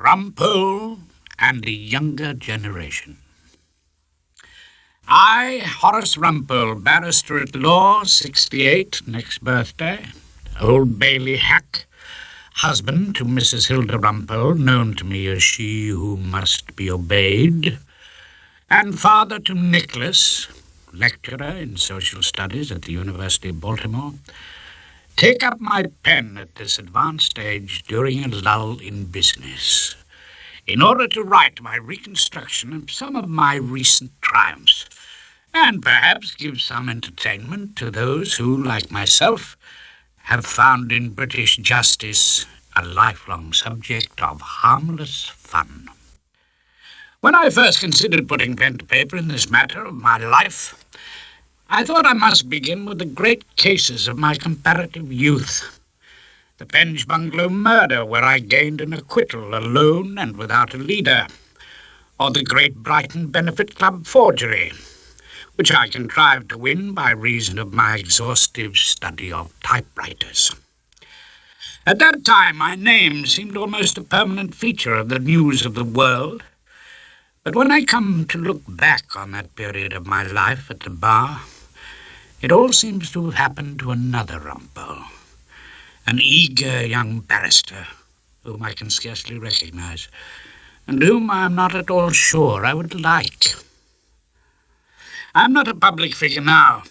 Rumpole and the Younger Generation. I, Horace Rumpole, barrister at law, 68, next birthday, Old Bailey hack, husband to Mrs. Hilda Rumpole, known to me as she who must be obeyed, and father to Nicholas, lecturer in social studies at the University of Baltimore, take up my pen at this advanced age during a lull in business, in order to write my reconstruction of some of my recent triumphs, and perhaps give some entertainment to those who, like myself, have found in British justice a lifelong subject of harmless fun. When I first considered putting pen to paper in this matter of my life, I thought I must begin with the great cases of my comparative youth. The Penge Bungalow murder, where I gained an acquittal alone and without a leader, or the Great Brighton Benefit Club forgery, which I contrived to win by reason of my exhaustive study of typewriters. At that time, my name seemed almost a permanent feature of the news of the world, but when I come to look back on that period of my life at the bar, it all seems to have happened to another Rumpole, an eager young barrister whom I can scarcely recognize, and whom I am not at all sure I would like. I'm not a public figure now,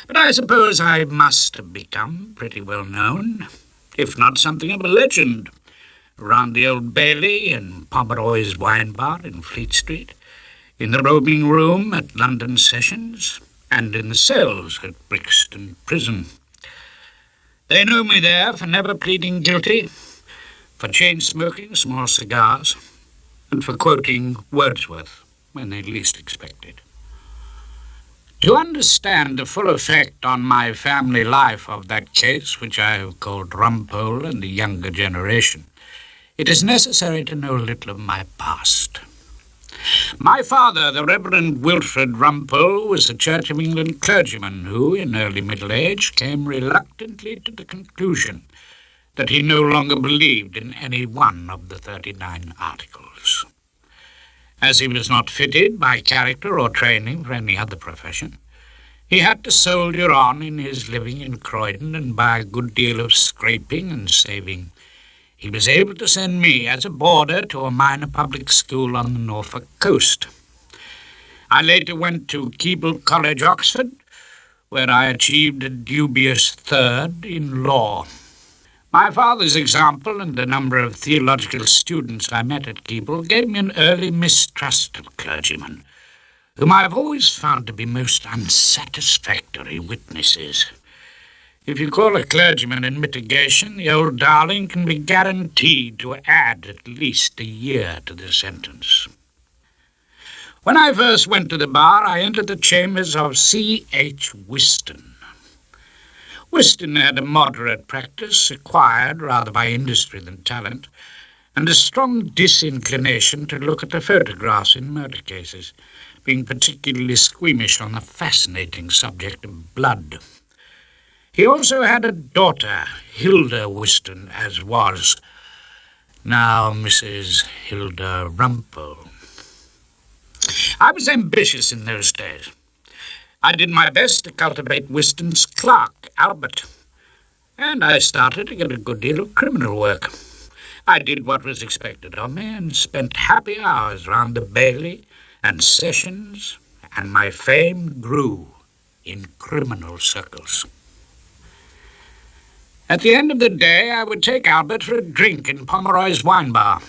but I suppose I must have become pretty well known, if not something of a legend, around the Old Bailey and Pomeroy's wine bar in Fleet Street, in the robing room at London Sessions, and in the cells at Brixton Prison. They know me there for never pleading guilty, for chain-smoking small cigars, and for quoting Wordsworth when they least expected. To understand the full effect on my family life of that case, which I have called Rumpole and the Younger Generation, it is necessary to know a little of my past. My father, the Reverend Wilfred Rumpole, was a Church of England clergyman who, in early middle age, came reluctantly to the conclusion that he no longer believed in any one of the 39 Articles. As he was not fitted by character or training for any other profession, he had to soldier on in his living in Croydon, and by a good deal of scraping and saving, he was able to send me as a boarder to a minor public school on the Norfolk coast. I later went to Keble College, Oxford, where I achieved a dubious third in law. My father's example and the number of theological students I met at Keble gave me an early mistrust of clergymen, whom I have always found to be most unsatisfactory witnesses. If you call a clergyman in mitigation, the old darling can be guaranteed to add at least a year to the sentence. When I first went to the bar, I entered the chambers of C.H. Whiston. Whiston had a moderate practice, acquired rather by industry than talent, and a strong disinclination to look at the photographs in murder cases, being particularly squeamish on the fascinating subject of blood. He also had a daughter, Hilda Whiston, as was now Mrs. Hilda Rumpole. I was ambitious in those days. I did my best to cultivate Whiston's clerk, Albert, and I started to get a good deal of criminal work. I did what was expected of me and spent happy hours round the Bailey and Sessions, and my fame grew in criminal circles. At the end of the day, I would take Albert for a drink in Pomeroy's wine bar.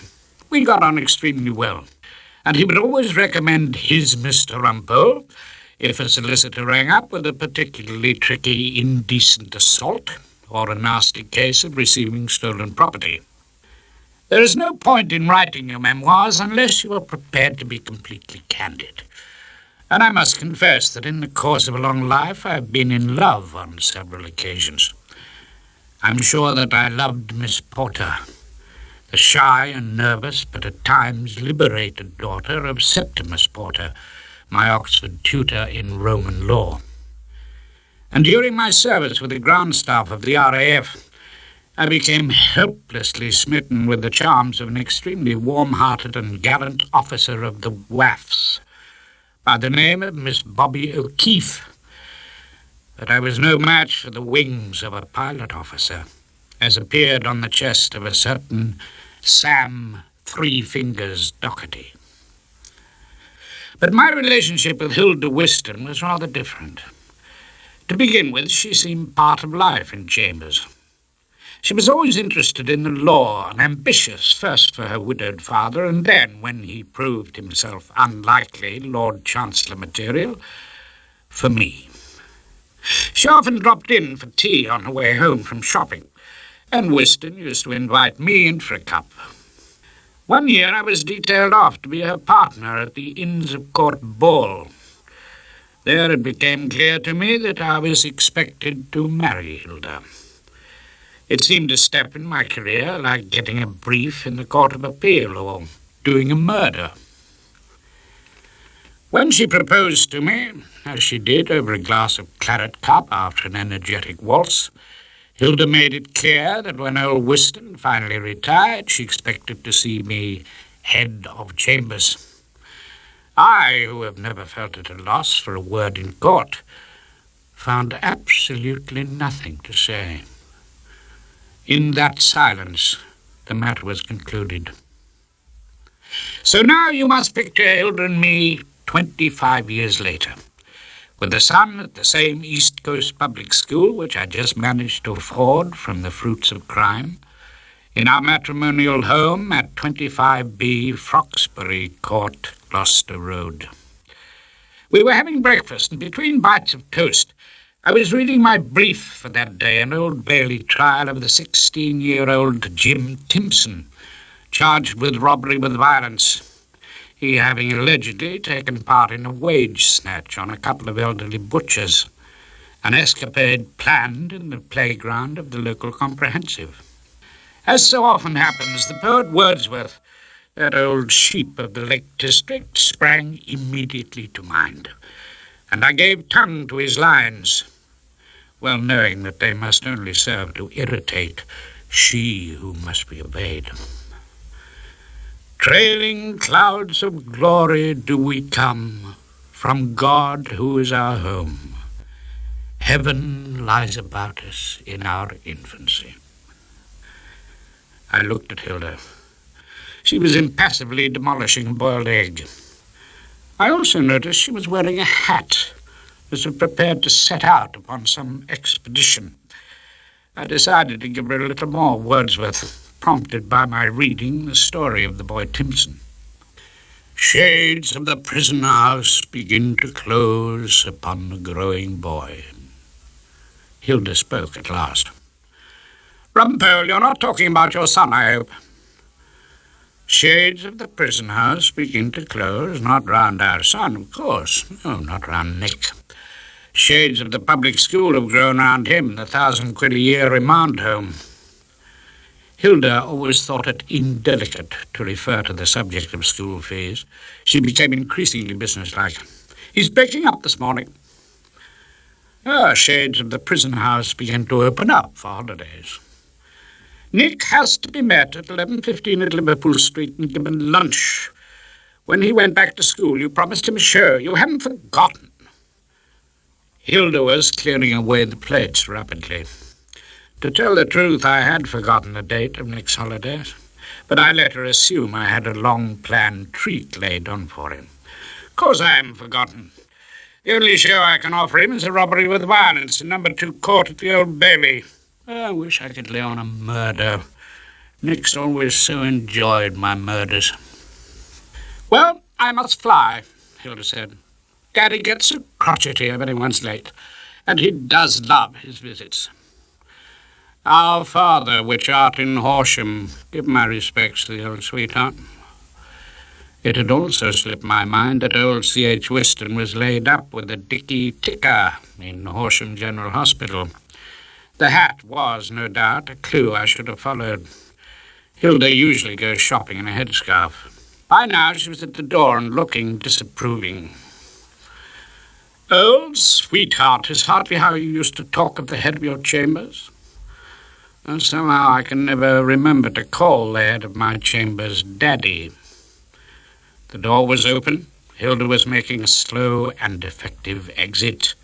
We got on extremely well, and he would always recommend his Mr. Rumpole if a solicitor rang up with a particularly tricky, indecent assault or a nasty case of receiving stolen property. There is no point in writing your memoirs unless you are prepared to be completely candid. And I must confess that in the course of a long life I have been in love on several occasions. I'm sure that I loved Miss Porter, the shy and nervous but at times liberated daughter of Septimus Porter, my Oxford tutor in Roman law. And during my service with the ground staff of the RAF, I became helplessly smitten with the charms of an extremely warm-hearted and gallant officer of the WAFs by the name of Miss Bobby O'Keefe. But I was no match for the wings of a pilot officer, as appeared on the chest of a certain Sam Three Fingers Doherty. But my relationship with Hilda Whiston was rather different. To begin with, she seemed part of life in Chambers. She was always interested in the law and ambitious, first for her widowed father, and then, when he proved himself unlikely Lord Chancellor material, for me. She often dropped in for tea on her way home from shopping, and Whiston used to invite me in for a cup. One year I was detailed off to be her partner at the Inns of Court ball. There it became clear to me that I was expected to marry Hilda. It seemed a step in my career, like getting a brief in the Court of Appeal or doing a murder. When she proposed to me, as she did over a glass of claret cup after an energetic waltz, Hilda made it clear that when old Whiston finally retired, she expected to see me head of Chambers. I, who have never felt at a loss for a word in court, found absolutely nothing to say. In that silence, the matter was concluded. So now you must picture Hilda and me 25 years later, with a son at the same East Coast public school which I just managed to afford from the fruits of crime, in our matrimonial home at 25B Froxbury Court, Gloucester Road. We were having breakfast, and between bites of toast, I was reading my brief for that day, an Old Bailey trial of the 16-year-old Jim Timpson, charged with robbery with violence, he having allegedly taken part in a wage snatch on a couple of elderly butchers, an escapade planned in the playground of the local comprehensive. As so often happens, the poet Wordsworth, that old sheep of the Lake District, sprang immediately to mind, and I gave tongue to his lines, well knowing that they must only serve to irritate she who must be obeyed. Trailing clouds of glory do we come from God who is our home. Heaven lies about us in our infancy. I looked at Hilda. She was impassively demolishing a boiled egg. I also noticed she was wearing a hat, as if prepared to set out upon some expedition. I decided to give her a little more Wordsworth, prompted by my reading the story of the boy Timpson. Shades of the prison house begin to close upon the growing boy. Hilda spoke at last. Rumpole, you're not talking about your son, I hope. Shades of the prison house begin to close, not round our son, of course. No, not round Nick. Shades of the public school have grown round him, the 1,000 quid a year remand home. Hilda always thought it indelicate to refer to the subject of school fees. She became increasingly businesslike. He's breaking up this morning. Shades of the prison house began to open up for holidays. Nick has to be met at 11:15 at Liverpool Street and given lunch. When he went back to school, you promised him a show. You haven't forgotten. Hilda was clearing away the plates rapidly. To tell the truth, I had forgotten the date of Nick's holidays, but I let her assume I had a long-planned treat laid on for him. Of course I haven't forgotten. The only show I can offer him is a robbery with violence in number 2 court at the Old Bailey. I wish I could lay on a murder. Nick's always so enjoyed my murders. Well, I must fly, Hilda said. Daddy gets so crotchety if anyone's late, and he does love his visits. Our father, which art in Horsham, give my respects to the old sweetheart. It had also slipped my mind that old C.H. Whiston was laid up with a dicky ticker in Horsham General Hospital. The hat was, no doubt, a clue I should have followed. Hilda usually goes shopping in a headscarf. By now she was at the door and looking disapproving. "Old sweetheart is hardly how you used to talk of the head of your chambers. And somehow I can never remember to call the head of my chambers Daddy." The door was open. Hilda was making a slow and effective exit.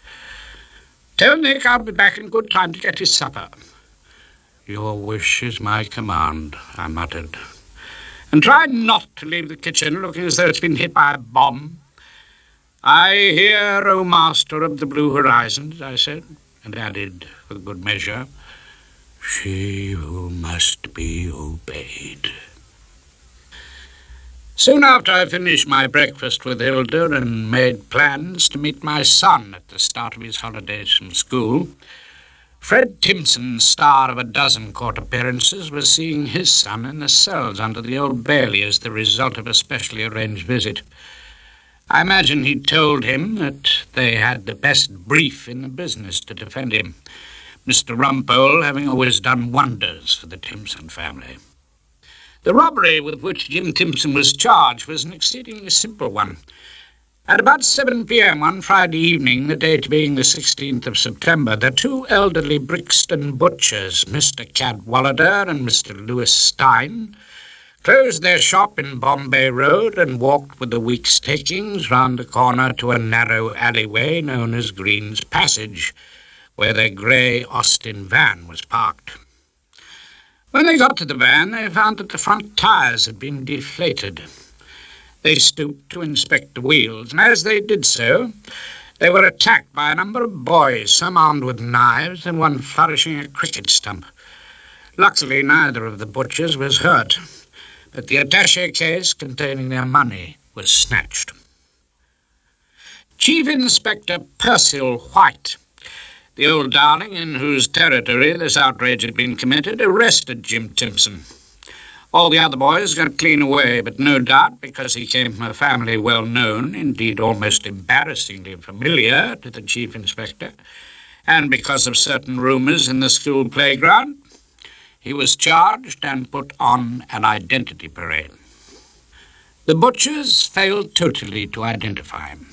"Tell Nick I'll be back in good time to get his supper." "Your wish is my command," I muttered. "And try not to leave the kitchen looking as though it's been hit by a bomb." "I hear, O Master of the Blue Horizons," I said, and added, for good measure, "She who must be obeyed." Soon after I finished my breakfast with Hilda and made plans to meet my son at the start of his holidays from school, Fred Timpson, star of a dozen court appearances, was seeing his son in the cells under the Old Bailey as the result of a specially arranged visit. I imagine he told him that they had the best brief in the business to defend him, Mr. Rumpole having always done wonders for the Timpson family. The robbery with which Jim Timpson was charged was an exceedingly simple one. At about 7 p.m. on Friday evening, the date being the 16th of September, the two elderly Brixton butchers, Mr. Cadwallader and Mr. Lewis Stein, closed their shop in Bombay Road and walked with the week's takings round the corner to a narrow alleyway known as Green's Passage, where their grey Austin van was parked. When they got to the van, they found that the front tyres had been deflated. They stooped to inspect the wheels, and as they did so, they were attacked by a number of boys, some armed with knives and one flourishing a cricket stump. Luckily, neither of the butchers was hurt, but the attaché case containing their money was snatched. Chief Inspector Percival White, the old darling in whose territory this outrage had been committed, arrested Jim Timpson. All the other boys got clean away, but no doubt because he came from a family well known, indeed almost embarrassingly familiar to the Chief Inspector, and because of certain rumours in the school playground, he was charged and put on an identity parade. The butchers failed totally to identify him.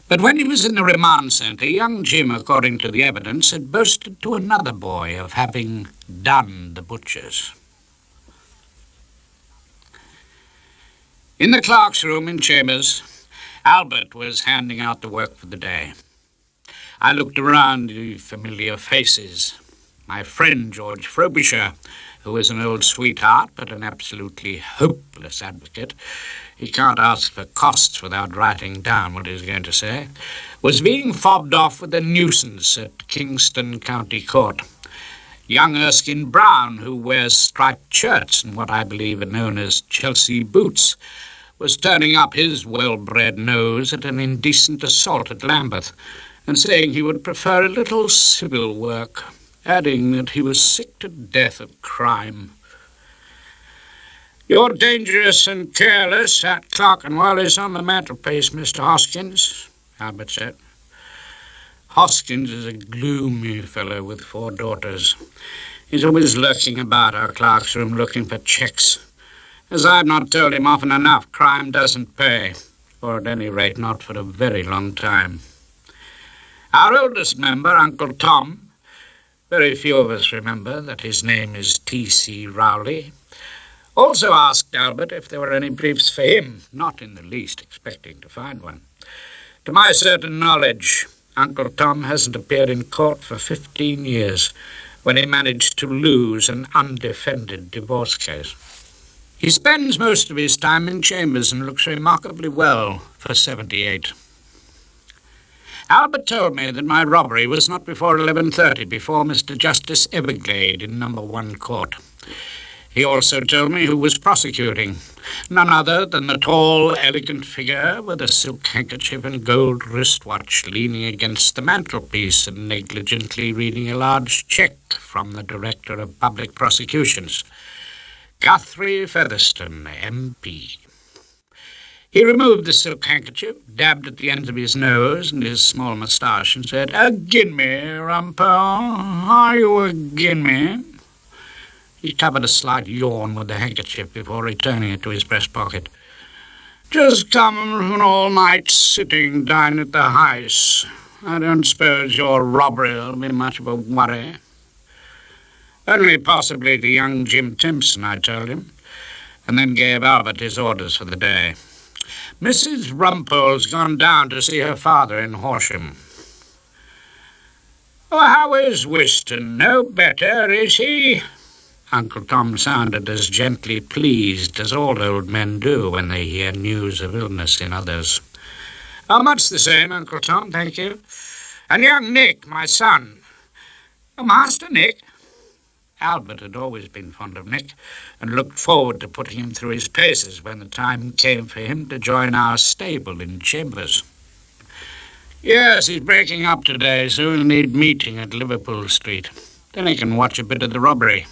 But when he was in the remand centre, young Jim, according to the evidence, had boasted to another boy of having done the butchers. In the clerk's room in Chambers, Albert was handing out the work for the day. I looked around the familiar faces. My friend George Frobisher, who was an old sweetheart but an absolutely hopeless advocate, he can't ask for costs without writing down what he's going to say, was being fobbed off with a nuisance at Kingston County Court. Young Erskine Brown, who wears striped shirts and what I believe are known as Chelsea boots, was turning up his well-bred nose at an indecent assault at Lambeth and saying he would prefer a little civil work, adding that he was sick to death of crime. "You're dangerous and careless, that Clerkenwell is on the mantelpiece, Mr. Hoskins," Albert said. Hoskins is a gloomy fellow with 4 daughters. He's always lurking about our clerk's room looking for checks. As I've not told him often enough, crime doesn't pay, or at any rate not for a very long time. Our oldest member, Uncle Tom, very few of us remember that his name is T.C. Rowley, also asked Albert if there were any briefs for him, not in the least expecting to find one. To my certain knowledge, Uncle Tom hasn't appeared in court for 15 years, when he managed to lose an undefended divorce case. He spends most of his time in Chambers and looks remarkably well for 78. Albert told me that my robbery was not before 11:30, before Mr. Justice Everglade in number 1 court. He also told me who was prosecuting, none other than the tall, elegant figure with a silk handkerchief and gold wristwatch leaning against the mantelpiece and negligently reading a large cheque from the Director of Public Prosecutions, Guthrie Featherstone, MP. He removed the silk handkerchief, dabbed at the ends of his nose and his small moustache, and said, "Agin me, Rumpole, are you agin me?" He covered a slight yawn with the handkerchief before returning it to his breast pocket. "Just come from an all-night sitting down at the house. I don't suppose your robbery will be much of a worry." "Only possibly to young Jim Timpson," I told him, and then gave Albert his orders for the day. "Mrs. Rumpole's gone down to see her father in Horsham." "Oh, how is Whiston? No better, is he?" Uncle Tom sounded as gently pleased as all old men do when they hear news of illness in others. "Oh, much the same, Uncle Tom, thank you. And young Nick, my son." "Oh, Master Nick?" Albert had always been fond of Nick, and looked forward to putting him through his paces when the time came for him to join our stable in Chambers. "Yes, he's breaking up today, so he'll need meeting at Liverpool Street. Then he can watch a bit of the robbery."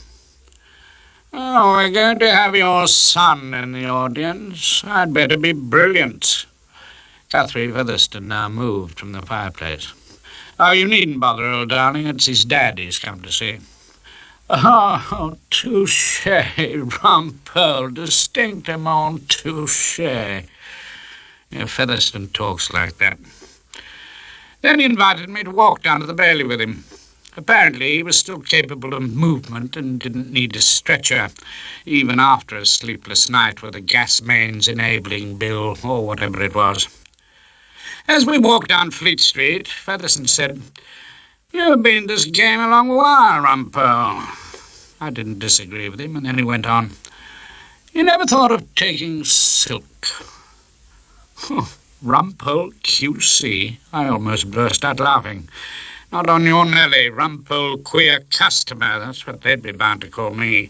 "Oh, we're going to have your son in the audience. I'd better be brilliant." Guthrie Featherstone now moved from the fireplace. "Oh, you needn't bother, old darling. It's his dad he's come to see." "Oh, touché, Rumpole, distinctement touché." If Featherstone talks like that. Then he invited me to walk down to the Bailey with him. Apparently he was still capable of movement and didn't need a stretcher, even after a sleepless night with a gas mains enabling bill or whatever it was. As we walked down Fleet Street, Featherstone said, "You've been in this game a long while, Rumpole." I didn't disagree with him, and then he went on, "You never thought of taking silk?" Rumpole QC? I almost burst out laughing. "Not on your Nelly, Rumpole queer customer, that's what they'd be bound to call me."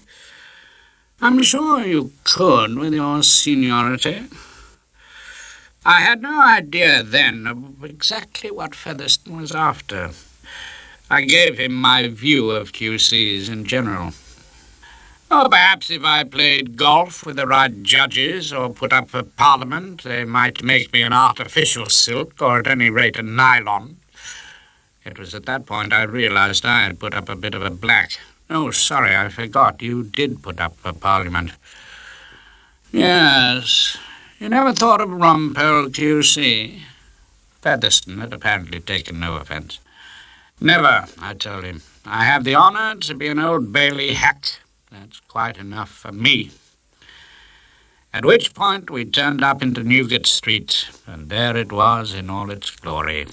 "I'm sure you could with your seniority." I had no idea then of exactly what Featherstone was after. I gave him my view of QCs in general. "Oh, perhaps if I played golf with the right judges or put up for Parliament, they might make me an artificial silk, or at any rate a nylon." It was at that point I realized I had put up a bit of a black. "Oh, sorry, I forgot. You did put up for Parliament." "Yes. You never thought of Rumpole QC?" Featherstone had apparently taken no offence. "Never," I told him. "I have the honour to be an Old Bailey hack. That's quite enough for me." At which point we turned up into Newgate Street, and there it was in all its glory.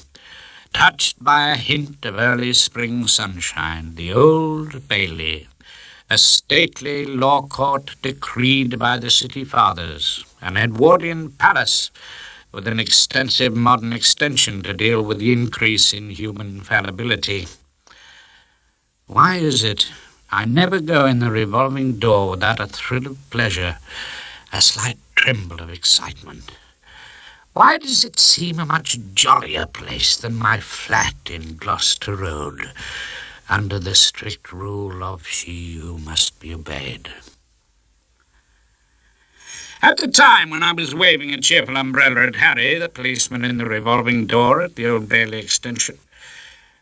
Touched by a hint of early spring sunshine, the Old Bailey, a stately law court decreed by the city fathers, an Edwardian palace with an extensive modern extension to deal with the increase in human fallibility. Why is it I never go in the revolving door without a thrill of pleasure, a slight tremble of excitement? Why does it seem a much jollier place than my flat in Gloucester Road, under the strict rule of she who must be obeyed? At the time when I was waving a cheerful umbrella at Harry, the policeman in the revolving door at the Old Bailey extension,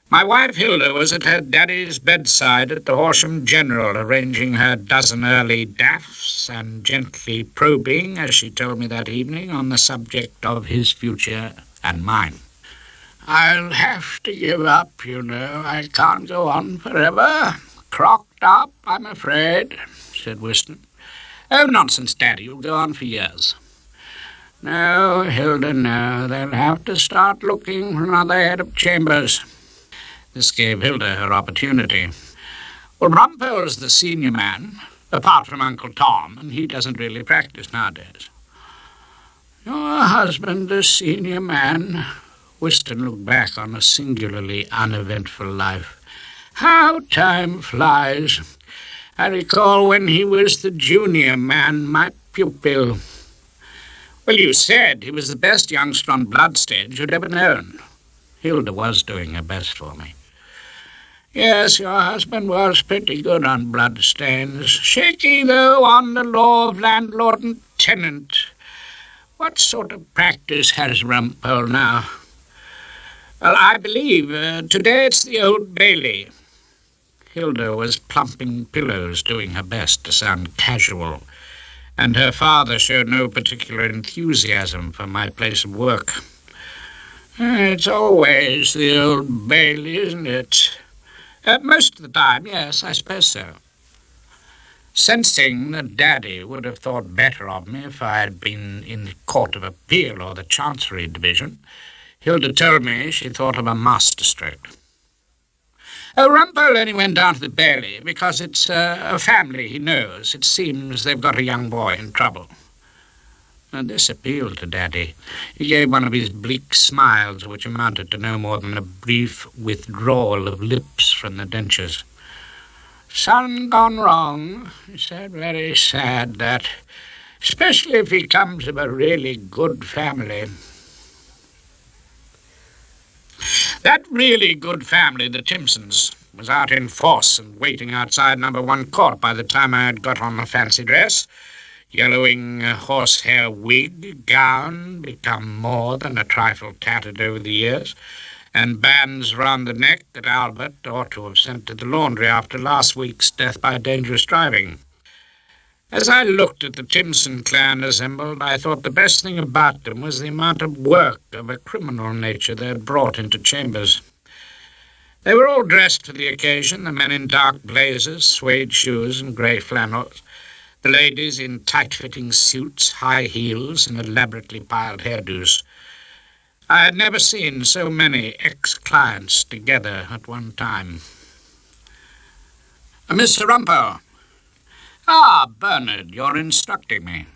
my wife Hilda was at her daddy's bedside at the Horsham General, arranging her dozen early daffs and gently probing, as she told me that evening, on the subject of his future and mine. "I'll have to give up, you know. I can't go on forever. Crocked up, I'm afraid," said Whiston. "Oh, nonsense, Daddy. You'll go on for years." "No, Hilda, no. They'll have to start looking for another head of chambers." This gave Hilda her opportunity. "Well, Rumpole's the senior man, apart from Uncle Tom, and he doesn't really practice nowadays." "Your husband the senior man?" Whiston looked back on a singularly uneventful life. "How time flies. I recall when he was the junior man, my pupil." "Well, you said he was the best youngster on Bloodstains you'd ever known." Hilda was doing her best for me. "Yes, your husband was pretty good on Bloodstains. Shaky, though, on the law of landlord and tenant. What sort of practice has Rumpole now?" "Well, I believe today it's the Old Bailey." Hilda was plumping pillows, doing her best to sound casual, and her father showed no particular enthusiasm for my place of work. It's always the Old Bailey, isn't it? Most of the time, yes, I suppose so. Sensing that Daddy would have thought better of me if I had been in the Court of Appeal or the Chancery Division, Hilda told me she thought of a masterstroke. Rumpole only went down to the Bailey because it's a family he knows. It seems they've got a young boy in trouble. And this appealed to Daddy. He gave one of his bleak smiles, which amounted to no more than a brief withdrawal of lips from the dentures. "Son gone wrong," he said. "Very sad, that. Especially if he comes of a really good family." That really good family, the Timpsons, was out in force and waiting outside number 1 court by the time I had got on the fancy dress. Yellowing horsehair wig, gown, become more than a trifle tattered over the years, and bands round the neck that Albert ought to have sent to the laundry after last week's death by dangerous driving. As I looked at the Timpson clan assembled, I thought the best thing about them was the amount of work of a criminal nature they had brought into chambers. They were all dressed for the occasion, the men in dark blazers, suede shoes, and grey flannels, the ladies in tight-fitting suits, high heels, and elaborately piled hairdos. I had never seen so many ex-clients together at one time. "Mr. Rumpole." "Ah, Bernard, you're instructing me."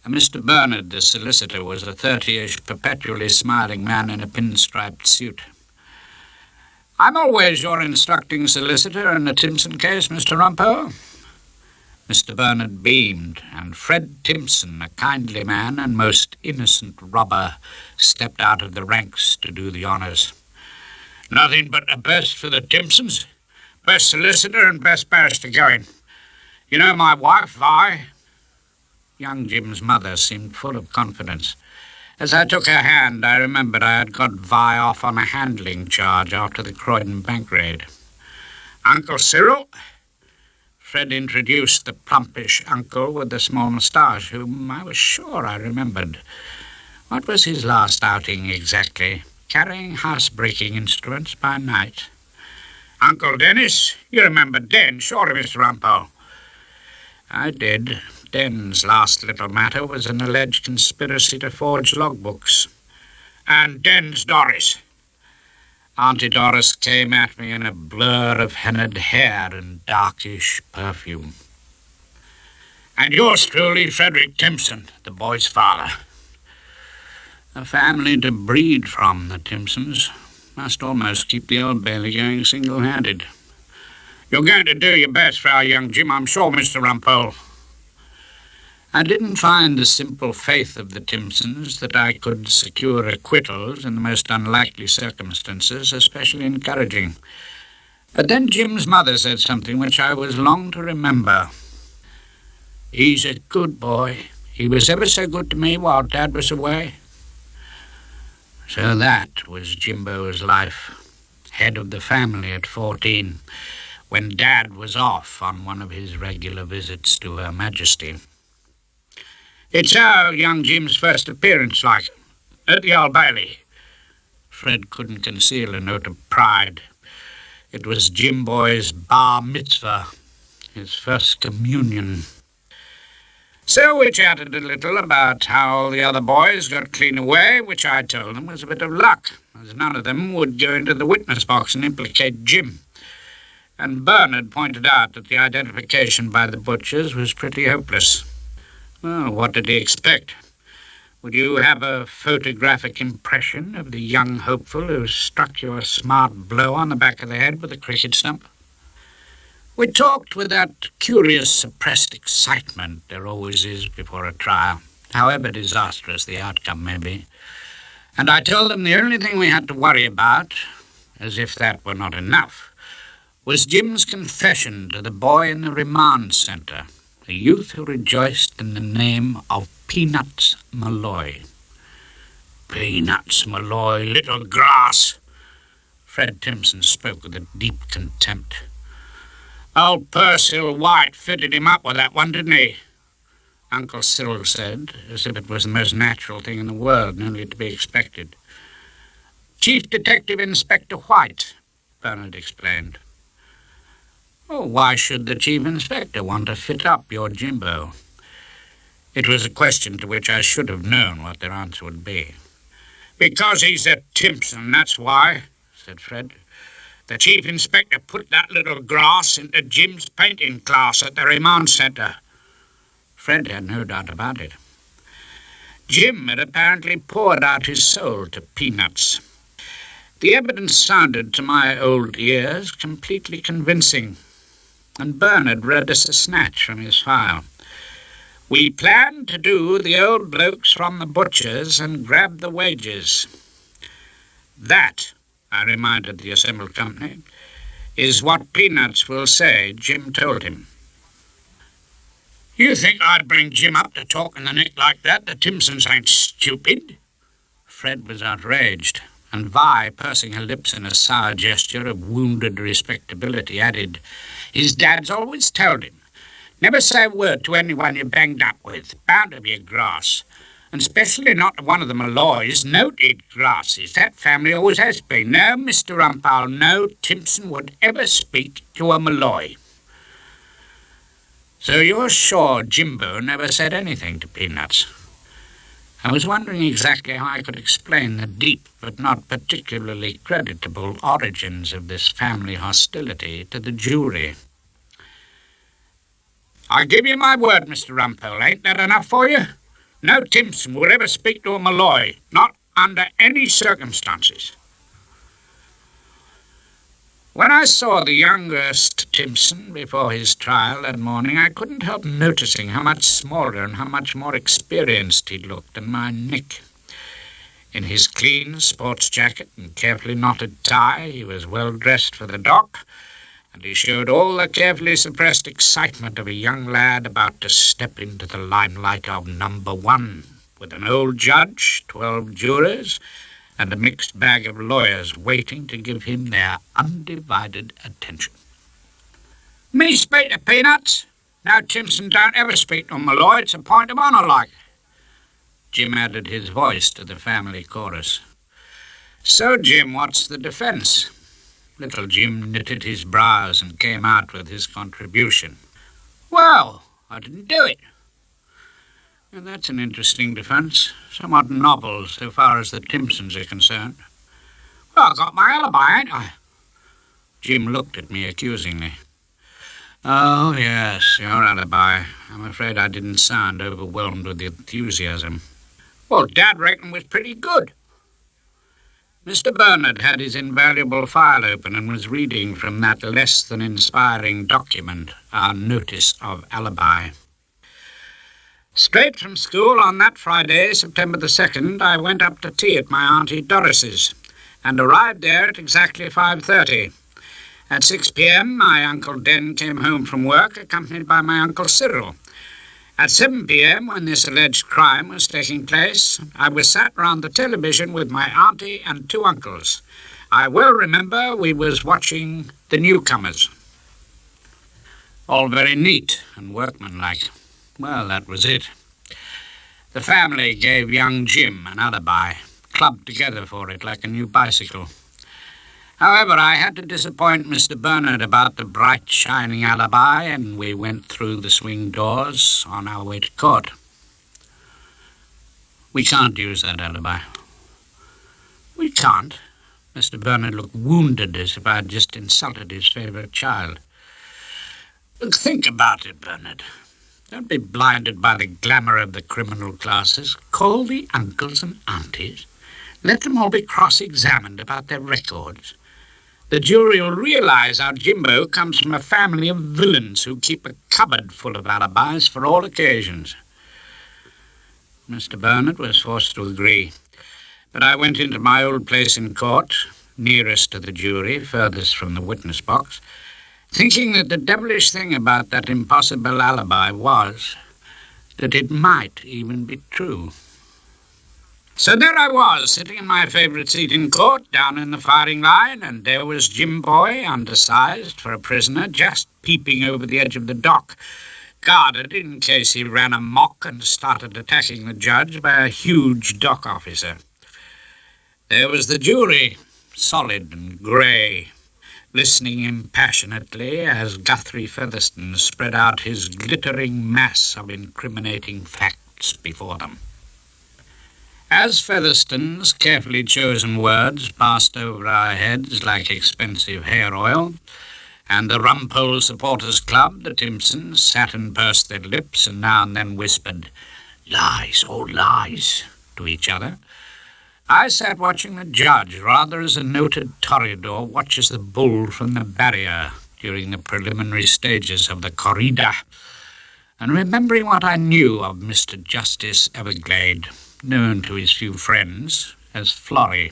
Mr. Bernard, the solicitor, was a 30-ish, perpetually smiling man in a pinstriped suit. "I'm always your instructing solicitor in the Timpson case, Mr. Rumpole." Mr. Bernard beamed, and Fred Timpson, a kindly man and most innocent robber, stepped out of the ranks to do the honours. "Nothing but the best for the Timpsons. Best solicitor and best barrister going. You know my wife, Vi?" Young Jim's mother seemed full of confidence. As I took her hand, I remembered I had got Vi off on a handling charge after the Croydon bank raid. "Uncle Cyril?" Fred introduced the plumpish uncle with the small moustache, whom I was sure I remembered. What was his last outing exactly? Carrying house-breaking instruments by night. "Uncle Dennis? You remember Den, surely, Mr. Rumpole?" I did. Den's last little matter was an alleged conspiracy to forge logbooks. "And Den's Doris?" Auntie Doris came at me in a blur of hennaed hair and darkish perfume. "And yours truly, Frederick Timpson, the boy's father." A family to breed from, the Timpsons. Must almost keep the Old Bailey going single-handed. "You're going to do your best for our young Jim, I'm sure, Mr. Rumpole." I didn't find the simple faith of the Timpsons that I could secure acquittals in the most unlikely circumstances especially encouraging. But then Jim's mother said something which I was long to remember. "He's a good boy. He was ever so good to me while Dad was away." So that was Jimbo's life. Head of the family at 14, when Dad was off on one of his regular visits to Her Majesty. "It's how young Jim's first appearance like, at the Old Bailey." Fred couldn't conceal a note of pride. It was Jim Boy's bar mitzvah, his first communion. So we chatted a little about how all the other boys got clean away, which I told them was a bit of luck, as none of them would go into the witness box and implicate Jim. And Bernard pointed out that the identification by the butchers was pretty hopeless. Well, what did he expect? Would you have a photographic impression of the young hopeful who struck you a smart blow on the back of the head with a cricket stump? We talked with that curious suppressed excitement there always is before a trial, however disastrous the outcome may be. And I told them the only thing we had to worry about, as if that were not enough, was Jim's confession to the boy in the remand centre, a youth who rejoiced in the name of Peanuts Malloy. "Peanuts Malloy, little grass!" Fred Timpson spoke with a deep contempt. Old Percival White fitted him up with that one, didn't he? Uncle Cyril said, as if it was the most natural thing in the world, and only to be expected. Chief Detective Inspector White, Bernard explained. Oh, why should the Chief Inspector want to fit up your Jimbo? It was a question to which I should have known what their answer would be. Because he's a Timpson, that's why, said Fred. The Chief Inspector put that little grass into Jim's painting class at the Remand Centre. Fred had no doubt about it. Jim had apparently poured out his soul to Peanuts. The evidence sounded to my old ears completely convincing, and Bernard read us a snatch from his file. We planned to do the old blokes from the butcher's and grab the wages. That, I reminded the assembled company, is what Peanuts will say Jim told him. You think I'd bring Jim up to talk in the neck like that? The Timpsons ain't stupid. Fred was outraged, and Vi, pursing her lips in a sour gesture of wounded respectability, added, His dad's always told him, never say a word to anyone you're banged up with, bound to be a grass. And especially not to one of the Malloys, noted grasses. That family always has been. No, Mr. Rumpole, no Timpson would ever speak to a Malloy. So you're sure Jimbo never said anything to Peanuts? I was wondering exactly how I could explain the deep but not particularly creditable origins of this family hostility to the jury. I give you my word, Mr. Rumpole, ain't that enough for you? No Timpson would ever speak to a Malloy, not under any circumstances. When I saw the youngest Timpson before his trial that morning, I couldn't help noticing how much smaller and how much more experienced he looked than my Nick. In his clean sports jacket and carefully knotted tie, he was well dressed for the dock, and he showed all the carefully suppressed excitement of a young lad about to step into the limelight of number one, with an old judge, 12 jurors, and a mixed bag of lawyers waiting to give him their undivided attention. Me speak to Peanuts? No, Timpson don't ever speak to Malloy. It's a point of honour, like. Jim added his voice to the family chorus. So, Jim, what's the defence? Little Jim knitted his brows and came out with his contribution. Well, I didn't do it. And that's an interesting defence, somewhat novel so far as the Timpsons are concerned. Well, I've got my alibi, ain't I? Jim looked at me accusingly. Oh, yes, your alibi. I'm afraid I didn't sound overwhelmed with enthusiasm. Well, Dad reckoned was pretty good. Mr. Bernard had his invaluable file open and was reading from that less than inspiring document, our notice of alibi. Straight from school on that Friday, September the 2nd, I went up to tea at my Auntie Doris's and arrived there at exactly 5:30. At 6 p.m., my Uncle Den came home from work, accompanied by my Uncle Cyril. At 7 p.m., when this alleged crime was taking place, I was sat round the television with my auntie and 2 uncles. I well remember we was watching The Newcomers. All very neat and workmanlike. Well, that was it. The family gave young Jim an alibi, clubbed together for it like a new bicycle. However, I had to disappoint Mr. Bernard about the bright, shining alibi, and we went through the swing doors on our way to court. We can't use that alibi. We can't. Mr. Bernard looked wounded, as if I had just insulted his favourite child. Look, think about it, Bernard. Don't be blinded by the glamour of the criminal classes. Call the uncles and aunties. Let them all be cross-examined about their records. The jury will realize our Jimbo comes from a family of villains who keep a cupboard full of alibis for all occasions. Mr. Bernard was forced to agree, but I went into my old place in court, nearest to the jury, furthest from the witness box, thinking that the devilish thing about that impossible alibi was that it might even be true. So there I was, sitting in my favourite seat in court, down in the firing line, and there was Jim Boy, undersized for a prisoner, just peeping over the edge of the dock, guarded in case he ran amok and started attacking the judge by a huge dock officer. There was the jury, solid and grey, listening impassionately as Guthrie Featherstone spread out his glittering mass of incriminating facts before them. As Featherstone's carefully chosen words passed over our heads like expensive hair oil, and the Rumpole Supporters Club, the Timpsons, sat and pursed their lips and now and then whispered, "Lies, all lies," to each other, I sat watching the judge rather as a noted toreador watches the bull from the barrier during the preliminary stages of the corrida, and remembering what I knew of Mr. Justice Everglade, known to his few friends as Florrie.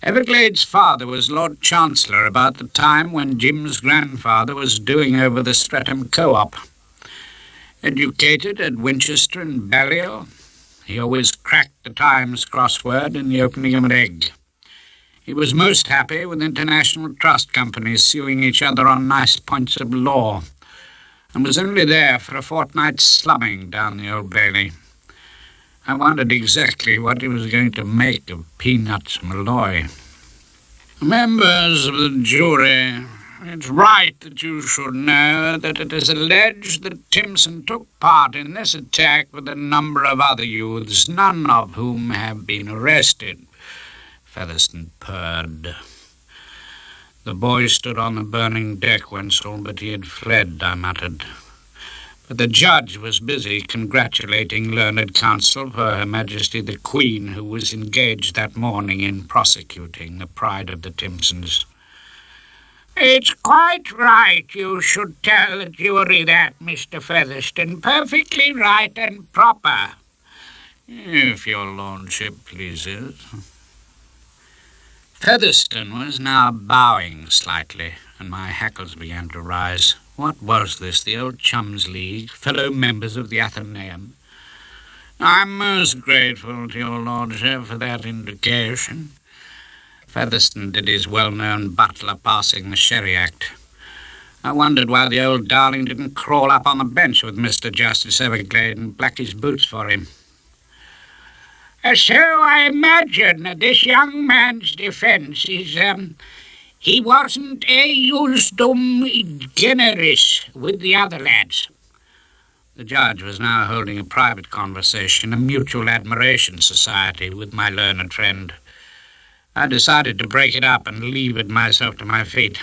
Everglade's father was Lord Chancellor about the time when Jim's grandfather was doing over the Streatham Co-op. Educated at Winchester and Balliol, he always cracked the Times crossword in the opening of an egg. He was most happy with international trust companies suing each other on nice points of law, and was only there for a fortnight's slumming down the Old Bailey. I wondered exactly what he was going to make of Peanuts Malloy. Members of the jury, it's right that you should know that it is alleged that Timpson took part in this attack with a number of other youths, none of whom have been arrested. Featherstone purred. The boy stood on the burning deck whence all but he had fled, I muttered. But the judge was busy congratulating learned counsel for Her Majesty the Queen, who was engaged that morning in prosecuting the pride of the Timpsons. It's quite right you should tell the jury that, Mr. Featherstone. Perfectly right and proper. If your lordship pleases. Featherstone was now bowing slightly, and my hackles began to rise. What was this, the old Chums League, fellow members of the Athenaeum? I'm most grateful to your lordship for that indication. Featherstone did his well-known butler passing the Sherry Act. I wondered why the old darling didn't crawl up on the bench with Mr. Justice Everglade and black his boots for him. So I imagine this young man's defence is, he wasn't justum generis with the other lads. The judge was now holding a private conversation, a mutual admiration society with my learned friend. I decided to break it up and lever myself to my feet.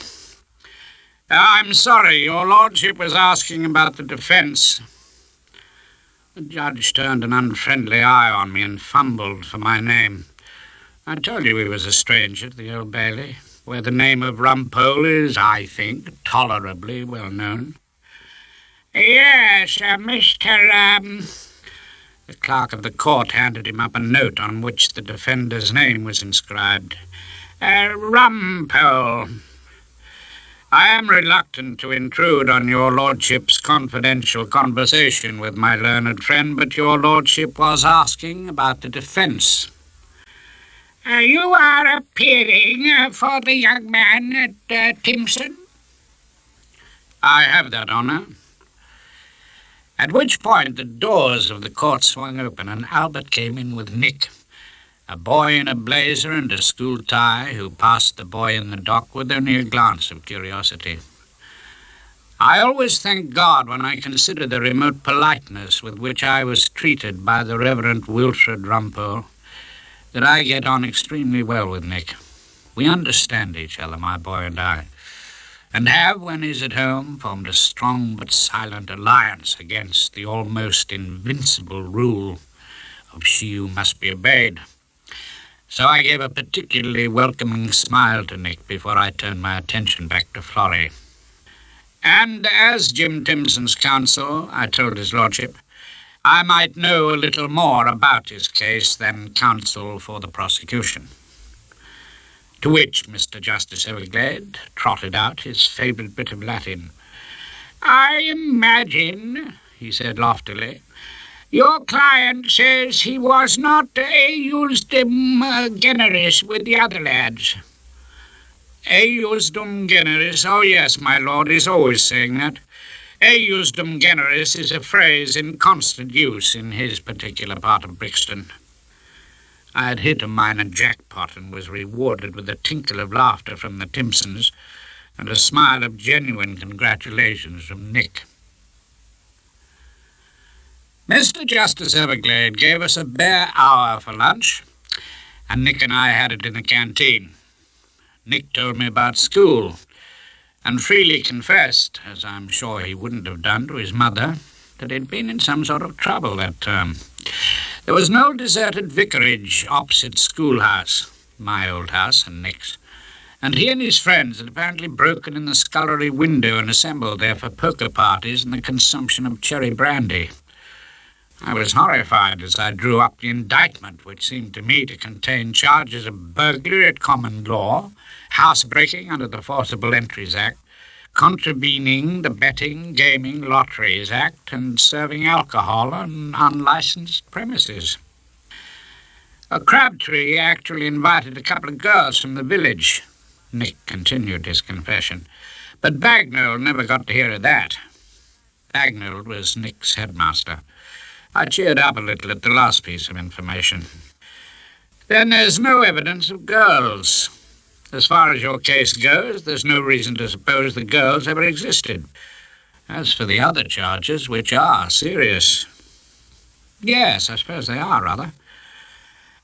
I'm sorry, your lordship was asking about the defence. The judge turned an unfriendly eye on me and fumbled for my name. I told you he was a stranger to the Old Bailey, where the name of Rumpole is, I think, tolerably well known. Yes, Mr. The clerk of the court handed him up a note on which the defender's name was inscribed. Rumpole. I am reluctant to intrude on your lordship's confidential conversation with my learned friend, but your lordship was asking about the defence. You are appearing for the young man at Timpson? I have that honour. At which point the doors of the court swung open and Albert came in with Nick, a boy in a blazer and a school tie who passed the boy in the dock with only a glance of curiosity. I always thank God when I consider the remote politeness with which I was treated by the Reverend Wilfred Rumpole, that I get on extremely well with Nick. We understand each other, my boy and I, and have, when he's at home, formed a strong but silent alliance against the almost invincible rule of she who must be obeyed. So I gave a particularly welcoming smile to Nick before I turned my attention back to Florrie. And as Jim Timpson's counsel, I told his lordship, I might know a little more about his case than counsel for the prosecution. To which Mr. Justice Everglade trotted out his favourite bit of Latin. I imagine, he said loftily, Your client says he was not generis with the other lads. Generis, oh yes, my lord, he's always saying that. Generis is a phrase in constant use in his particular part of Brixton. I had hit a minor jackpot and was rewarded with a tinkle of laughter from the Timpsons and a smile of genuine congratulations from Nick. Mr. Justice Everglade gave us a bare hour for lunch, and Nick and I had it in the canteen. Nick told me about school, and freely confessed, as I'm sure he wouldn't have done to his mother, that he'd been in some sort of trouble that term. There was an old deserted vicarage opposite schoolhouse, my old house and Nick's, and he and his friends had apparently broken in the scullery window and assembled there for poker parties and the consumption of cherry brandy. I was horrified as I drew up the indictment, which seemed to me to contain charges of burglary at common law, housebreaking under the Forcible Entries Act, contravening the Betting, Gaming, Lotteries Act, and serving alcohol on unlicensed premises. Crabtree actually invited a couple of girls from the village. Nick continued his confession, but Bagnold never got to hear of that. Bagnold was Nick's headmaster. I cheered up a little at the last piece of information. Then there's no evidence of girls. As far as your case goes, there's no reason to suppose the girls ever existed. As for the other charges, which are serious. Yes, I suppose they are, rather.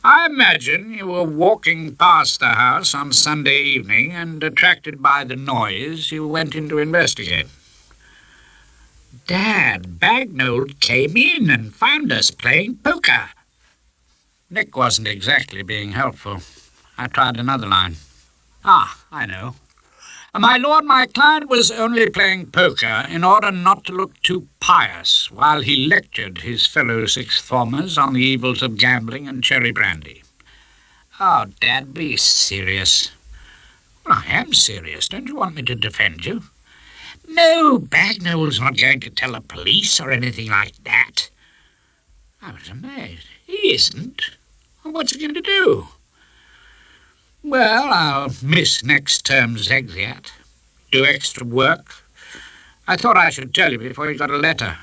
I imagine you were walking past the house on Sunday evening, and attracted by the noise, you went in to investigate. Dad, Bagnold came in and found us playing poker. Nick wasn't exactly being helpful. I tried another line. I know. My lord, my client was only playing poker in order not to look too pious while he lectured his fellow sixth formers on the evils of gambling and cherry brandy. Oh, Dad, be serious. Well, I am serious. Don't you want me to defend you? No, Bagnold's not going to tell the police or anything like that. I was amazed. He isn't. Well, what's he going to do? Well, I'll miss next term's exeat. Do extra work. I thought I should tell you before you got a letter.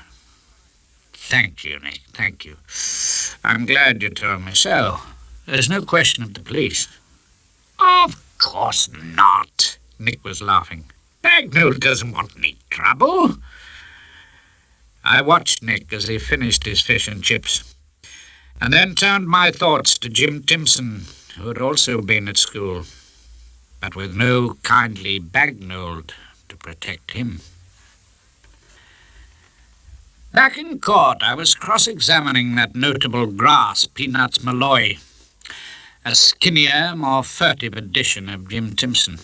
Thank you, Nick, thank you. I'm glad you told me so. There's no question of the police. Of course not, Nick was laughing. Bagnold doesn't want any trouble. I watched Nick as he finished his fish and chips, and then turned my thoughts to Jim Timpson, who had also been at school, but with no kindly Bagnold to protect him. Back in court, I was cross-examining that notable grass, Peanuts Malloy, a skinnier, more furtive edition of Jim Timpson.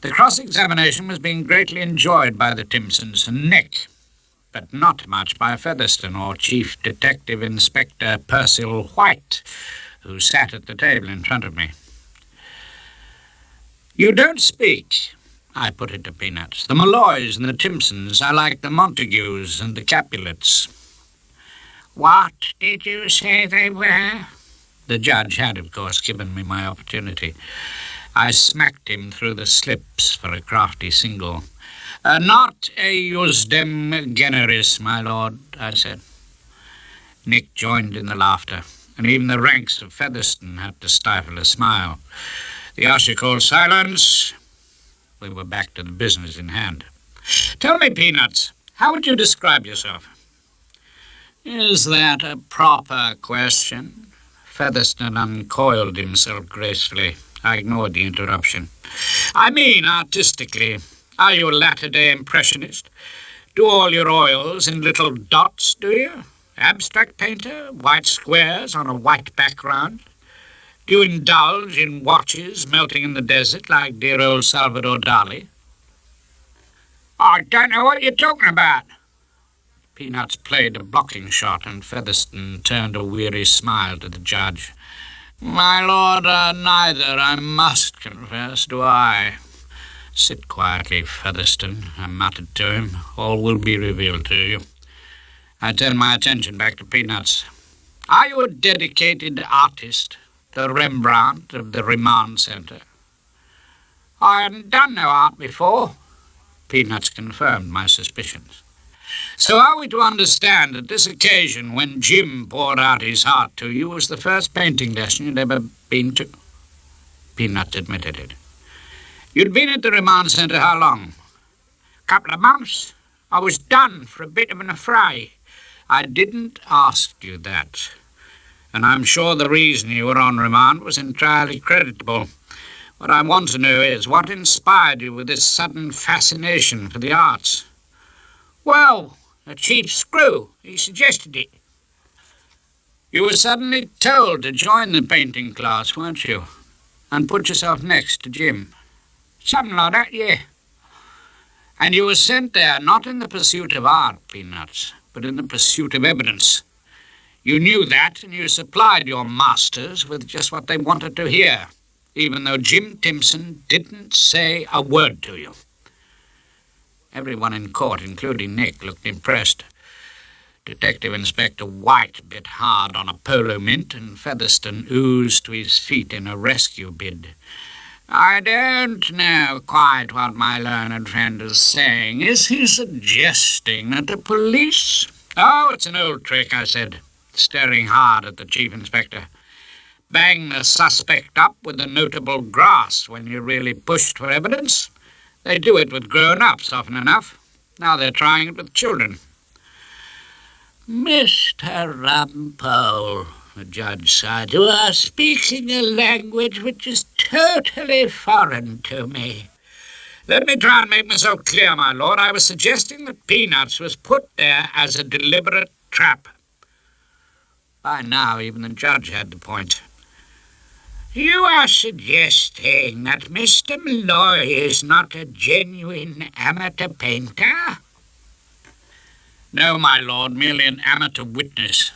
The cross-examination was being greatly enjoyed by the Timpsons and Nick, but not much by Featherstone or Chief Detective Inspector Percival White, who sat at the table in front of me. You don't speak, I put it to Peanuts. The Malloys and the Timpsons are like the Montagues and the Capulets. What did you say they were? The judge had, of course, given me my opportunity. I smacked him through the slips for a crafty single. Not eiusdem generis, my lord, I said. Nick joined in the laughter, and even the ranks of Featherstone had to stifle a smile. The usher called silence. We were back to the business in hand. Tell me, Peanuts, how would you describe yourself? Is that a proper question? Featherstone uncoiled himself gracefully. I ignored the interruption. I mean, artistically. Are you a latter-day impressionist? Do all your oils in little dots, do you? Abstract painter? White squares on a white background? Do you indulge in watches melting in the desert like dear old Salvador Dali? I don't know what you're talking about. Peanuts played a blocking shot, and Featherstone turned a weary smile to the judge. My lord, neither, I must confess, do I. Sit quietly, Featherstone, I muttered to him. All will be revealed to you. I turned my attention back to Peanuts. Are you a dedicated artist, the Rembrandt of the Remand Centre? I hadn't done no art before. Peanuts confirmed my suspicions. So are we to understand that this occasion when Jim poured out his heart to you was the first painting lesson you'd ever been to? Peanuts admitted it. You'd been at the Remand Centre how long? Couple of months. I was done for a bit of an affray. I didn't ask you that. And I'm sure the reason you were on remand was entirely creditable. What I want to know is what inspired you with this sudden fascination for the arts? Well, a chief screw. He suggested it. You were suddenly told to join the painting class, weren't you? And put yourself next to Jim. Something like that, yeah. And you were sent there not in the pursuit of art, Peanuts, but in the pursuit of evidence. You knew that, and you supplied your masters with just what they wanted to hear, even though Jim Timpson didn't say a word to you. Everyone in court, including Nick, looked impressed. Detective Inspector White bit hard on a polo mint, and Featherstone oozed to his feet in a rescue bid. I don't know quite what my learned friend is saying. Is he suggesting that the police... Oh, it's an old trick, I said, staring hard at the Chief Inspector. Bang the suspect up with a notable grass when you're really pushed for evidence. They do it with grown-ups often enough. Now they're trying it with children. Mr. Rumpole, the judge sighed, you are speaking a language which is totally foreign to me. Let me try and make myself clear, my lord. I was suggesting that Peanuts was put there as a deliberate trap. By now, even the judge had the point. You are suggesting that Mr. Malloy is not a genuine amateur painter? No, my lord, merely an amateur witness.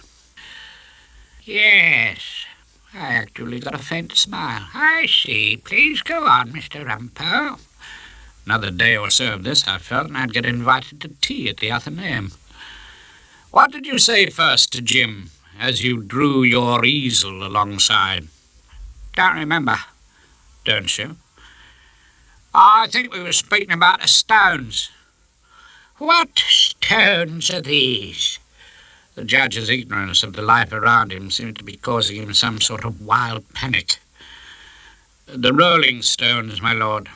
Yes, I actually got a faint smile. I see. Please go on, Mr. Rumpole. Another day or so of this, I felt, and I'd get invited to tea at the Athenaeum. What did you say first to Jim as you drew your easel alongside? Don't remember. Don't you? I think we were speaking about the stones. What stones are these? The judge's ignorance of the life around him seemed to be causing him some sort of wild panic. The Rolling Stones, my lord.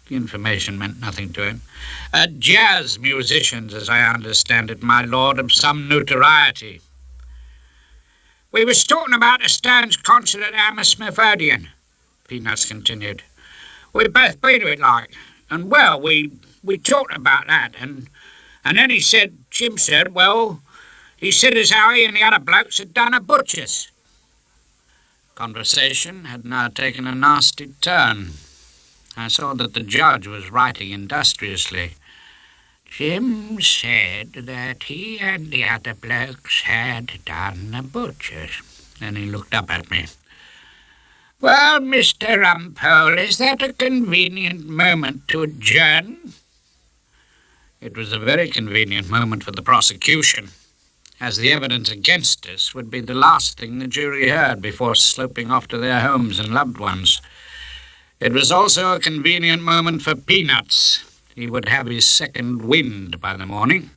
The information meant nothing to him. Jazz musicians, as I understand it, my lord, of some notoriety. We was talking about the Stones concert at Hammersmith Odeon, Peanuts continued. We'd both been to it, like, and, well, we talked about that, and then Jim said, well, he said as how he and the other blokes had done a butcher's. Conversation had now taken a nasty turn. I saw that the judge was writing industriously. Jim said that he and the other blokes had done a butcher's. Then he looked up at me. Well, Mr. Rumpole, is that a convenient moment to adjourn? It was a very convenient moment for the prosecution, as the evidence against us would be the last thing the jury heard before sloping off to their homes and loved ones. It was also a convenient moment for Peanuts. He would have his second wind by the morning.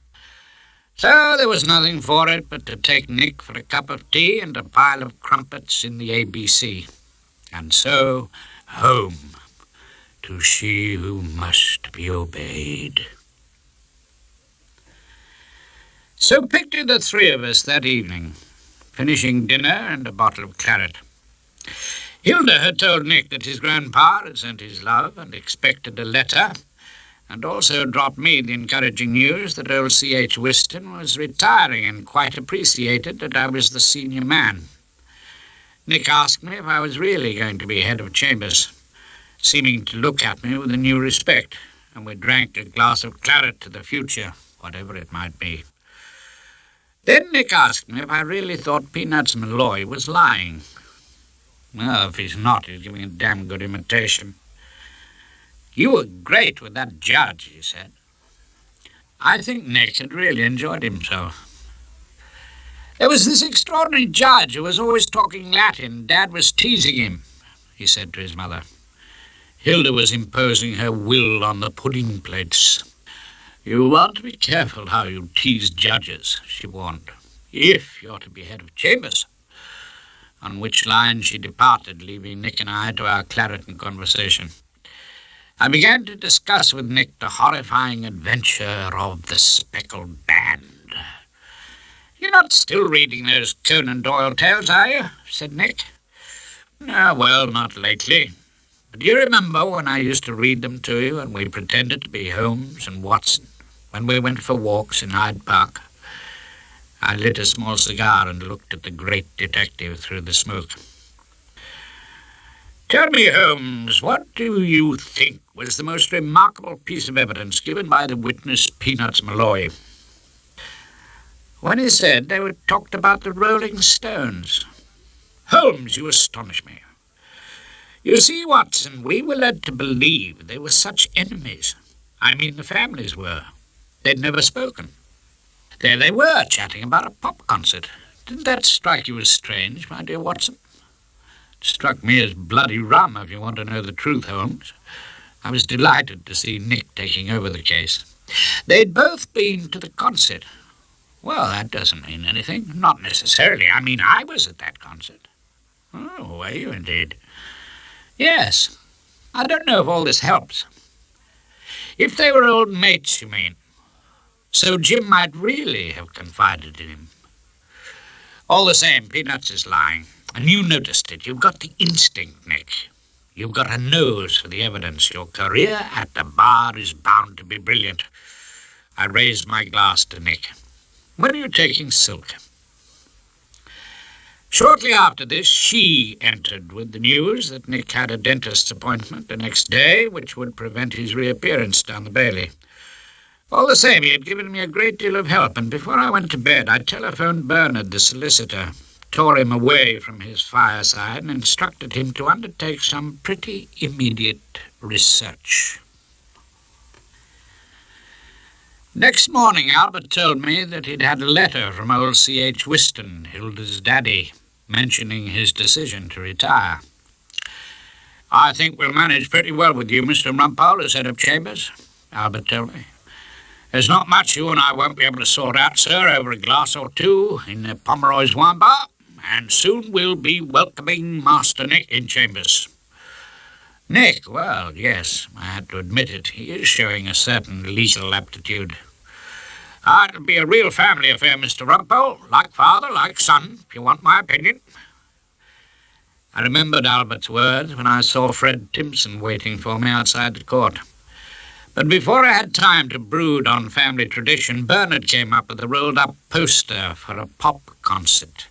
So there was nothing for it but to take Nick for a cup of tea and a pile of crumpets in the ABC. And so, home, to she who must be obeyed. So picture the three of us that evening, finishing dinner and a bottle of claret. Hilda had told Nick that his grandpa had sent his love and expected a letter, and also dropped me the encouraging news that old C.H. Whiston was retiring and quite appreciated that I was the senior man. Nick asked me if I was really going to be head of chambers, seeming to look at me with a new respect, and we drank a glass of claret to the future, whatever it might be. Then Nick asked me if I really thought Peanuts Malloy was lying. Well, if he's not, he's giving a damn good imitation. You were great with that judge, he said. I think Nick had really enjoyed himself. There was this extraordinary judge who was always talking Latin. Dad was teasing him, he said to his mother. Hilda was imposing her will on the pudding plates. You want to be careful how you tease judges, she warned, if you're to be head of chambers. On which line she departed, leaving Nick and I to our claret and conversation. I began to discuss with Nick the horrifying adventure of the speckled band. You're not still reading those Conan Doyle tales, are you? Said Nick. No, well, not lately. But do you remember when I used to read them to you and we pretended to be Holmes and Watson when we went for walks in Hyde Park? I lit a small cigar and looked at the great detective through the smoke. Tell me, Holmes, what do you think was the most remarkable piece of evidence given by the witness Peanuts Malloy? When he said they were talked about the Rolling Stones. Holmes, you astonish me. You see, Watson, we were led to believe they were such enemies. I mean, the families were. They'd never spoken. There they were, chatting about a pop concert. Didn't that strike you as strange, my dear Watson? It struck me as bloody rum, if you want to know the truth, Holmes. I was delighted to see Nick taking over the case. They'd both been to the concert. Well, that doesn't mean anything. Not necessarily. I mean, I was at that concert. Oh, were you indeed? Yes. I don't know if all this helps. If they were old mates, you mean. So Jim might really have confided in him. All the same, Peanuts is lying. And you noticed it. You've got the instinct, Nick. You've got a nose for the evidence. Your career at the bar is bound to be brilliant. I raised my glass to Nick. When are you taking Silk? Shortly after this, she entered with the news that Nick had a dentist's appointment the next day, which would prevent his reappearance down the Bailey. All the same, he had given me a great deal of help, and before I went to bed, I telephoned Bernard, the solicitor, tore him away from his fireside, and instructed him to undertake some pretty immediate research. Next morning, Albert told me that he'd had a letter from old C.H. Whiston, Hilda's daddy, mentioning his decision to retire. I think we'll manage pretty well with you, Mr. Rumpole, as head of chambers, Albert told me. There's not much you and I won't be able to sort out, sir, over a glass or two in the Pomeroy's wine bar, and soon we'll be welcoming Master Nick in chambers. Nick, well, yes, I had to admit it. He is showing a certain legal aptitude. It'll be a real family affair, Mr. Rumpole, like father, like son, if you want my opinion. I remembered Albert's words when I saw Fred Timpson waiting for me outside the court. But before I had time to brood on family tradition, Bernard came up with a rolled-up poster for a pop concert.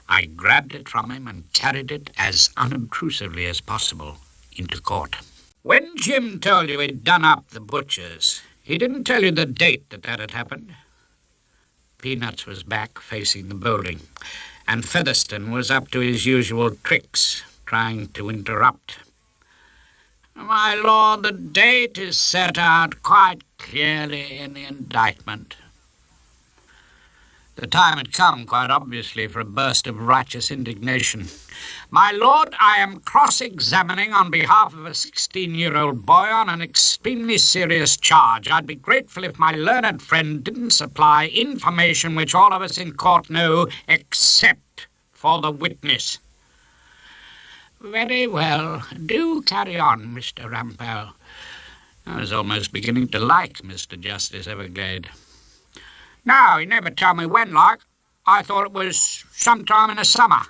I grabbed it from him and carried it as unobtrusively as possible into court. When Jim told you he'd done up the butchers, he didn't tell you the date that had happened. Peanuts was back facing the bowling, and Featherstone was up to his usual tricks, trying to interrupt. My lord, the date is set out quite clearly in the indictment. The time had come, quite obviously, for a burst of righteous indignation. My lord, I am cross-examining on behalf of a 16-year-old boy on an extremely serious charge. I'd be grateful if my learned friend didn't supply information which all of us in court know, except for the witness. Very well. Do carry on, Mr. Rumpole. I was almost beginning to like Mr. Justice Everglade. No, he never told me when, like. I thought it was sometime in the summer.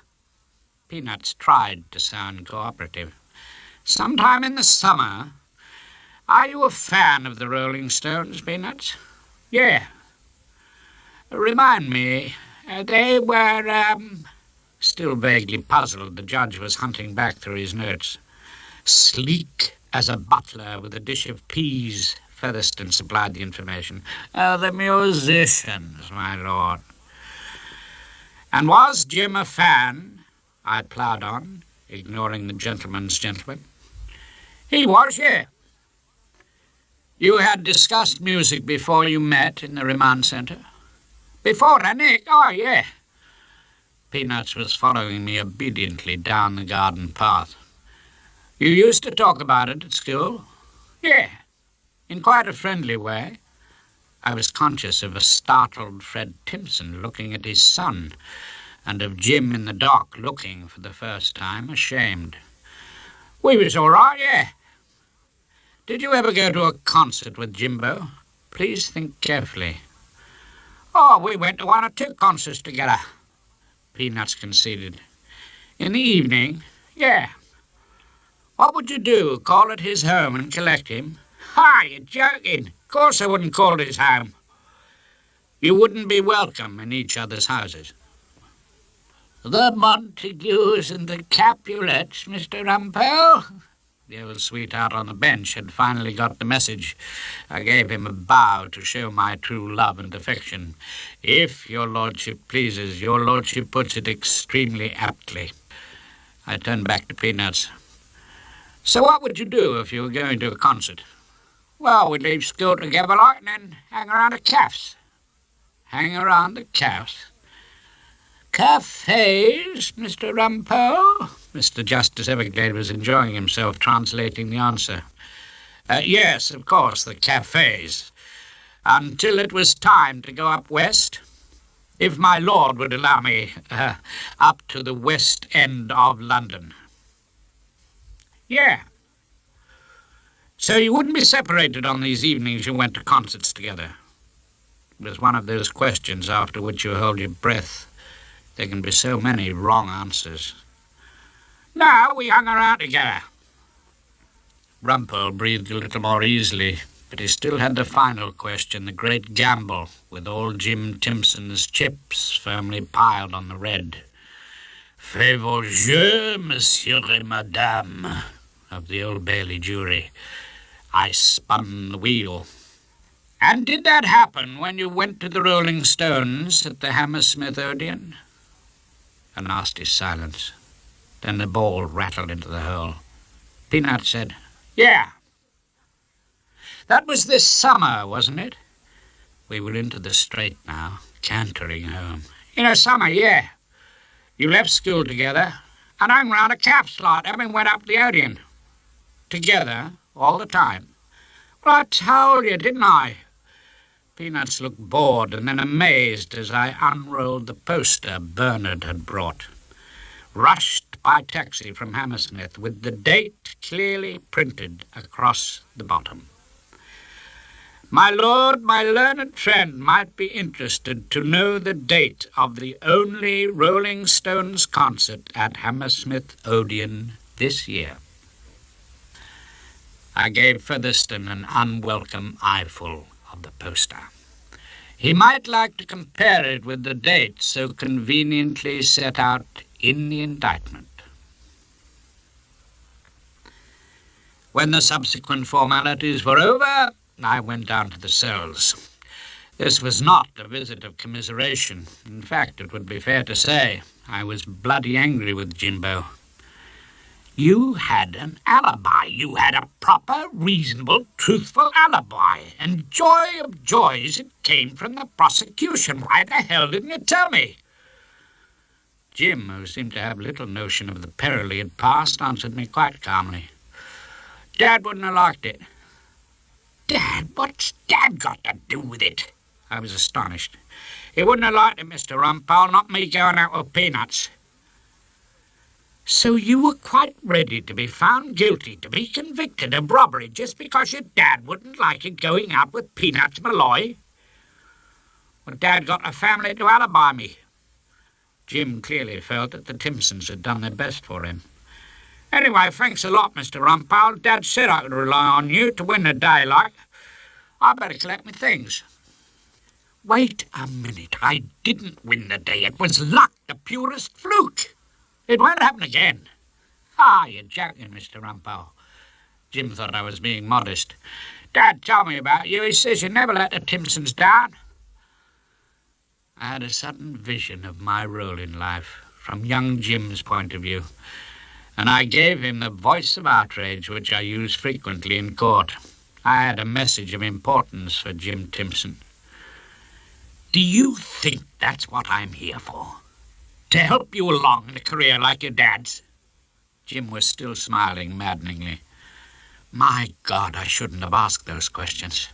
Peanuts tried to sound cooperative. Sometime in the summer? Are you a fan of the Rolling Stones, Peanuts? Yeah. Remind me, they were, Still vaguely puzzled, the judge was hunting back through his notes. Sleek as a butler with a dish of peas, Featherstone supplied the information. The musicians, my lord. And was Jim a fan? I ploughed on, ignoring the gentleman's gentleman. He was, yeah. You had discussed music before you met in the remand centre? Before then, Nick? Oh, yeah. Peanuts was following me obediently down the garden path. You used to talk about it at school? Yeah, in quite a friendly way. I was conscious of a startled Fred Timpson looking at his son, and of Jim in the dock looking, for the first time, ashamed. We was all right, yeah. Did you ever go to a concert with Jimbo? Please think carefully. Oh, we went to 1 or 2 concerts together, Peanuts conceded. In the evening? Yeah. What would you do, call at his home and collect him? Ha, you're joking. Of course I wouldn't call at his home. You wouldn't be welcome in each other's houses. The Montagues and the Capulets, Mr. Rumpole? The old sweetheart on the bench had finally got the message. I gave him a bow to show my true love and affection. If your lordship pleases, your lordship puts it extremely aptly. I turned back to Peanuts. So what would you do if you were going to a concert? Well, we'd leave school together like and then hang around the cafes. Hang around the cafes? Cafes, Mr. Rumpole? Mr. Justice Everglade was enjoying himself translating the answer. Yes, of course, the cafes. Until it was time to go up west. If my lord would allow me, up to the west end of London. Yeah. So you wouldn't be separated on these evenings you went to concerts together? It was one of those questions after which you hold your breath. There can be so many wrong answers. No, we hung around together. Rumpole breathed a little more easily, but he still had the final question, the great gamble, with old Jim Timpson's chips firmly piled on the red. Fais vos jeux, monsieur et madame, of the Old Bailey jury. I spun the wheel. And did that happen when you went to the Rolling Stones at the Hammersmith Odeon? A nasty silence. Then the ball rattled into the hole. Peanut said, Yeah. That was this summer, wasn't it? We were into the straight now, cantering home. In the summer, yeah. You left school together and hung round a cap slot and we went up the Odeon. Together, all the time. Well, I told you, didn't I? Peanuts looked bored and then amazed as I unrolled the poster Bernard had brought. Rushed by taxi from Hammersmith with the date clearly printed across the bottom. My lord, my learned friend might be interested to know the date of the only Rolling Stones concert at Hammersmith Odeon this year. I gave Featherston an unwelcome eyeful of the poster. He might like to compare it with the date so conveniently set out in the indictment. When the subsequent formalities were over, I went down to the cells. This was not a visit of commiseration. In fact, it would be fair to say I was bloody angry with Jimbo. You had an alibi. You had a proper, reasonable, truthful alibi. And joy of joys, it came from the prosecution. Why the hell didn't you tell me? Jim, who seemed to have little notion of the peril he had passed, answered me quite calmly. Dad wouldn't have liked it. Dad? What's Dad got to do with it? I was astonished. He wouldn't have liked it, Mr. Rumpole, not me going out with Peanuts. So you were quite ready to be found guilty, to be convicted of robbery, just because your dad wouldn't like it going out with Peanuts Malloy? Well, Dad got a family to alibi me. Jim clearly felt that the Timpsons had done their best for him. Anyway, thanks a lot, Mr. Rumpole. Dad said I could rely on you to win the day, like. I better collect my things. Wait a minute. I didn't win the day. It was luck, the purest fluke. It won't happen again. Ah, you're joking, Mr. Rumpole. Jim thought I was being modest. Dad told me about you. He says you never let the Timpsons down. I had a sudden vision of my role in life, from young Jim's point of view, and I gave him the voice of outrage which I use frequently in court. I had a message of importance for Jim Timpson. Do you think that's what I'm here for? To help you along in a career like your dad's? Jim was still smiling maddeningly. My God, I shouldn't have asked those questions.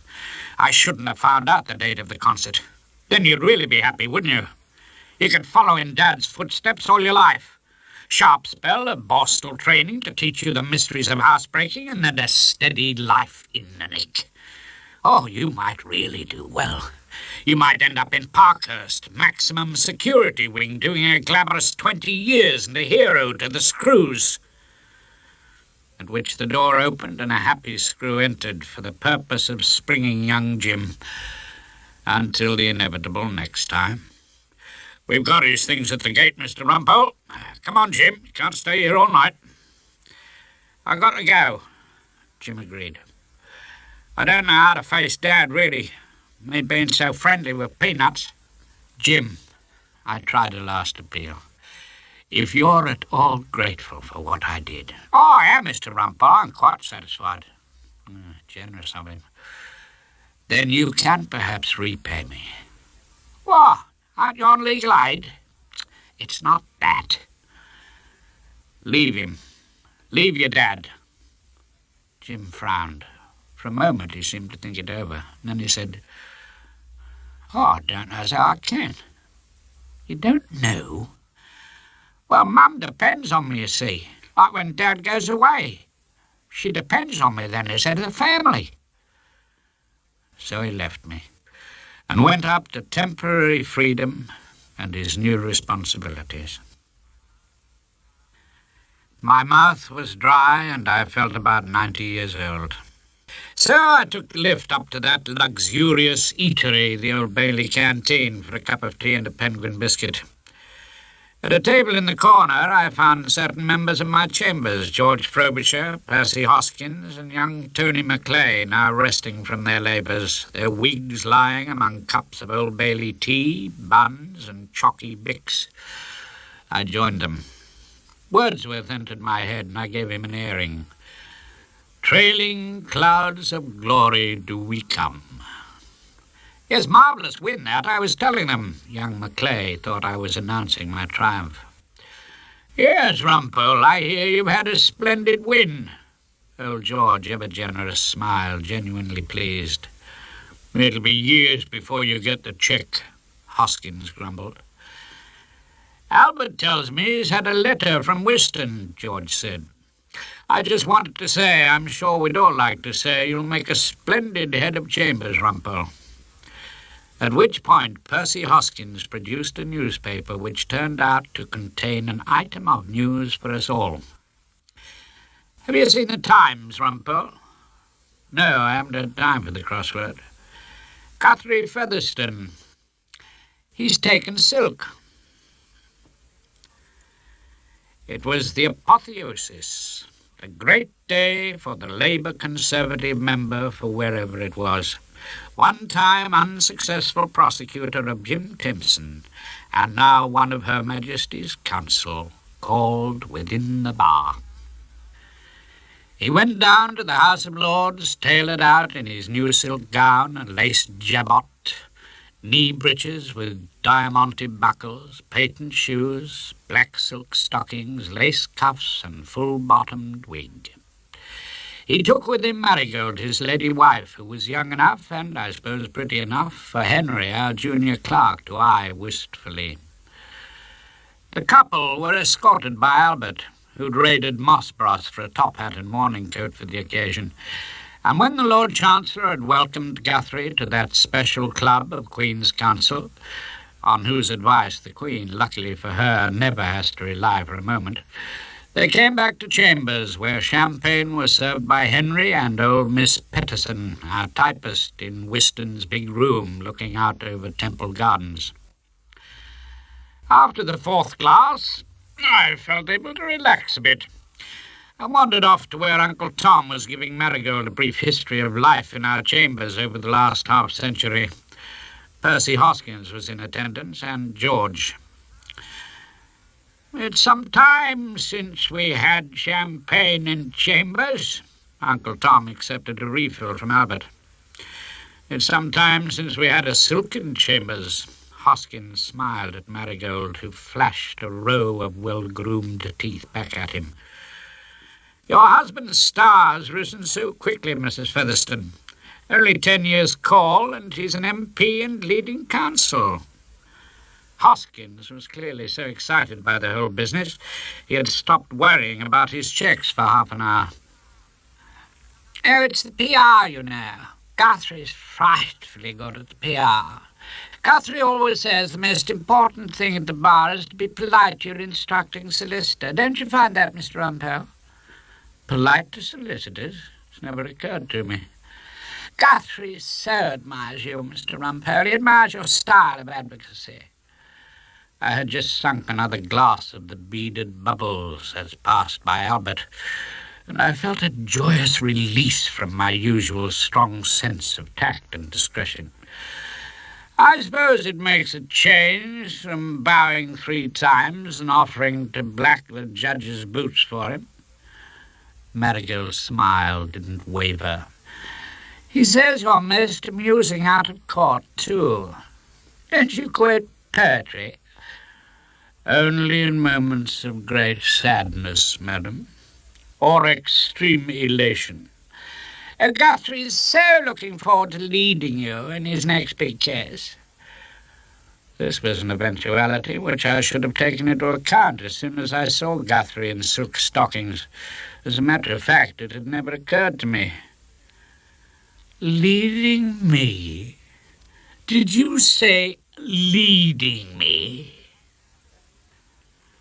I shouldn't have found out the date of the concert. Then you'd really be happy, wouldn't you? You could follow in Dad's footsteps all your life. Sharp spell of Borstal training to teach you the mysteries of housebreaking, and then a steady life in the nick. Oh, you might really do well. You might end up in Parkhurst, maximum security wing, doing a glamorous 20 years and a hero to the screws. At which the door opened and a happy screw entered for the purpose of springing young Jim. Until the inevitable next time. We've got his things at the gate, Mr. Rumpole. Come on, Jim. You can't stay here all night. I've got to go, Jim agreed. I don't know how to face Dad, really. Me being so friendly with peanuts. Jim, I tried a last appeal. If you're at all grateful for what I did. Oh, I am, Mr. Rumpole. I'm quite satisfied. Generous of him. Then you can perhaps repay me. What? Aren't you on legal aid? It's not that. Leave him. Leave your dad. Jim frowned. For a moment he seemed to think it over. And then he said, Oh, I don't know as how I can. You don't know? Well, Mum depends on me, you see. Like when Dad goes away. She depends on me then as head of the family. So he left me and went up to temporary freedom and his new responsibilities. My mouth was dry and I felt about 90 years old. So I took the lift up to that luxurious eatery, the Old Bailey canteen, for a cup of tea and a penguin biscuit. At a table in the corner, I found certain members of my chambers, George Frobisher, Percy Hoskins, and young Tony Macleay, now resting from their labours, their wigs lying among cups of Old Bailey tea, buns, and chalky bicks. I joined them. Wordsworth entered my head, and I gave him an airing. Trailing clouds of glory do we come. Yes, marvellous win, that. I was telling them. Young Macleay thought I was announcing my triumph. Yes, Rumpole, I hear you've had a splendid win. Old George, ever generous, smiled, genuinely pleased. It'll be years before you get the cheque, Hoskins grumbled. Albert tells me he's had a letter from Whiston, George said. I just wanted to say, I'm sure we'd all like to say, you'll make a splendid head of chambers, Rumpole. At which point Percy Hoskins produced a newspaper which turned out to contain an item of news for us all. Have you seen the Times, Rumpole? No, I haven't had time for the crossword. Guthrie Featherstone. He's taken silk. It was the apotheosis, a great day for the Labour Conservative member for wherever it was. One-time unsuccessful prosecutor of Jim Timpson, and now one of Her Majesty's Council, called within the bar. He went down to the House of Lords, tailored out in his new silk gown and laced jabot, knee breeches with diamante buckles, patent shoes, black silk stockings, lace cuffs, and full-bottomed wig. He took with him Marigold, his lady wife, who was young enough, and I suppose pretty enough, for Henry, our junior clerk, to eye wistfully. The couple were escorted by Albert, who'd raided Mossbroth for a top hat and morning coat for the occasion. And when the Lord Chancellor had welcomed Guthrie to that special club of Queen's Counsel, on whose advice the Queen, luckily for her, never has to rely for a moment, they came back to chambers, where champagne was served by Henry and old Miss Peterson, our typist, in Whiston's big room looking out over Temple Gardens. After the fourth glass, I felt able to relax a bit. I wandered off to where Uncle Tom was giving Marigold a brief history of life in our chambers over the last half-century. Percy Hoskins was in attendance, and George. It's some time since we had champagne in chambers, Uncle Tom accepted a refill from Albert. It's some time since we had a silk in Chambers. Hoskins smiled at Marigold, who flashed a row of well-groomed teeth back at him. Your husband's star has risen so quickly, Mrs. Featherstone. Only 10 years' call, and he's an MP and leading counsel. Hoskins was clearly so excited by the whole business, he had stopped worrying about his checks for half an hour. Oh, it's the PR, you know. Guthrie's frightfully good at the PR. Guthrie always says the most important thing at the bar is to be polite to your instructing solicitor. Don't you find that, Mr. Rumpole? Polite to solicitors? It's never occurred to me. Guthrie so admires you, Mr. Rumpole. He admires your style of advocacy. I had just sunk another glass of the beaded bubbles as passed by Albert, and I felt a joyous release from my usual strong sense of tact and discretion. I suppose it makes a change from bowing 3 times and offering to black the judge's boots for him. Marigold's smile didn't waver. He says you're most amusing out of court, too. Don't you quote poetry? Only in moments of great sadness, madam, or extreme elation. Guthrie's so looking forward to leading you in his next big case. This was an eventuality which I should have taken into account as soon as I saw Guthrie in silk stockings. As a matter of fact, it had never occurred to me. Leading me? Did you say leading me?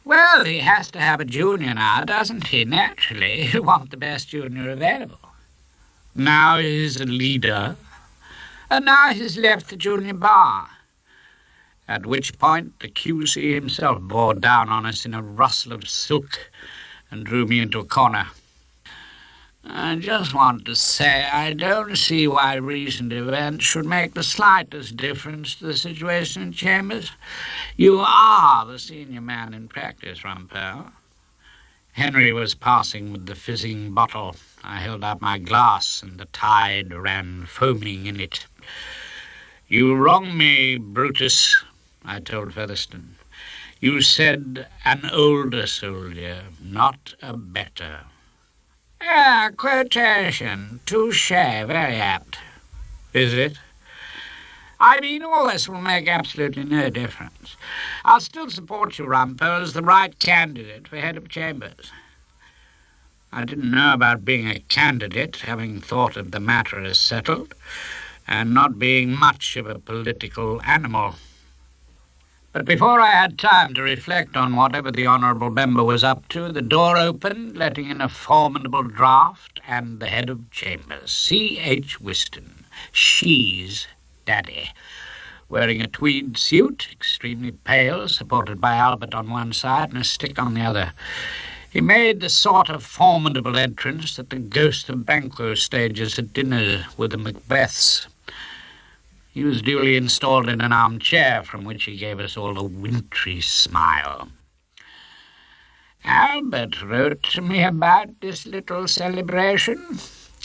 Well, he has to have a junior now, doesn't he? Naturally, he'll want the best junior available. Now he's a leader, and now he's left the junior bar. At which point the QC himself bore down on us in a rustle of silk and drew me into a corner. I just want to say I don't see why recent events should make the slightest difference to the situation in Chambers. You are the senior man in practice, Rumpole. Henry was passing with the fizzing bottle. I held out my glass, and the tide ran foaming in it. You wrong me, Brutus, I told Featherstone. You said an older soldier, not a better. Quotation. Touché, very apt. Is it? I mean, all this will make absolutely no difference. I'll still support you, Rumpole, as the right candidate for head of Chambers. I didn't know about being a candidate, having thought of the matter as settled, and not being much of a political animal. But before I had time to reflect on whatever the honourable member was up to, the door opened, letting in a formidable draught, and the head of Chambers, C.H. Whiston, she's daddy, wearing a tweed suit, extremely pale, supported by Albert on one side and a stick on the other. He made the sort of formidable entrance that the ghost of Banquo stages at dinner with the Macbeths. He was duly installed in an armchair, from which he gave us all a wintry smile. Albert wrote to me about this little celebration.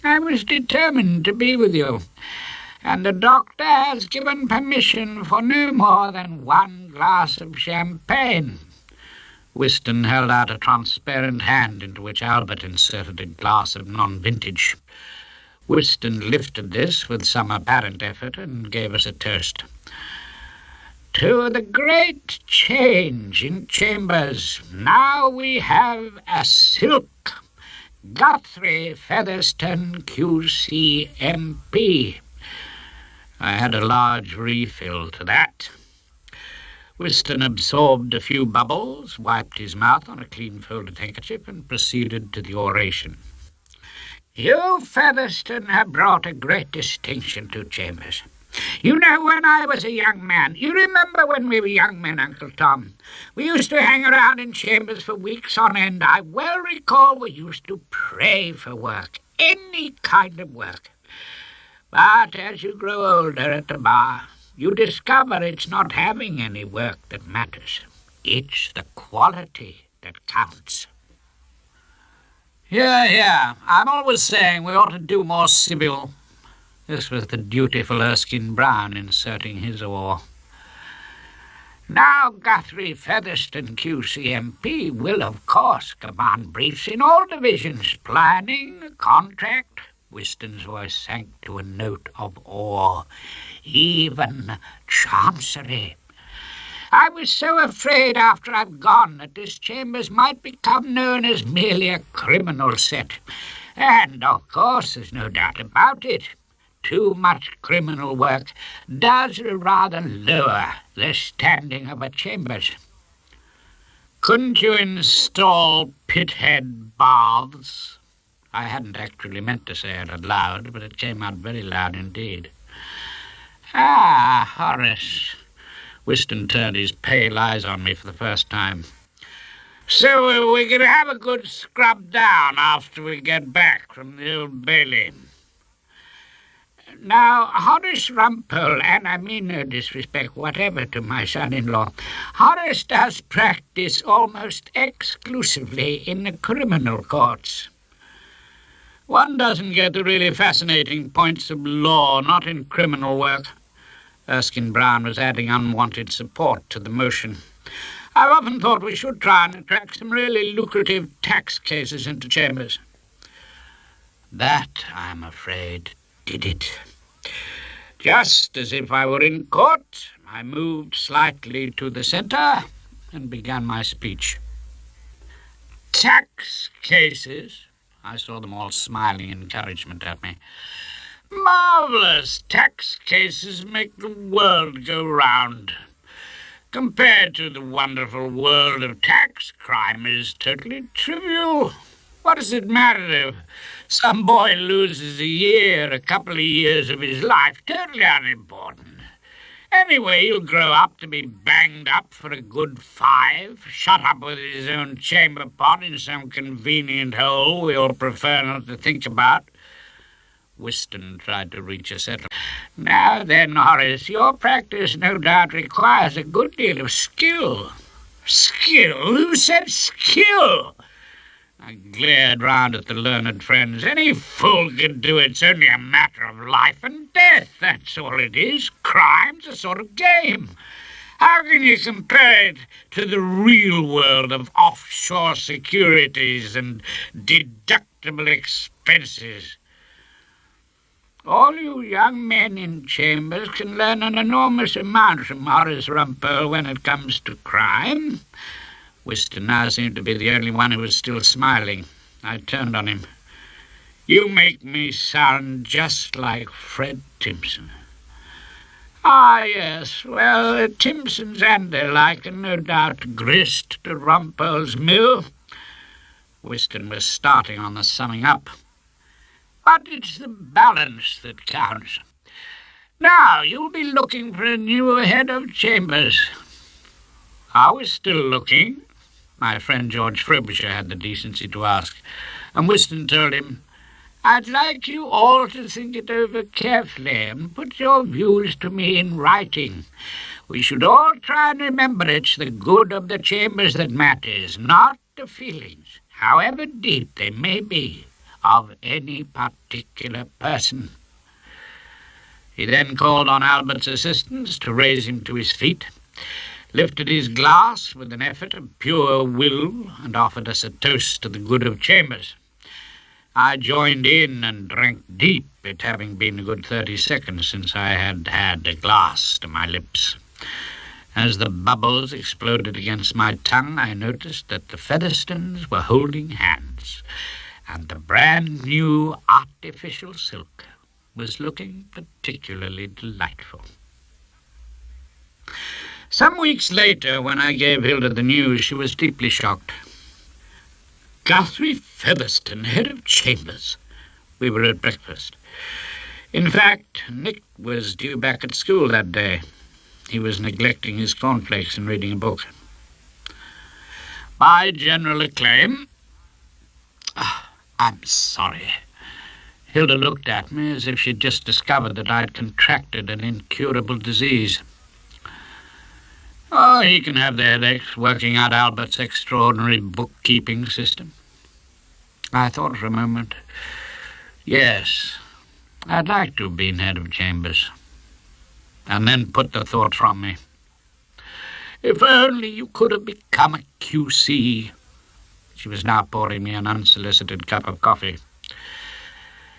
I was determined to be with you, and the doctor has given permission for no more than 1 glass of champagne. Whiston held out a transparent hand into which Albert inserted a glass of non-vintage. Whiston lifted this with some apparent effort and gave us a toast. To the great change in Chambers, now we have a silk. Guthrie Featherstone, QC MP. I had a large refill to that. Whiston absorbed a few bubbles, wiped his mouth on a clean folded handkerchief, and proceeded to the oration. You, Featherstone, have brought a great distinction to Chambers. You know, when I was a young man, you remember when we were young men, Uncle Tom, we used to hang around in Chambers for weeks on end. I well recall we used to pray for work, any kind of work. But as you grow older at the bar, you discover it's not having any work that matters. It's the quality that counts. Here. I'm always saying we ought to do more civil. This was the dutiful Erskine Brown inserting his oar. Now, Guthrie Featherstone, QCMP, will, of course, command briefs in all divisions. Planning, contract. Whiston's voice sank to a note of awe. Even Chancery. I was so afraid after I've gone that this Chambers might become known as merely a criminal set. And, of course, there's no doubt about it. Too much criminal work does rather lower the standing of a Chambers. Couldn't you install pithead baths? I hadn't actually meant to say it aloud, but it came out very loud indeed. Ah, Horace. Whiston turned his pale eyes on me for the first time. So we're going to have a good scrub down after we get back from the Old Bailey. Now, Horace Rumpole, and I mean no disrespect whatever to my son-in-law, Horace does practice almost exclusively in the criminal courts. One doesn't get the really fascinating points of law, not in criminal work. Erskine Brown was adding unwanted support to the motion. I've often thought we should try and attract some really lucrative tax cases into Chambers. That, I'm afraid, did it. Just as if I were in court, I moved slightly to the centre and began my speech. Tax cases? I saw them all smiling encouragement at me. Marvellous! Tax cases make the world go round. Compared to the wonderful world of tax, crime is totally trivial. What does it matter if some boy loses a couple of years of his life? Totally unimportant. Anyway, he'll grow up to be banged up for a good 5, shut up with his own chamber pot in some convenient hole we all prefer not to think about. Whiston tried to reach a settlement. Now then, Horace, your practice no doubt requires a good deal of skill. Skill? Who said skill? I glared round at the learned friends. Any fool can do it. It's only a matter of life and death, that's all it is. Crime's a sort of game. How can you compare it to the real world of offshore securities and deductible expenses? All you young men in Chambers can learn an enormous amount from Horace Rumpole when it comes to crime. Whiston now seemed to be the only one who was still smiling. I turned on him. You make me sound just like Fred Timpson. Ah, yes. Well, Timpson's and their like are no doubt grist to Rumpole's mill. Whiston was starting on the summing up. But it's the balance that counts. Now, you'll be looking for a new head of Chambers. Are we still looking? My friend George Frobisher had the decency to ask, and Whiston told him, I'd like you all to think it over carefully and put your views to me in writing. We should all try and remember it's the good of the Chambers that matters, not the feelings, however deep they may be, of any particular person. He then called on Albert's assistants to raise him to his feet, lifted his glass with an effort of pure will, and offered us a toast to the good of Chambers. I joined in and drank deep, it having been a good 30 seconds since I had had a glass to my lips. As the bubbles exploded against my tongue, I noticed that the Featherstones were holding hands, and the brand-new artificial silk was looking particularly delightful. Some weeks later, when I gave Hilda the news, she was deeply shocked. Guthrie Featherstone, head of Chambers. We were at breakfast. In fact, Nick was due back at school that day. He was neglecting his cornflakes and reading a book. By general acclaim... I'm sorry. Hilda looked at me as if she'd just discovered that I'd contracted an incurable disease. Oh, he can have the headaches working out Albert's extraordinary bookkeeping system. I thought for a moment. Yes, I'd like to have been head of chambers. And then put the thought from me. If only you could have become a QC. She was now pouring me an unsolicited cup of coffee.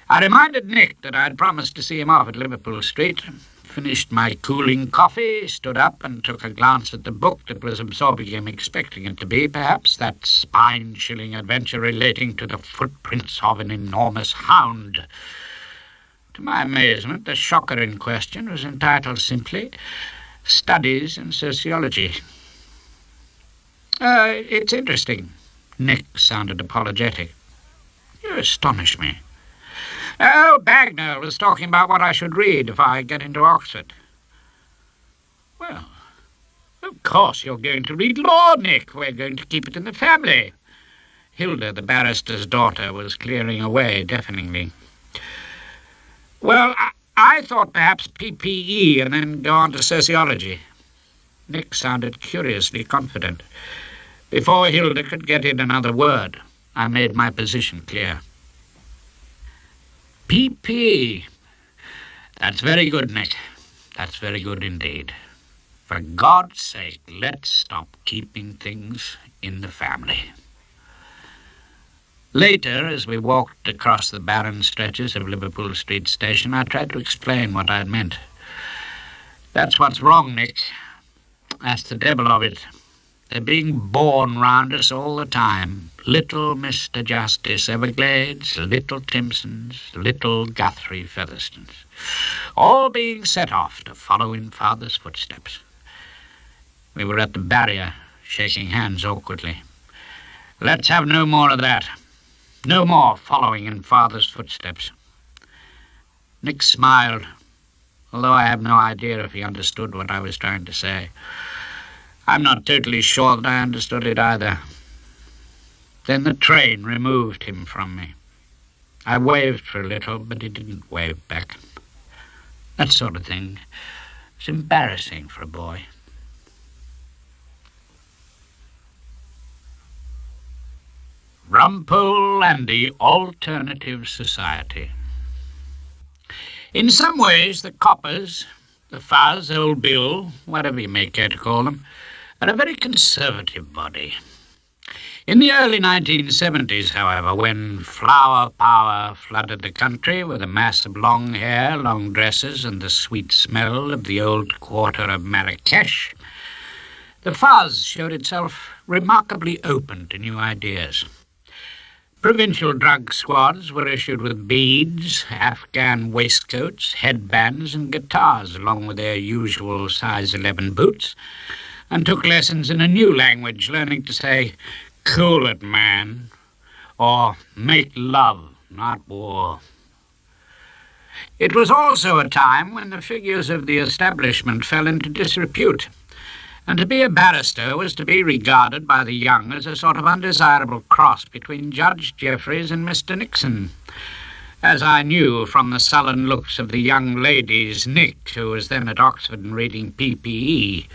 I reminded Nick that I'd promised to see him off at Liverpool Street, finished my cooling coffee, stood up and took a glance at the book that was absorbing him, expecting it to be, perhaps, that spine-chilling adventure relating to the footprints of an enormous hound. To my amazement, the shocker in question was entitled simply, Studies in Sociology. It's interesting. Nick sounded apologetic. You astonish me. Oh, Bagnall was talking about what I should read if I get into Oxford. Well, of course you're going to read law, Nick. We're going to keep it in the family. Hilda, the barrister's daughter, was clearing away deafeningly. Well, I thought perhaps PPE and then go on to sociology. Nick sounded curiously confident. Before Hilda could get in another word, I made my position clear. PP. That's very good, Nick. That's very good indeed. For God's sake, let's stop keeping things in the family. Later, as we walked across the barren stretches of Liverpool Street Station, I tried to explain what I'd meant. That's what's wrong, Nick. That's the devil of it. They're being born round us all the time. Little Mr. Justice Everglades, little Timpsons, little Guthrie Featherstones, all being set off to follow in Father's footsteps. We were at the barrier, shaking hands awkwardly. Let's have no more of that. No more following in Father's footsteps. Nick smiled, although I have no idea if he understood what I was trying to say. I'm not totally sure that I understood it either. Then the train removed him from me. I waved for a little, but he didn't wave back. That sort of thing was embarrassing for a boy. Rumpole and the Alternative Society. In some ways, the coppers, the fuzz, old Bill, whatever you may care to call them, are a very conservative body. In the early 1970s, however, when flower power flooded the country with a mass of long hair, long dresses, and the sweet smell of the old quarter of Marrakesh, the fuzz showed itself remarkably open to new ideas. Provincial drug squads were issued with beads, Afghan waistcoats, headbands, and guitars, along with their usual size 11 boots, and took lessons in a new language, learning to say, "Cool it, man," or "make love, not war." It was also a time when the figures of the establishment fell into disrepute, and to be a barrister was to be regarded by the young as a sort of undesirable cross between Judge Jeffreys and Mr. Nixon, as I knew from the sullen looks of the young ladies Nick, who was then at Oxford and reading PPE,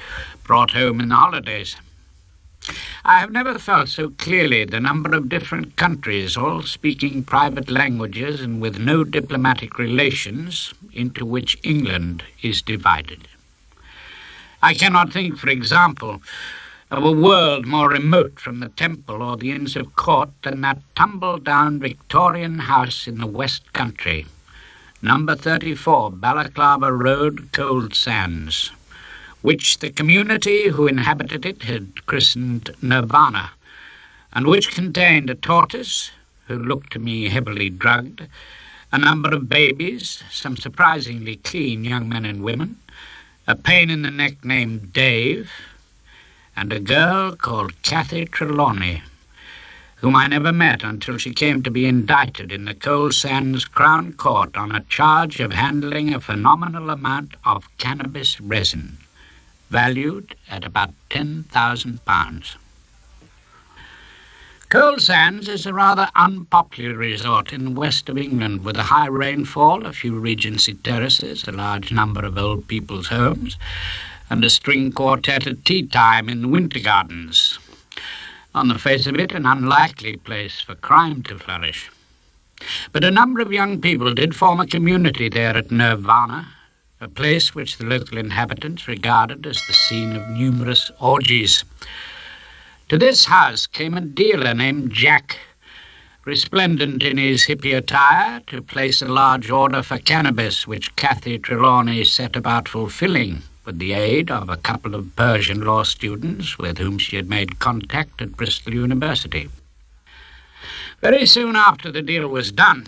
brought home in the holidays. I have never felt so clearly the number of different countries, all speaking private languages and with no diplomatic relations, into which England is divided. I cannot think, for example, of a world more remote from the Temple or the Inns of Court than that tumble-down Victorian house in the West Country, number 34, Balaclava Road, Cold Sands, which the community who inhabited it had christened Nirvana, and which contained a tortoise, who looked to me heavily drugged, a number of babies, some surprisingly clean young men and women, a pain in the neck named Dave, and a girl called Cathy Trelawney, whom I never met until she came to be indicted in the Cold Sands Crown Court on a charge of handling a phenomenal amount of cannabis resin, valued at about £10,000. Cold Sands is a rather unpopular resort in the west of England, with a high rainfall, a few Regency terraces, a large number of old people's homes, and a string quartet at tea time in the winter gardens. On the face of it, an unlikely place for crime to flourish. But a number of young people did form a community there at Nirvana, a place which the local inhabitants regarded as the scene of numerous orgies. To this house came a dealer named Jack, resplendent in his hippie attire, to place a large order for cannabis, which Cathy Trelawney set about fulfilling with the aid of a couple of Persian law students with whom she had made contact at Bristol University. Very soon after the deal was done,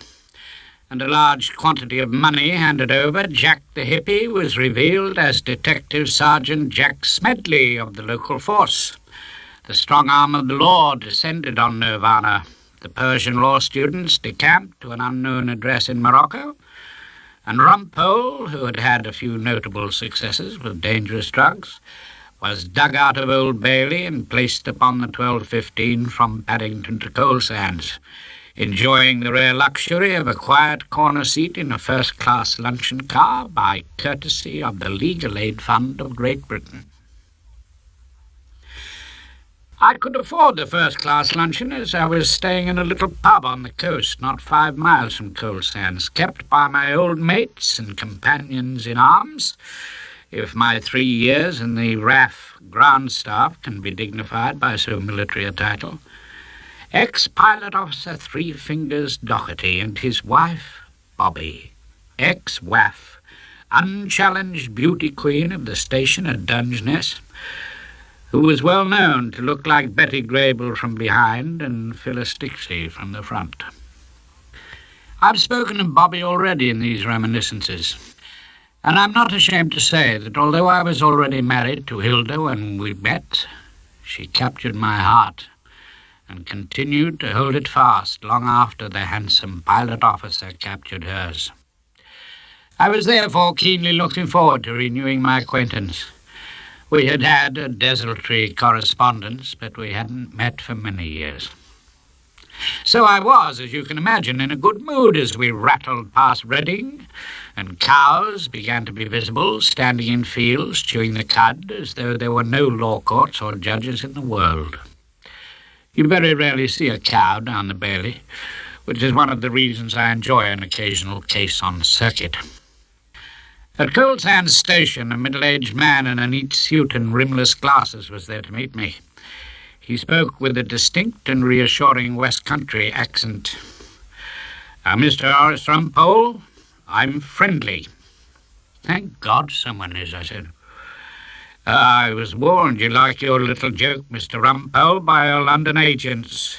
and a large quantity of money handed over, Jack the hippie was revealed as Detective Sergeant Jack Smedley of the local force. The strong arm of the law descended on Nirvana. The Persian law students decamped to an unknown address in Morocco, and Rumpole, who had had a few notable successes with dangerous drugs, was dug out of Old Bailey and placed upon the 12:15 from Paddington to Coal Sands, enjoying the rare luxury of a quiet corner seat in a first-class luncheon car by courtesy of the Legal Aid Fund of Great Britain. I could afford the first-class luncheon, as I was staying in a little pub on the coast, not 5 miles from Coal Sands, kept by my old mates and companions in arms, if my 3 years in the RAF ground staff can be dignified by so military a title, ex-pilot officer Three Fingers Doherty and his wife, Bobby, ex-WAF, unchallenged beauty queen of the station at Dungeness, who was well known to look like Betty Grable from behind and Phyllis Dixie from the front. I've spoken of Bobby already in these reminiscences, and I'm not ashamed to say that although I was already married to Hilda when we met, she captured my heart and continued to hold it fast long after the handsome pilot officer captured hers. I was therefore keenly looking forward to renewing my acquaintance. We had had a desultory correspondence, but we hadn't met for many years. So I was, as you can imagine, in a good mood as we rattled past Reading, and cows began to be visible, standing in fields, chewing the cud, as though there were no law courts or judges in the world. You very rarely see a cow down the Bailey, which is one of the reasons I enjoy an occasional case on circuit. At Coal Sands Station, a middle-aged man in a neat suit and rimless glasses was there to meet me. He spoke with a distinct and reassuring West Country accent. Mr. Horace Rumpole, I'm friendly. Thank God someone is, I said. I was warned you like your little joke, Mr. Rumpole, by our London agents.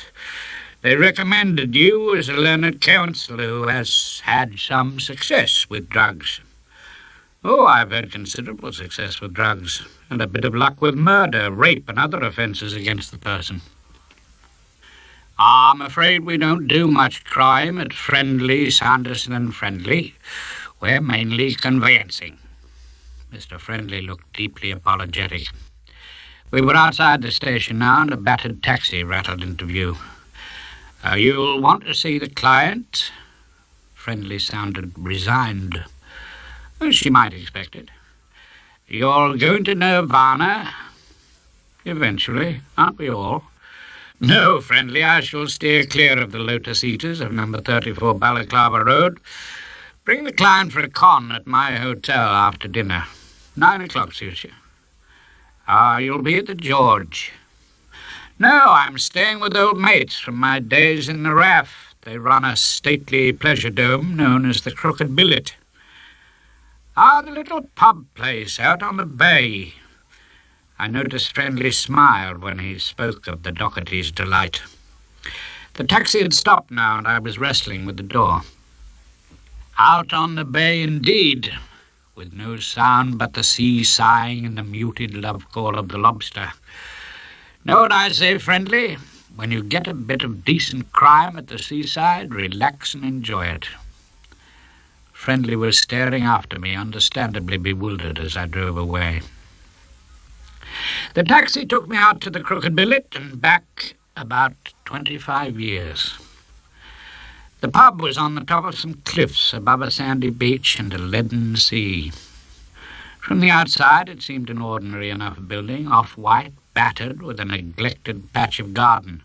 They recommended you as a learned counsellor who has had some success with drugs. Oh, I've had considerable success with drugs, and a bit of luck with murder, rape, and other offences against the person. I'm afraid we don't do much crime at Friendly, Sanderson and Friendly. We're mainly conveyancing. Mr. Friendly looked deeply apologetic. We were outside the station now, and a battered taxi rattled into view. You'll want to see the client? Friendly sounded resigned. As she might expect it. You're going to Nirvana? Eventually, aren't we all? No, Friendly, I shall steer clear of the Lotus Eaters of number 34 Balaclava Road. Bring the client for a con at my hotel after dinner. 9 o'clock suits you. You'll be at the George. No, I'm staying with old mates from my days in the RAF. They run a stately pleasure dome known as the Crooked Billet. The little pub place out on the bay. I noticed Friendly smiled when he spoke of the Doherty's delight. The taxi had stopped now, and I was wrestling with the door. Out on the bay indeed, with no sound but the sea sighing and the muted love call of the lobster. Know what I say, Friendly? When you get a bit of decent crime at the seaside, relax and enjoy it. Friendly was staring after me, understandably bewildered as I drove away. The taxi took me out to the Crooked Billet and back about 25 years. The pub was on the top of some cliffs above a sandy beach and a leaden sea. From the outside it seemed an ordinary enough building, off-white, battered with a neglected patch of garden.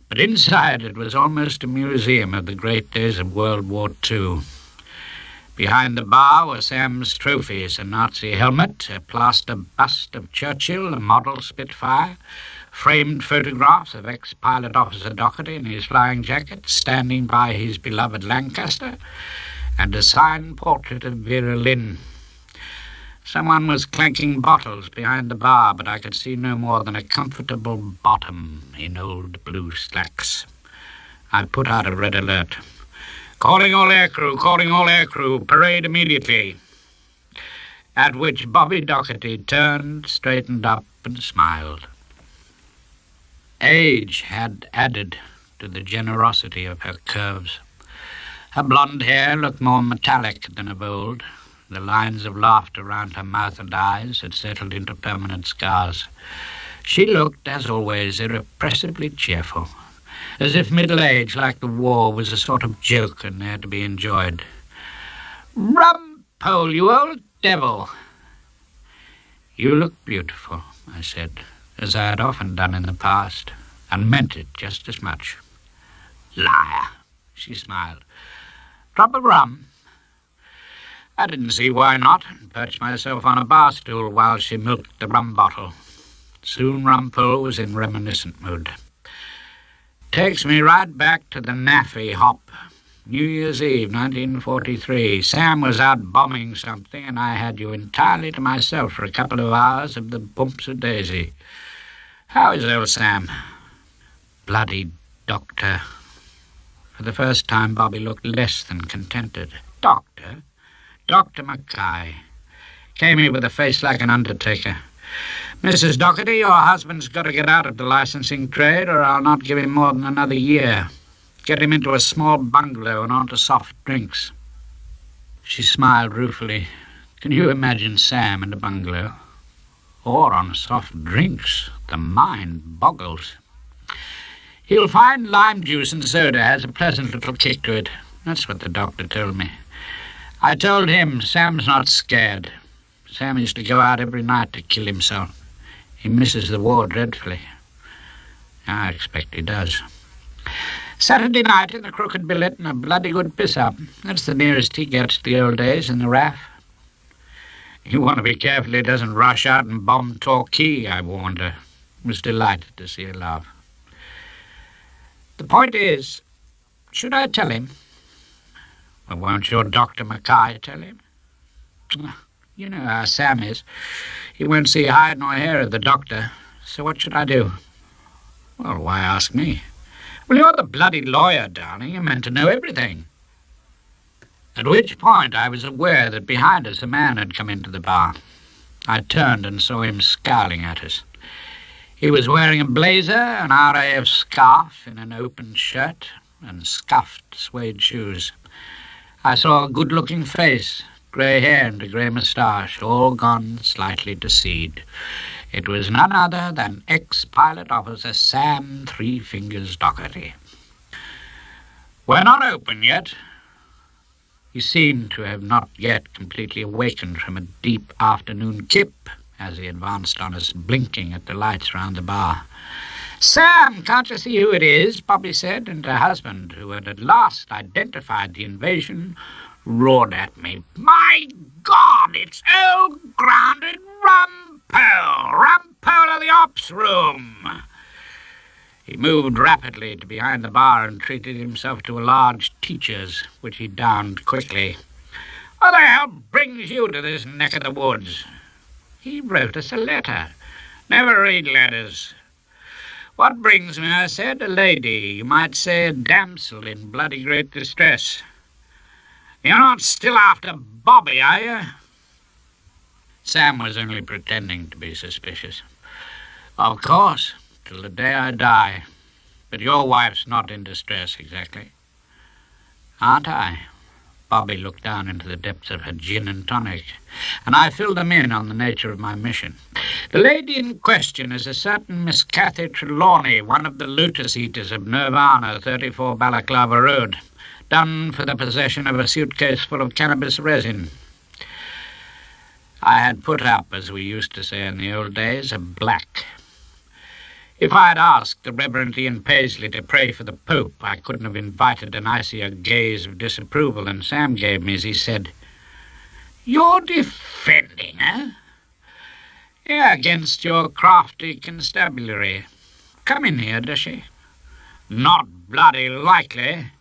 But inside it was almost a museum of the great days of World War II. Behind the bar were Sam's trophies, a Nazi helmet, a plaster bust of Churchill, a model Spitfire, framed photographs of ex-pilot Officer Doherty in his flying jacket standing by his beloved Lancaster, and a signed portrait of Vera Lynn. Someone was clanking bottles behind the bar, but I could see no more than a comfortable bottom in old blue slacks. I put out a red alert. Calling all aircrew, parade immediately. At which Bobby Doherty turned, straightened up, and smiled. Age had added to the generosity of her curves. Her blonde hair looked more metallic than of old. The lines of laughter round her mouth and eyes had settled into permanent scars. She looked, as always, irrepressibly cheerful, as if middle age, like the war, was a sort of joke and there to be enjoyed. "Rumpole, you old devil!" "You look beautiful," I said, as I had often done in the past, and meant it just as much. "Liar," she smiled. "Drop of rum?" I didn't see why not, and perched myself on a bar stool while she milked the rum bottle. Soon Rumpole was in reminiscent mood. Takes me right back to the Naffy hop. New Year's Eve, 1943. Sam was out bombing something, and I had you entirely to myself for a couple of hours of the bumps of Daisy. How is old Sam? Bloody doctor. For the first time, Bobby looked less than contented. Doctor? Dr. Mackay. Came here with a face like an undertaker. "Mrs. Doherty, your husband's got to get out of the licensing trade, or I'll not give him more than another year. Get him into a small bungalow and onto soft drinks." She smiled ruefully. Can you imagine Sam in a bungalow? Or on soft drinks? The mind boggles. "He'll find lime juice and soda has a pleasant little kick to it." That's what the doctor told me. I told him Sam's not scared. Sam used to go out every night to kill himself. He misses the war dreadfully. I expect he does. Saturday night in the Crooked Billet and a bloody good piss-up. That's the nearest he gets to the old days in the RAF. You want to be careful he doesn't rush out and bomb Torquay, I warned her. Was delighted to see her laugh. The point is, should I tell him? Well, won't your Dr. Mackay tell him? You know how Sam is. He won't see hide nor hair of the doctor. So what should I do? Well, why ask me? Well, you're the bloody lawyer, darling. You're meant to know everything. At which point I was aware that behind us a man had come into the bar. I turned and saw him scowling at us. He was wearing a blazer, an RAF scarf in an open shirt, and scuffed suede shoes. I saw a good-looking face, grey hair and a grey moustache, all gone slightly to seed. It was none other than ex-pilot officer Sam Three Fingers Doherty. "We're not open yet." He seemed to have not yet completely awakened from a deep afternoon kip as he advanced on us, blinking at the lights round the bar. "Sam, can't you see who it is?" Bobby said, and her husband, who had at last identified the invasion, roared at me. "My God, it's old grounded Rumpole! Rumpole of the ops room!" He moved rapidly to behind the bar and treated himself to a large teacher's, which he downed quickly. "What the hell brings you to this neck of the woods?" "He wrote us a letter." "Never read letters." "What brings me?" I said. "A lady, you might say a damsel in bloody great distress." "You're not still after Bobby, are you?" Sam was only pretending to be suspicious. "Of course, till the day I die. But your wife's not in distress exactly." "Aren't I?" Bobby looked down into the depths of her gin and tonic, and I filled them in on the nature of my mission. "The lady in question is a certain Miss Cathy Trelawney, one of the lotus eaters of Nirvana, 34 Balaclava Road, done for the possession of a suitcase full of cannabis resin." I had put up, as we used to say in the old days, a black. If I had asked the Reverend Ian Paisley to pray for the Pope, I couldn't have invited an icier gaze of disapproval than Sam gave me as he said, "You're defending her? Yeah, against your crafty constabulary. Come in here, does she?" "Not bloody likely.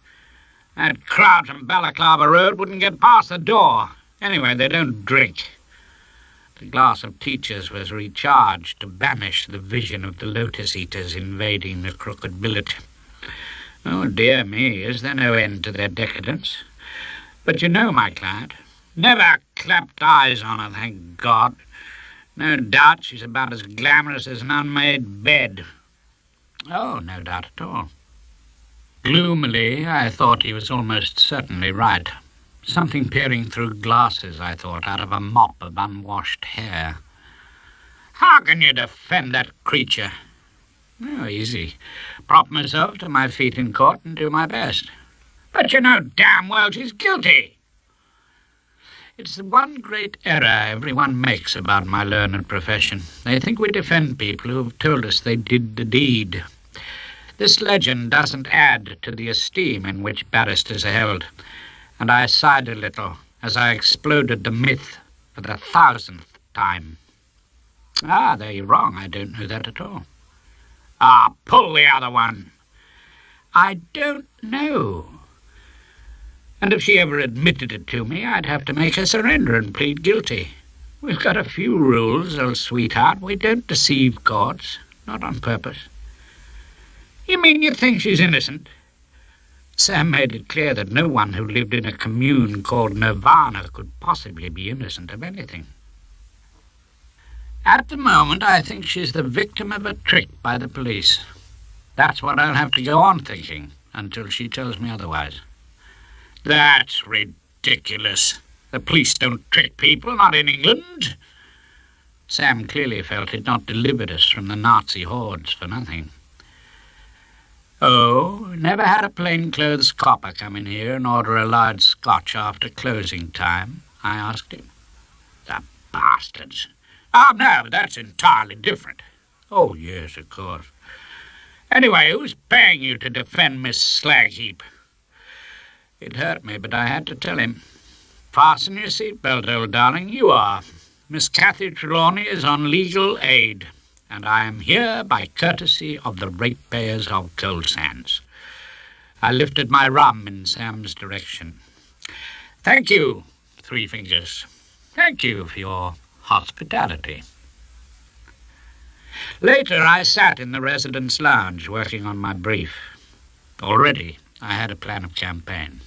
That crowd from Balaclava Road wouldn't get past the door. Anyway, they don't drink." The glass of teachers was recharged to banish the vision of the lotus-eaters invading the crooked billet. Oh, dear me, is there no end to their decadence? But you know my client. Never clapped eyes on her, thank God. No doubt she's about as glamorous as an unmade bed. Oh, no doubt at all. Gloomily, I thought he was almost certainly right. Something peering through glasses, I thought, out of a mop of unwashed hair. "How can you defend that creature?" "Oh, easy. Prop myself to my feet in court and do my best." "But you know damn well she's guilty." It's the one great error everyone makes about my learned profession. They think we defend people who have told us they did the deed. This legend doesn't add to the esteem in which barristers are held, and I sighed a little as I exploded the myth for the 1,000th time. "Ah, there you're wrong. I don't know that at all." "Ah, pull the other one." "I don't know. And if she ever admitted it to me, I'd have to make her surrender and plead guilty. We've got a few rules, old sweetheart. We don't deceive courts, not on purpose." "You mean you think she's innocent?" Sam made it clear that no one who lived in a commune called Nirvana could possibly be innocent of anything. "At the moment, I think she's the victim of a trick by the police. That's what I'll have to go on thinking until she tells me otherwise." "That's ridiculous. The police don't trick people, not in England." Sam clearly felt he'd not delivered us from the Nazi hordes for nothing. "Oh, never had a plainclothes copper come in here and order a large scotch after closing time?" I asked him. "The bastards. Oh, no, that's entirely different." "Oh, yes, of course. Anyway, who's paying you to defend Miss Slagheap?" It hurt me, but I had to tell him. "Fasten your seatbelt, old darling. You are. Miss Cathy Trelawney is on legal aid, and I am here by courtesy of the ratepayers of Coal Sands." I lifted my rum in Sam's direction. "Thank you, Three Fingers. Thank you for your hospitality." Later, I sat in the residence lounge working on my brief. Already, I had a plan of campaign.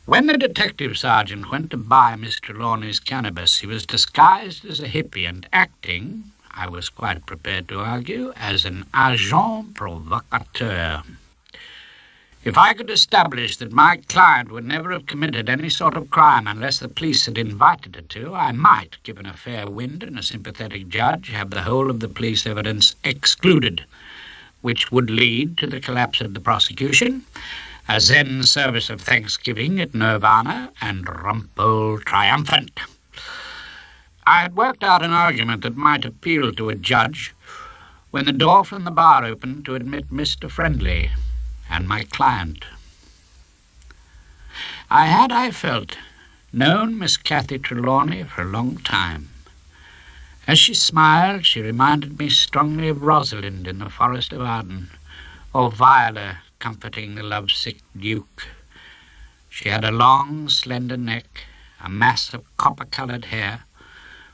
When the detective sergeant went to buy Miss Trelawney's cannabis, he was disguised as a hippie and acting, I was quite prepared to argue, as an agent provocateur. If I could establish that my client would never have committed any sort of crime unless the police had invited her to, I might, given a fair wind and a sympathetic judge, have the whole of the police evidence excluded, which would lead to the collapse of the prosecution, a Zen service of thanksgiving at Nirvana, and Rumpole triumphant. I had worked out an argument that might appeal to a judge when the door from the bar opened to admit Mr. Friendly and my client. I had, I felt, known Miss Cathy Trelawney for a long time. As she smiled, she reminded me strongly of Rosalind in the Forest of Arden, or Viola comforting the lovesick Duke. She had a long, slender neck, a mass of copper-coloured hair,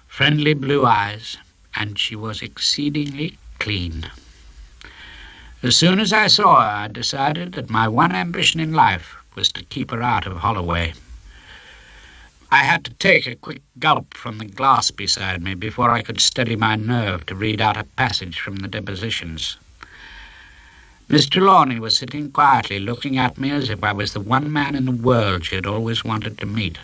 friendly blue eyes, and she was exceedingly clean. As soon as I saw her, I decided that my one ambition in life was to keep her out of Holloway. I had to take a quick gulp from the glass beside me before I could steady my nerve to read out a passage from the depositions. Miss Trelawney was sitting quietly, looking at me as if I was the one man in the world she had always wanted to meet,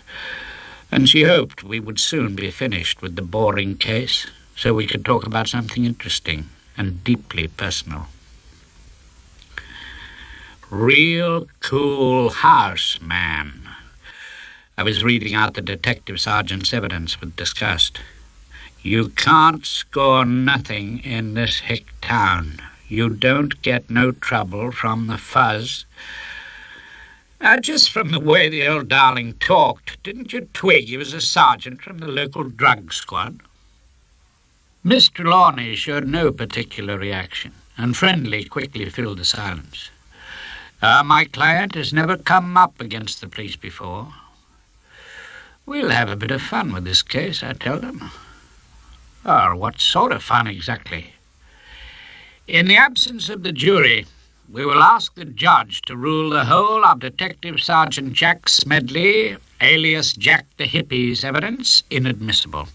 and she hoped we would soon be finished with the boring case so we could talk about something interesting and deeply personal. "Real cool house, man." I was reading out the detective sergeant's evidence with disgust. You can't score nothing in this hick town. You don't get no trouble from the fuzz. Just from the way the old darling talked, didn't you twig he was a sergeant from the local drug squad? Miss Trelawney showed no particular reaction, and Friendly quickly filled the silence. My client has never come up against the police before. We'll have a bit of fun with this case, I tell them. What sort of fun exactly? In the absence of the jury, we will ask the judge to rule the whole of Detective Sergeant Jack Smedley, alias Jack the Hippie's evidence, inadmissible,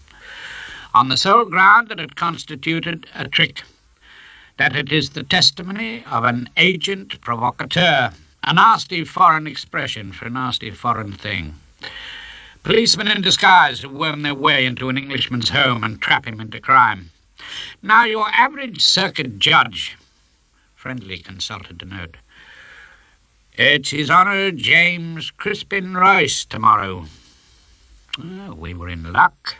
on the sole ground that it constituted a trick, that it is the testimony of an agent provocateur, a nasty foreign expression for a nasty foreign thing. Policemen in disguise who worm their way into an Englishman's home and trap him into crime. Now, your average circuit judge, Friendly consulted a note. It's His Honour James Crispin Royce tomorrow. We were in luck.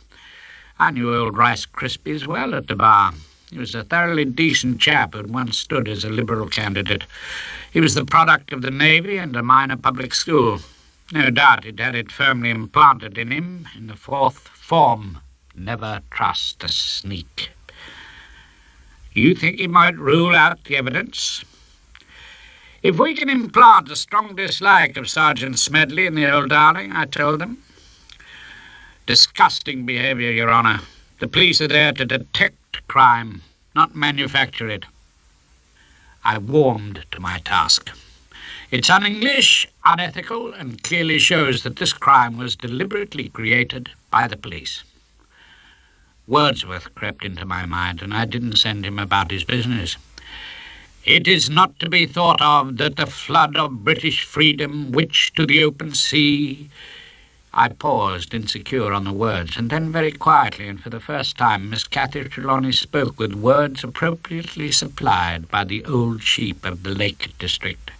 I knew old Rice Crispy's well at the bar. He was a thoroughly decent chap who'd once stood as a Liberal candidate. He was the product of the Navy and a minor public school. No doubt he'd had it firmly implanted in him in the fourth form. Never trust a sneak. You think he might rule out the evidence? If we can implant a strong dislike of Sergeant Smedley in the old darling, I told them. Disgusting behaviour, Your Honour. The police are there to detect crime, not manufacture it. I warmed to my task. It's un-English, unethical, and clearly shows that this crime was deliberately created by the police. Wordsworth crept into my mind, and I didn't send him about his business. It is not to be thought of that the flood of British freedom, which to the open sea... I paused, insecure on the words, and then very quietly, and for the first time, Miss Cathy Trelawney spoke with words appropriately supplied by the old sheep of the Lake District.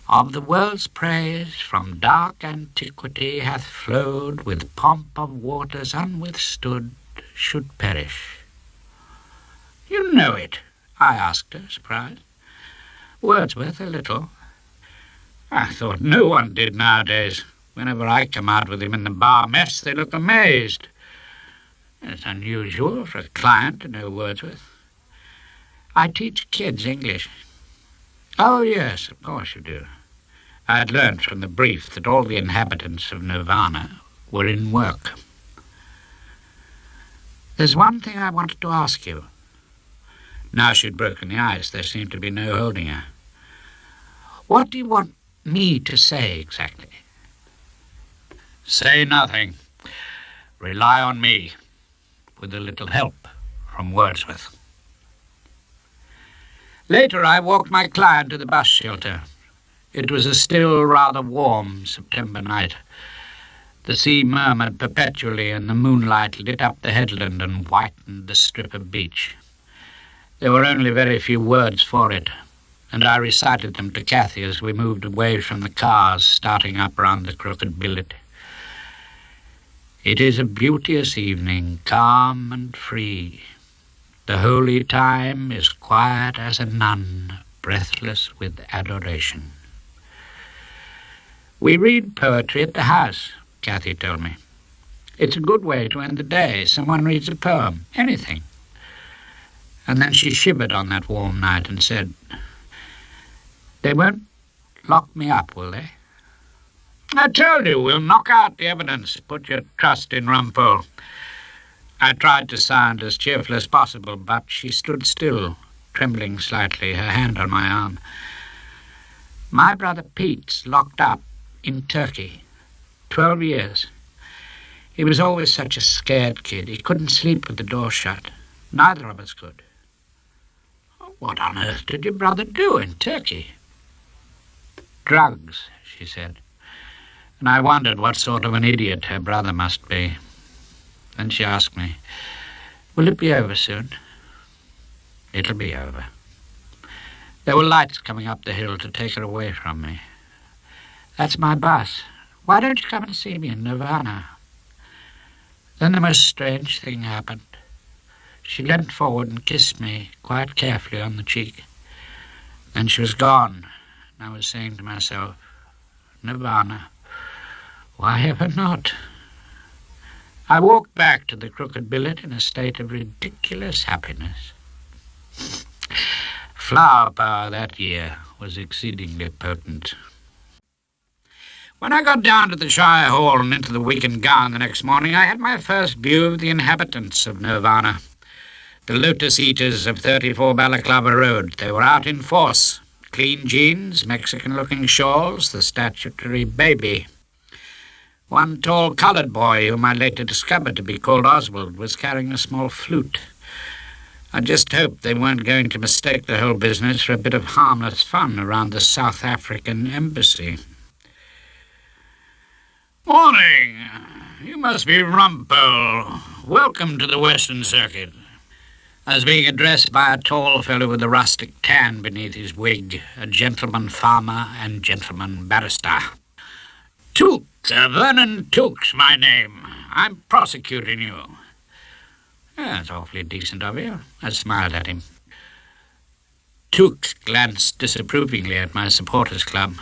Of the world's praise from dark antiquity hath flowed with pomp of waters unwithstood should perish. You know it, I asked her, surprised. Wordsworth, a little. I thought no one did nowadays. Whenever I come out with him in the bar mess, they look amazed. It's unusual for a client to know Wordsworth. I teach kids English. Oh, yes, of course you do. I had learnt from the brief that all the inhabitants of Nirvana were in work. There's one thing I wanted to ask you. Now she'd broken the ice, there seemed to be no holding her. What do you want me to say exactly? Say nothing. Rely on me, with a little help from Wordsworth. Later I walked my client to the bus shelter. It was a still, rather warm September night. The sea murmured perpetually, and the moonlight lit up the headland and whitened the strip of beach. There were only very few words for it, and I recited them to Cathy as we moved away from the cars starting up round the crooked billet. It is a beauteous evening, calm and free. The holy time is quiet as a nun, breathless with adoration. We read poetry at the house, Cathy told me. It's a good way to end the day. Someone reads a poem, anything. And then she shivered on that warm night and said, "They won't lock me up, will they?" I told you, we'll knock out the evidence. Put your trust in Rumpole. I tried to sound as cheerful as possible, but she stood still, trembling slightly, her hand on my arm. My brother Pete's locked up in Turkey. 12 years. He was always such a scared kid. He couldn't sleep with the door shut. Neither of us could. What on earth did your brother do in Turkey? Drugs, she said. And I wondered what sort of an idiot her brother must be. Then she asked me, "Will it be over soon?" "It'll be over." There were lights coming up the hill to take her away from me. "That's my bus. Why don't you come and see me in Nirvana?" Then the most strange thing happened. She leant forward and kissed me quite carefully on the cheek. Then she was gone, and I was saying to myself, Nirvana, why ever not? I walked back to the crooked billet in a state of ridiculous happiness. Flower power that year was exceedingly potent. When I got down to the Shire Hall and into the wig and gown the next morning, I had my first view of the inhabitants of Nirvana. The lotus eaters of 34 Balaclava Road. They were out in force. Clean jeans, Mexican-looking shawls, the statutory baby. One tall coloured boy, whom I later discovered to be called Oswald, was carrying a small flute. I just hoped they weren't going to mistake the whole business for a bit of harmless fun around the South African embassy. Morning! You must be Rumpole. Welcome to the Western Circuit. I was being addressed by a tall fellow with a rustic tan beneath his wig, a gentleman farmer and gentleman barrister. Took, Vernon Took's my name. I'm prosecuting you. That's awfully decent of you. I smiled at him. Took glanced disapprovingly at my supporters' club.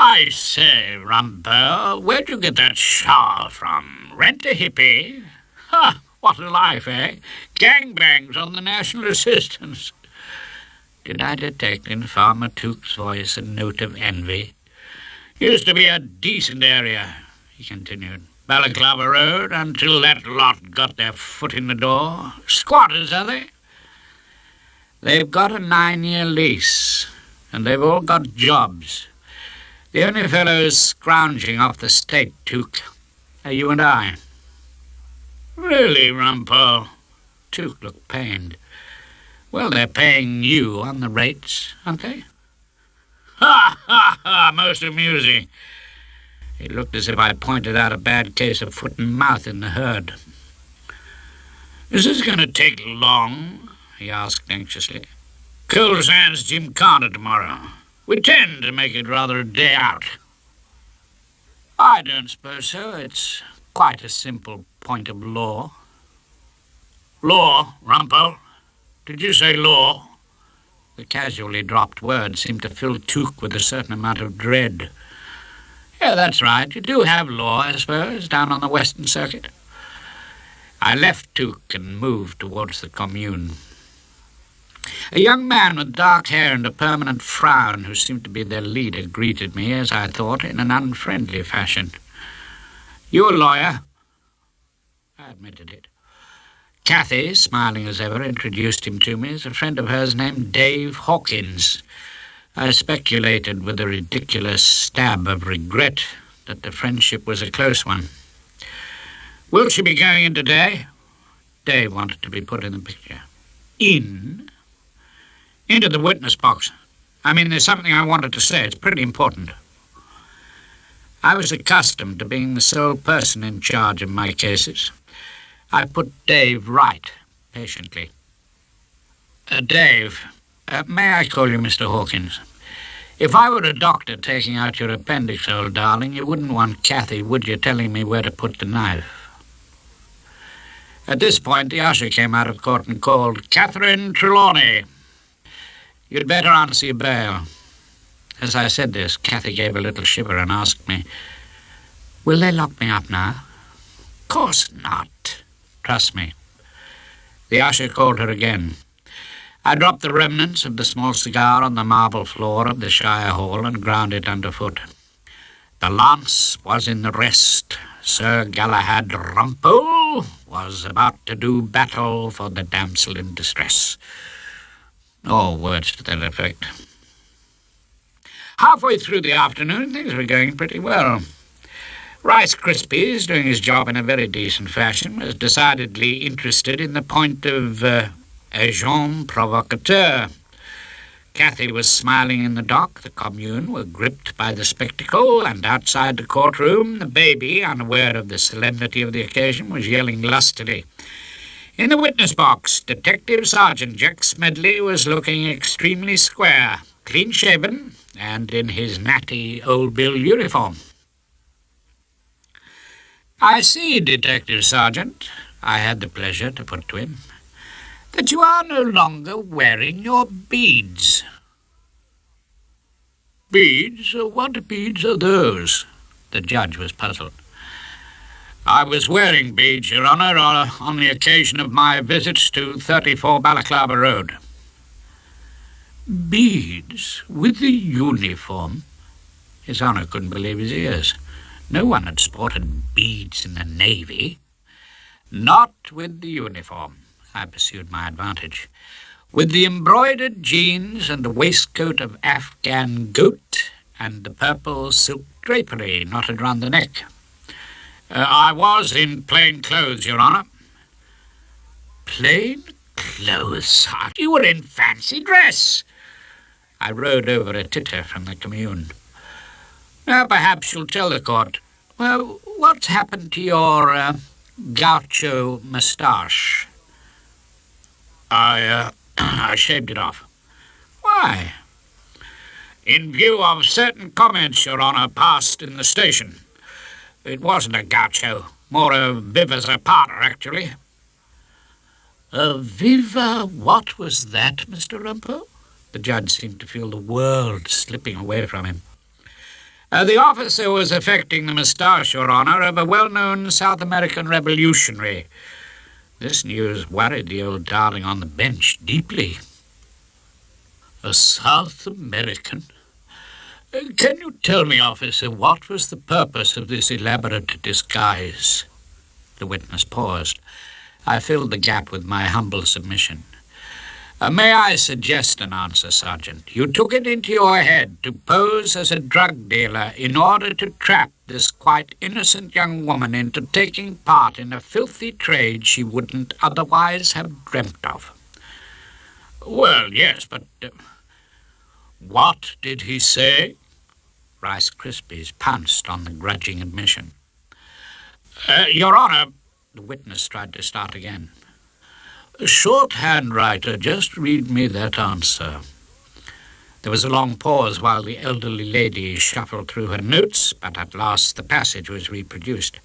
I say, Rumpole, where'd you get that shawl from? Rent a hippie? Ha! What a life, eh? Gangbangs on the national assistance. Did I detect in Farmer Took's voice a note of envy? Used to be a decent area, he continued. Balaclava Road, until that lot got their foot in the door. Squatters, are they? They've got a 9-year lease, and they've all got jobs. The only fellows scrounging off the state, Took, are you and I. Really, Rumpole? Took looked pained. Well, they're paying you on the rates, aren't they? Ha, ha, ha, most amusing. It looked as if I pointed out a bad case of foot and mouth in the herd. Is this going to take long? He asked anxiously. Coal Sands Gymkhana tomorrow. We tend to make it rather a day out. I don't suppose so. It's quite a simple point of law. Law, Rumpole? Did you say law? The casually dropped word seemed to fill Took with a certain amount of dread. Yeah, that's right. You do have law, I suppose, down on the Western Circuit. I left Took and moved towards the commune. A young man with dark hair and a permanent frown, who seemed to be their leader, greeted me, as I thought, in an unfriendly fashion. You a lawyer? I admitted it. Cathy, smiling as ever, introduced him to me as a friend of hers named Dave Hawkins. I speculated with a ridiculous stab of regret that the friendship was a close one. Will she be going in today? Dave wanted to be put in the picture. In? Into the witness box. I mean, there's something I wanted to say. It's pretty important. I was accustomed to being the sole person in charge of my cases. I put Dave right, patiently. Dave, may I call you Mr. Hawkins? If I were a doctor taking out your appendix, old darling, you wouldn't want Cathy, would you, telling me where to put the knife? At this point, the usher came out of court and called, Catherine Trelawney. You'd better answer your bail. As I said this, Cathy gave a little shiver and asked me, Will they lock me up now? Of course not. Trust me. The usher called her again. I dropped the remnants of the small cigar on the marble floor of the Shire Hall and ground it underfoot. The lance was in the rest. Sir Galahad Rumpole was about to do battle for the damsel in distress. Or words to that effect. Halfway through the afternoon, things were going pretty well. Rice Krispies, doing his job in a very decent fashion, was decidedly interested in the point of agent provocateur. Cathy was smiling in the dock. The commune were gripped by the spectacle, and outside the courtroom, the baby, unaware of the solemnity of the occasion, was yelling lustily. In the witness box, Detective Sergeant Jack Smedley was looking extremely square, clean-shaven, and in his natty Old Bill uniform. I see, Detective Sergeant, I had the pleasure to put to him, that you are no longer wearing your beads. Beads? What beads are those? The judge was puzzled. I was wearing beads, Your Honour, on the occasion of my visits to 34 Balaclava Road. Beads? With the uniform? His Honour couldn't believe his ears. No one had sported beads in the Navy. Not with the uniform, I pursued my advantage. With the embroidered jeans and the waistcoat of Afghan goat and the purple silk drapery knotted round the neck. I was in plain clothes, Your Honour. Plain clothes, Sergeant? You were in fancy dress. I rode over a titter from the commune. Now, perhaps you'll tell the court. Well, what's happened to your gaucho moustache? I shaved it off. Why? In view of certain comments, Your Honour, passed in the station. It wasn't a gaucho, more a viva zapata, actually. A viva what was that, Mr. Rumpole? The judge seemed to feel the world slipping away from him. The officer was affecting the moustache, Your Honour, of a well-known South American revolutionary. This news worried the old darling on the bench deeply. A South American? Can you tell me, officer, what was the purpose of this elaborate disguise? The witness paused. I filled the gap with my humble submission. May I suggest an answer, Sergeant? You took it into your head to pose as a drug dealer in order to trap this quite innocent young woman into taking part in a filthy trade she wouldn't otherwise have dreamt of. Well, yes, but... What did he say? Rice Krispies pounced on the grudging admission. Your Honour, the witness tried to start again. Shorthand writer, just read me that answer. There was a long pause while the elderly lady shuffled through her notes, but at last the passage was reproduced.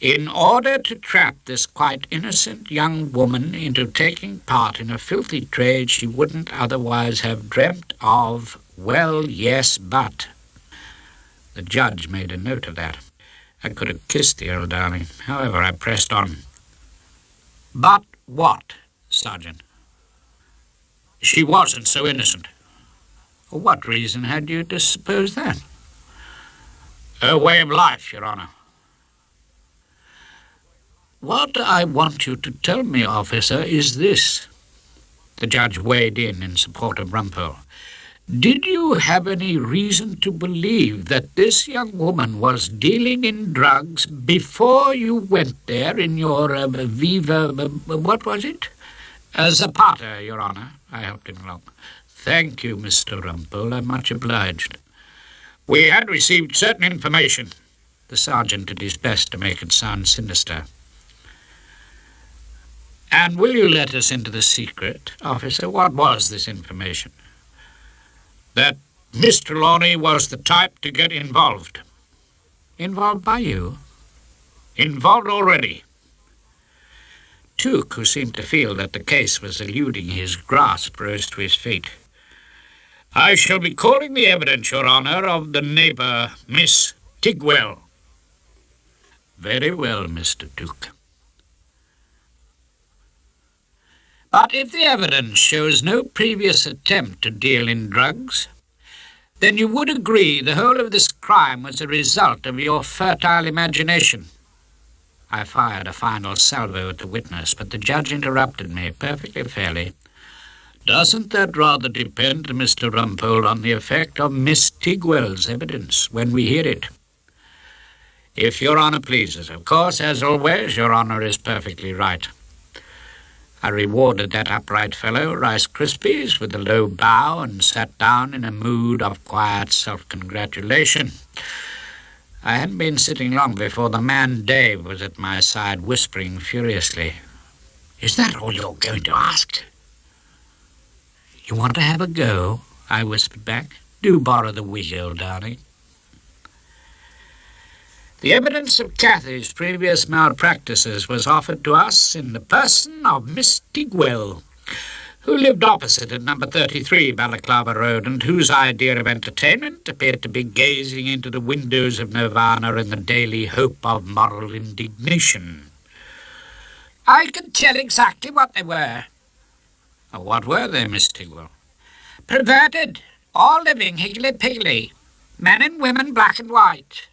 In order to trap this quite innocent young woman into taking part in a filthy trade she wouldn't otherwise have dreamt of, well, yes, but... The judge made a note of that. I could have kissed the old darling. However, I pressed on. But what, Sergeant? She wasn't so innocent. What reason had you to suppose that? Her way of life, Your Honour. What I want you to tell me, officer, is this. The judge weighed in support of Rumpole. Did you have any reason to believe that this young woman was dealing in drugs before you went there in your Viva... what was it? Zapata, Your Honour. I helped him along. Thank you, Mr. Rumpole. I'm much obliged. We had received certain information. The sergeant did his best to make it sound sinister. And will you let us into the secret, officer? What was this information? That Miss Trelawney was the type to get involved. Involved by you? Involved already. Tuke, who seemed to feel that the case was eluding his grasp, rose to his feet. I shall be calling the evidence, Your Honour, of the neighbour, Miss Tigwell. Very well, Mr. Tuke. But if the evidence shows no previous attempt to deal in drugs, then you would agree the whole of this crime was a result of your fertile imagination. I fired a final salvo at the witness, but the judge interrupted me perfectly fairly. Doesn't that rather depend, Mr. Rumpole, on the effect of Miss Tigwell's evidence when we hear it? If Your Honour pleases, of course, as always, Your Honour is perfectly right. I rewarded that upright fellow, Rice Krispies, with a low bow and sat down in a mood of quiet self-congratulation. I hadn't been sitting long before the man Dave was at my side, whispering furiously. Is that all you're going to ask? You want to have a go? I whispered back. Do borrow the wig, old darling. The evidence of Cathy's previous malpractices was offered to us in the person of Miss Digwell, who lived opposite at number 33 Balaclava Road, and whose idea of entertainment appeared to be gazing into the windows of Nirvana in the daily hope of moral indignation. I can tell exactly what they were. What were they, Miss Digwell? Perverted, all living higgledy-piggledy, men and women black and white.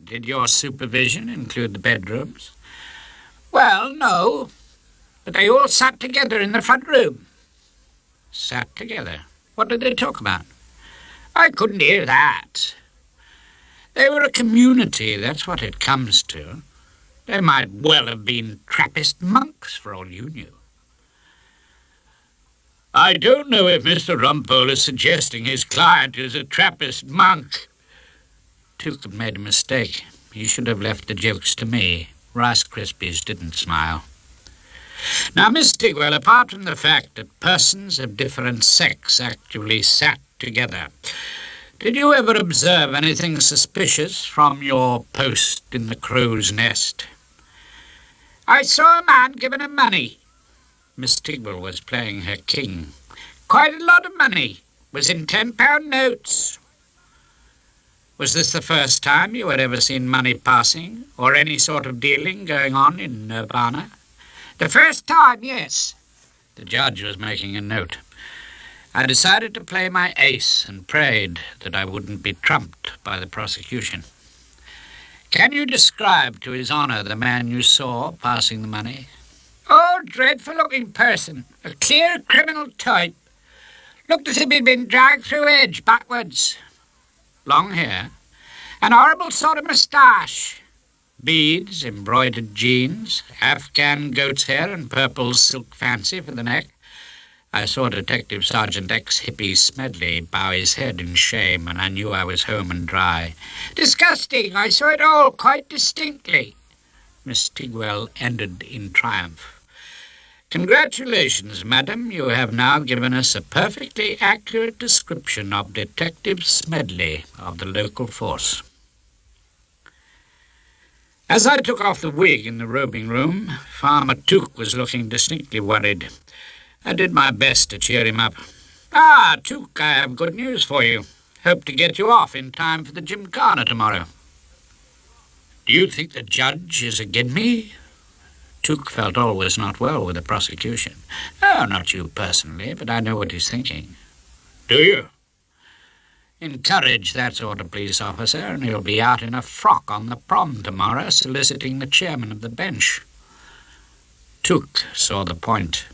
Did your supervision include the bedrooms? Well, no, but they all sat together in the front room. Sat together? What did they talk about? I couldn't hear that. They were a community, that's what it comes to. They might well have been Trappist monks, for all you knew. I don't know if Mr. Rumpole is suggesting his client is a Trappist monk. Tuke had made a mistake. He should have left the jokes to me. Rice Krispies didn't smile. Now, Miss Digwell, apart from the fact that persons of different sex actually sat together, did you ever observe anything suspicious from your post in the crow's nest? I saw a man giving him money. Miss Digwell was playing her king. Quite a lot of money. Was in £10 notes. Was this the first time you had ever seen money passing, or any sort of dealing going on in Nirvana? The first time, yes. The judge was making a note. I decided to play my ace and prayed that I wouldn't be trumped by the prosecution. Can you describe to His Honour the man you saw passing the money? Oh, dreadful-looking person. A clear criminal type. Looked as if he'd been dragged through edge backwards. Long hair, an horrible sort of moustache, beads, embroidered jeans, Afghan goat's hair and purple silk fancy for the neck. I saw Detective Sergeant ex-hippie Smedley bow his head in shame, and I knew I was home and dry. Disgusting! I saw it all quite distinctly. Miss Digwell ended in triumph. Congratulations, madam. You have now given us a perfectly accurate description of Detective Smedley of the local force. As I took off the wig in the robing room, Farmer Tuke was looking distinctly worried. I did my best to cheer him up. Ah, Tuke, I have good news for you. Hope to get you off in time for the gymkhana tomorrow. Do you think the judge is agin me? Tuke felt all was not well with the prosecution. Oh, not you personally, but I know what he's thinking. Do you? Encourage that sort of police officer, and he'll be out in a frock on the prom tomorrow, soliciting the chairman of the bench. Tuke saw the point.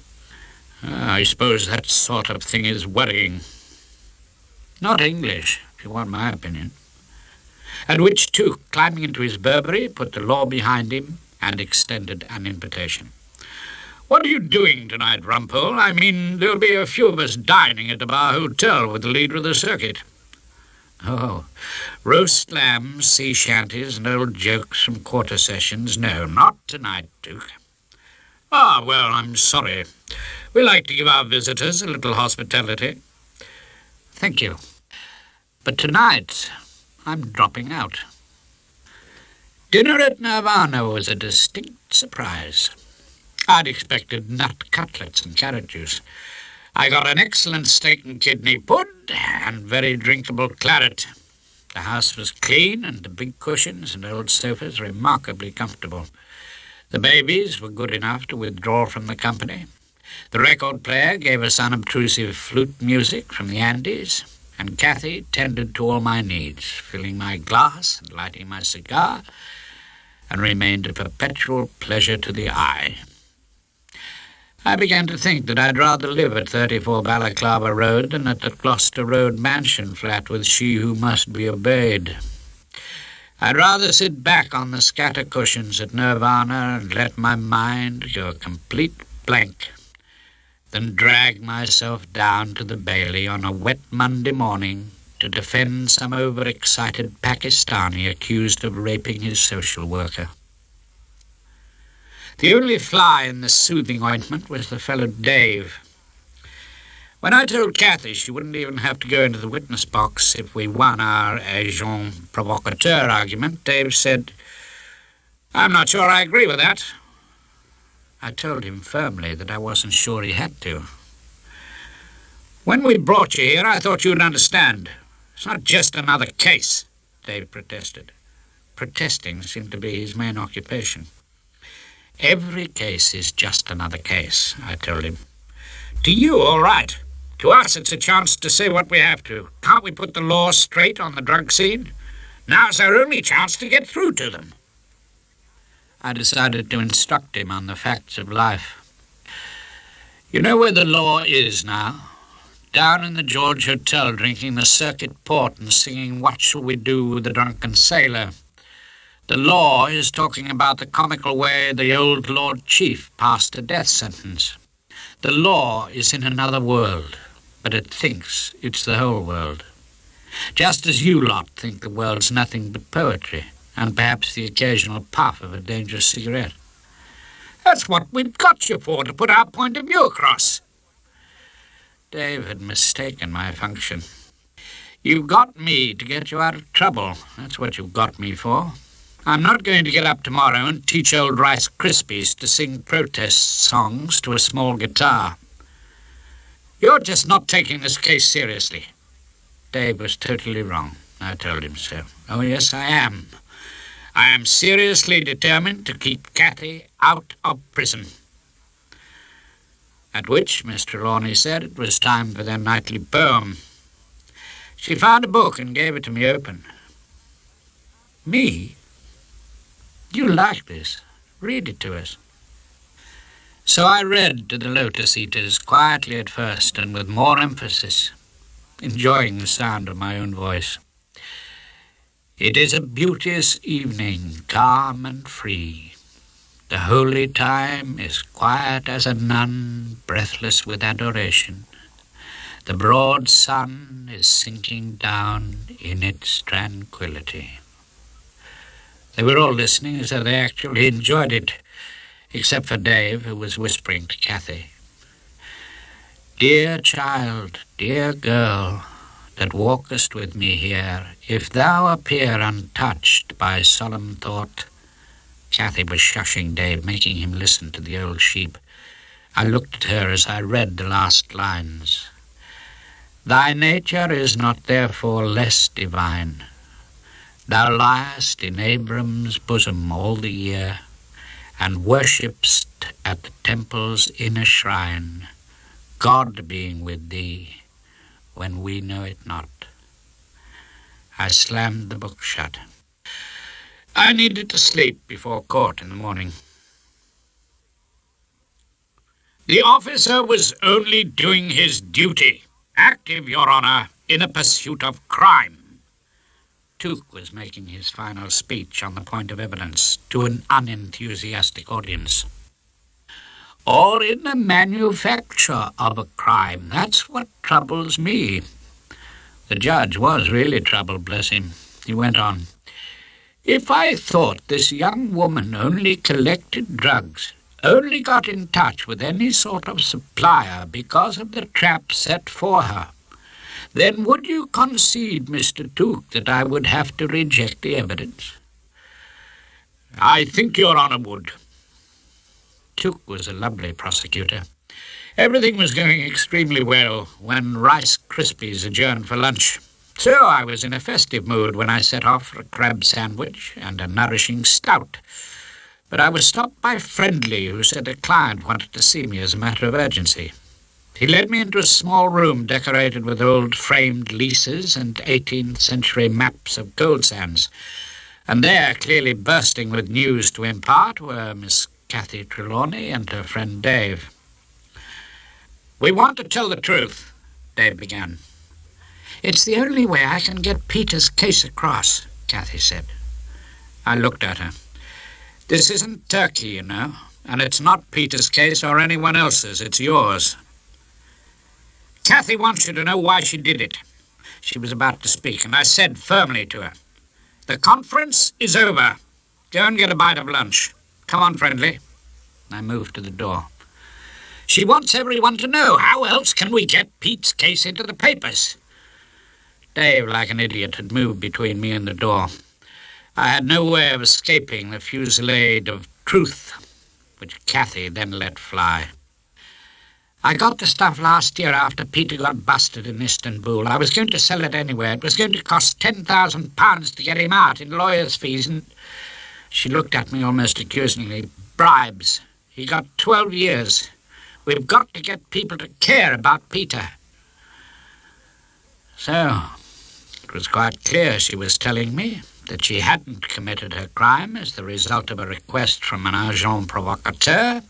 I suppose that sort of thing is worrying. Not English, if you want my opinion. At which Tuke, climbing into his Burberry, put the law behind him and extended an invitation. What are you doing tonight, Rumpole? I mean, there'll be a few of us dining at the Bar Hotel with the leader of the circuit. Oh, roast lambs, sea shanties, and old jokes from quarter sessions. No, not tonight, Duke. Ah, well, I'm sorry. We like to give our visitors a little hospitality. Thank you. But tonight, I'm dropping out. Dinner at Nirvana was a distinct surprise. I'd expected nut cutlets and carrot juice. I got an excellent steak and kidney pud and very drinkable claret. The house was clean, and the big cushions and old sofas remarkably comfortable. The babies were good enough to withdraw from the company. The record player gave us unobtrusive flute music from the Andes, and Cathy tended to all my needs, filling my glass and lighting my cigar, and remained a perpetual pleasure to the eye. I began to think that I'd rather live at 34 Balaclava Road than at the Gloucester Road mansion flat with she who must be obeyed. I'd rather sit back on the scatter cushions at Nirvana and let my mind go a complete blank than drag myself down to the Bailey on a wet Monday morning to defend some overexcited Pakistani accused of raping his social worker. The only fly in the soothing ointment was the fellow Dave. When I told Cathy she wouldn't even have to go into the witness box if we won our agent provocateur argument, Dave said, "I'm not sure I agree with that." I told him firmly that I wasn't sure he had to. "When we brought you here, I thought you'd understand. It's not just another case," Dave protested. Protesting seemed to be his main occupation. "Every case is just another case," I told him. "To you, all right. To us, it's a chance to say what we have to. Can't we put the law straight on the drug scene? Now's our only chance to get through to them." I decided to instruct him on the facts of life. "You know where the law is now? Down in the George Hotel, drinking the circuit port and singing 'What Shall We Do with the Drunken Sailor?' The law is talking about the comical way the old Lord Chief passed a death sentence. The law is in another world, but it thinks it's the whole world. Just as you lot think the world's nothing but poetry, and perhaps the occasional puff of a dangerous cigarette. That's what we've got you for, to put our point of view across." Dave had mistaken my function. "You've got me to get you out of trouble. That's what you've got me for. I'm not going to get up tomorrow and teach old Rice Krispies to sing protest songs to a small guitar. You're just not taking this case seriously." Dave was totally wrong. I told him so. "Oh, yes, I am. I am seriously determined to keep Cathy out of prison." At which Miss Trelawney said it was time for their nightly poem. She found a book and gave it to me open. "Me? You like this? Read it to us." So I read to the Lotus Eaters, quietly at first and with more emphasis, enjoying the sound of my own voice. "It is a beauteous evening, calm and free. The holy time is quiet as a nun, breathless with adoration. The broad sun is sinking down in its tranquility." They were all listening as though they actually enjoyed it, except for Dave, who was whispering to Cathy. "Dear child, dear girl, that walkest with me here, if thou appear untouched by solemn thought—" Cathy was shushing Dave, making him listen to the old sheep. I looked at her as I read the last lines. "Thy nature is not therefore less divine. Thou liest in Abram's bosom all the year, and worshipst at the temple's inner shrine, God being with thee, when we know it not." I slammed the book shut. I needed to sleep before court in the morning. "The officer was only doing his duty, active, Your Honor, in a pursuit of crime." Tuke was making his final speech on the point of evidence to an unenthusiastic audience. "Or in the manufacture of a crime. That's what troubles me." The judge was really troubled, bless him. He went on. "If I thought this young woman only collected drugs, only got in touch with any sort of supplier because of the trap set for her, then would you concede, Mr. Tuke, that I would have to reject the evidence?" "I think Your Honor would." Tuke was a lovely prosecutor. Everything was going extremely well when Rice Krispies adjourned for lunch. So I was in a festive mood when I set off for a crab sandwich and a nourishing stout. But I was stopped by Friendly, who said a client wanted to see me as a matter of urgency. He led me into a small room decorated with old framed leases and 18th century maps of gold sands. And there, clearly bursting with news to impart, were Miss Cathy Trelawney and her friend Dave. "We want to tell the truth," Dave began. "It's the only way I can get Peter's case across," Cathy said. I looked at her. "This isn't Turkey, you know, and it's not Peter's case or anyone else's, it's yours. Cathy wants you to know why she did it." She was about to speak, and I said firmly to her, "The conference is over. Go and get a bite of lunch. Come on, Friendly." I moved to the door. She wants everyone to know. How else can we get Pete's case into the papers? Dave, like an idiot, had moved between me and the door. I had no way of escaping the fusillade of truth, which Kathy then let fly. I got the stuff last year after Peter got busted in Istanbul. I was going to sell it anywhere. It was going to cost £10,000 to get him out in lawyer's fees, and she looked at me almost accusingly. Bribes. He got 12 years. We've got to get people to care about Peter. So, it was quite clear she was telling me that she hadn't committed her crime as the result of a request from an agent provocateur.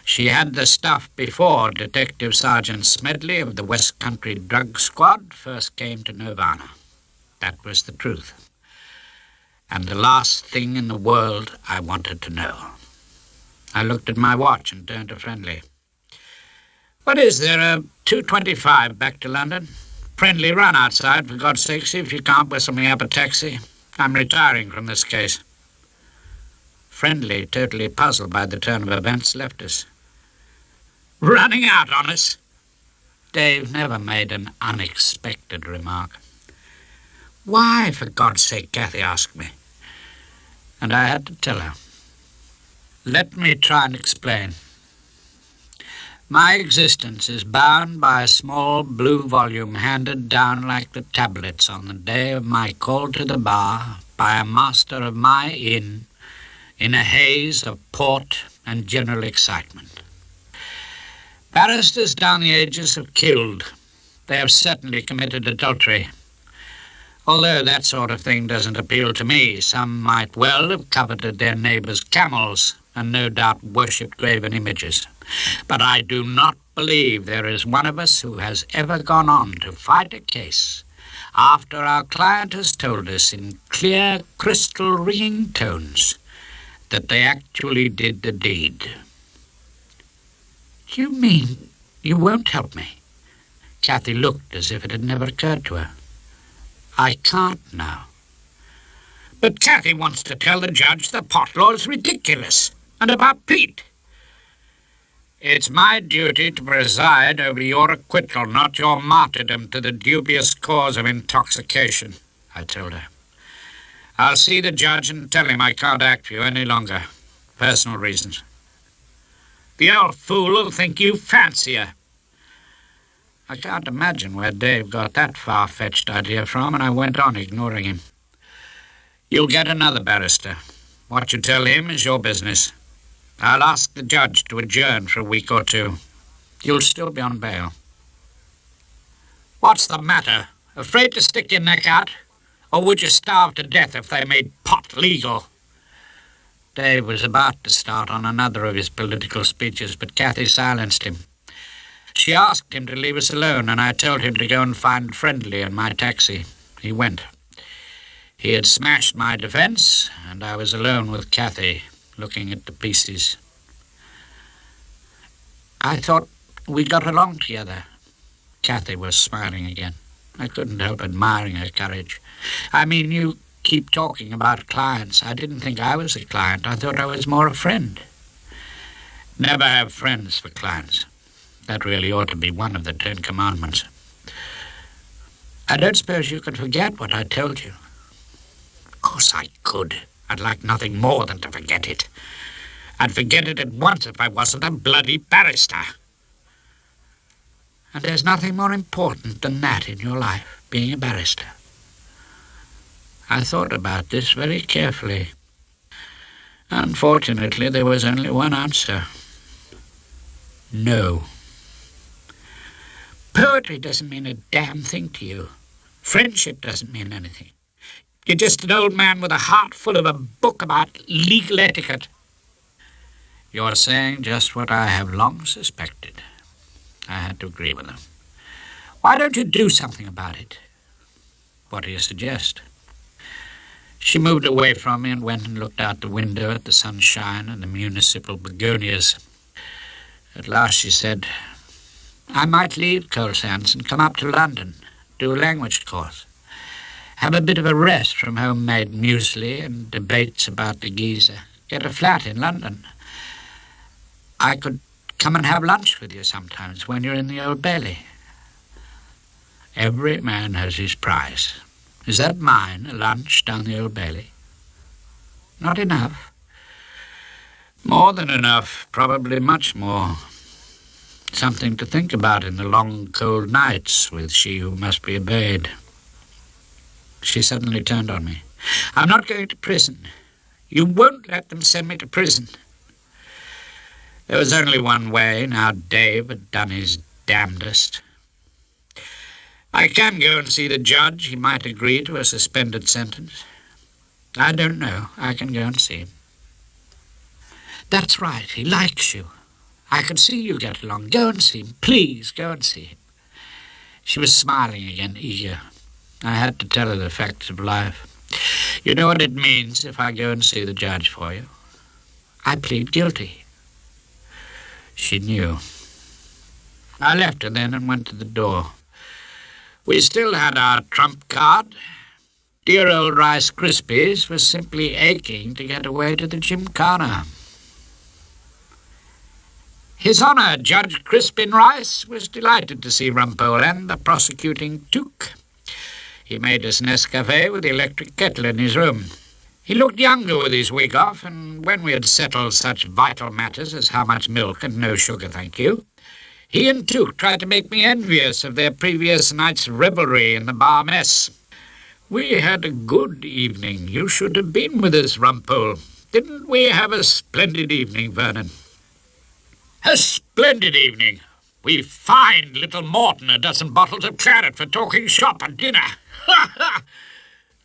She had the stuff before Detective Sergeant Smedley of the West Country Drug Squad first came to Nirvana. That was the truth. And the last thing in the world I wanted to know. I looked at my watch and turned to Friendly. What is there, 2:25 back to London? Friendly, run outside, for God's sake, see if you can't whistle me up a taxi. I'm retiring from this case. Friendly, totally puzzled by the turn of events, left us. Running out on us? Dave never made an unexpected remark. Why, for God's sake, Kathy asked me. And I had to tell her. Let me try and explain. My existence is bound by a small blue volume handed down like the tablets on the day of my call to the bar by a master of my inn in a haze of port and general excitement. Barristers down the ages have killed. They have certainly committed adultery. Although that sort of thing doesn't appeal to me, some might well have coveted their neighbours' camels and no doubt worshipped graven images. But I do not believe there is one of us who has ever gone on to fight a case after our client has told us in clear, crystal-ringing tones that they actually did the deed. You mean you won't help me? Kathy looked as if it had never occurred to her. I can't now. But Kathy wants to tell the judge the pot law is ridiculous. And about Pete. It's my duty to preside over your acquittal, not your martyrdom to the dubious cause of intoxication, I told her. I'll see the judge and tell him I can't act for you any longer. Personal reasons. The old fool will think you fancy her. I can't imagine where Dave got that far-fetched idea from, and I went on, ignoring him. You'll get another barrister. What you tell him is your business. I'll ask the judge to adjourn for a week or two. You'll still be on bail. What's the matter? Afraid to stick your neck out? Or would you starve to death if they made pot legal? Dave was about to start on another of his political speeches, but Kathy silenced him. She asked him to leave us alone, and I told him to go and find Friendly in my taxi. He went. He had smashed my defense, and I was alone with Kathy, looking at the pieces. I thought we got along together. Kathy was smiling again. I couldn't help admiring her courage. I mean, you keep talking about clients. I didn't think I was a client. I thought I was more a friend. Never have friends for clients. That really ought to be one of the 10 Commandments. I don't suppose you can forget what I told you. Of course I could. I'd like nothing more than to forget it. I'd forget it at once if I wasn't a bloody barrister. And there's nothing more important than that in your life, being a barrister. I thought about this very carefully. Unfortunately, there was only one answer. No. Poetry doesn't mean a damn thing to you. Friendship doesn't mean anything. You're just an old man with a heart full of a book about legal etiquette. You're saying just what I have long suspected. I had to agree with her. Why don't you do something about it? What do you suggest? She moved away from me and went and looked out the window at the sunshine and the municipal begonias. At last she said, I might leave Coal Sands and come up to London, do a language course. Have a bit of a rest from homemade muesli and debates about the geezer. Get a flat in London. I could come and have lunch with you sometimes when you're in the Old Bailey. Every man has his price. Is that mine, a lunch down the Old Bailey? Not enough? More than enough, probably much more. Something to think about in the long, cold nights with she who must be obeyed. She suddenly turned on me. I'm not going to prison. You won't let them send me to prison. There was only one way. Now Dave had done his damnedest. I can go and see the judge. He might agree to a suspended sentence. I don't know. I can go and see him. That's right. He likes you. I can see you get along. Go and see him. Please, go and see him. She was smiling again, eager. I had to tell her the facts of life. You know what it means if I go and see the judge for you? I plead guilty. She knew. I left her then and went to the door. We still had our trump card. Dear old Rice Krispies was simply aching to get away to the Gymkhana. His Honour, Judge Crispin Rice, was delighted to see Rumpole and the prosecuting Duke. He made us Nescafe with the electric kettle in his room. He looked younger with his wig off, and when we had settled such vital matters as how much milk and no sugar, thank you, he and Duke tried to make me envious of their previous night's revelry in the bar mess. We had a good evening. You should have been with us, Rumpole. Didn't we have a splendid evening, Vernon? A splendid evening. We fined little Mortimer a dozen bottles of claret for talking shop at dinner. Ha ha!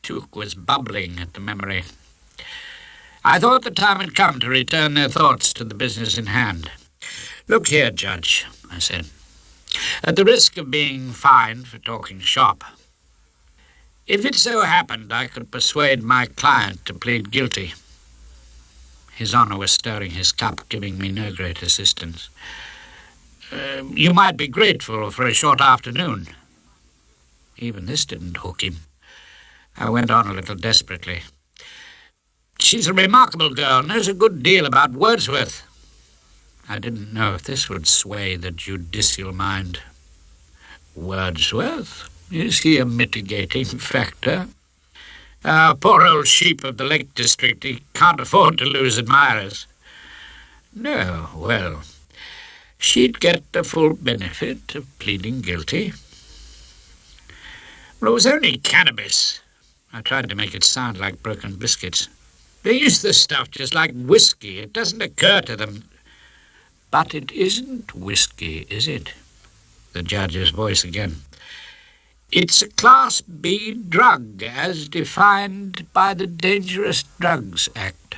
Tuke was bubbling at the memory. I thought the time had come to return their thoughts to the business in hand. Look here, Judge, I said. At the risk of being fined for talking shop, if it so happened I could persuade my client to plead guilty. His Honour was stirring his cup, giving me no great assistance. You might be grateful for a short afternoon. Even this didn't hook him. I went on a little desperately. She's a remarkable girl, knows a good deal about Wordsworth. I didn't know if this would sway the judicial mind. Wordsworth? Is he a mitigating factor? Poor old sheep of the Lake District, he can't afford to lose admirers. No, well, she'd get the full benefit of pleading guilty. Well, it was only cannabis. I tried to make it sound like broken biscuits. They use this stuff just like whiskey. It doesn't occur to them. But it isn't whiskey, is it? The judge's voice again. It's a Class B drug, as defined by the Dangerous Drugs Act.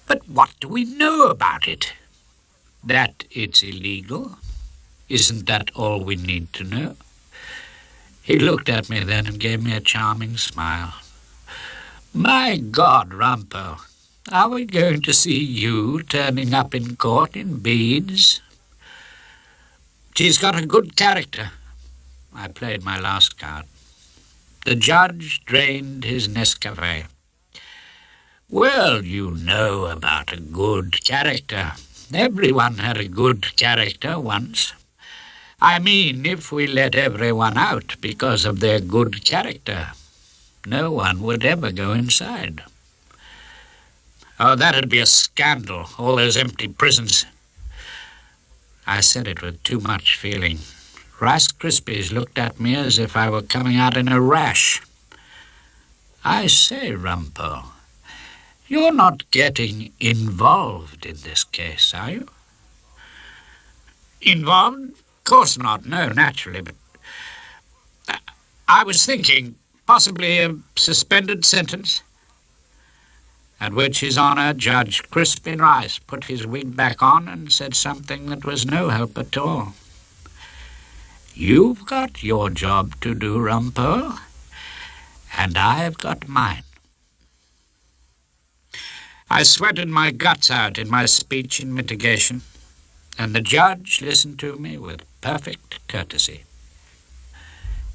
But what do we know about it? That it's illegal? Isn't that all we need to know? He looked at me then and gave me a charming smile. My God, Rumpole, are we going to see you turning up in court in beads? She's got a good character. I played my last card. The judge drained his Nescafe. Well, you know about a good character. Everyone had a good character once. I mean, if we let everyone out because of their good character, no one would ever go inside. Oh, that'd be a scandal, all those empty prisons. I said it with too much feeling. Rice Krispies looked at me as if I were coming out in a rash. I say, Rumpole, you're not getting involved in this case, are you? Involved? Of course not, no, naturally, but I was thinking possibly a suspended sentence. At which His Honour Judge Crispin Rice put his wig back on and said something that was no help at all. You've got your job to do, Rumpole, and I've got mine. I sweated my guts out in my speech in mitigation, and the judge listened to me with perfect courtesy.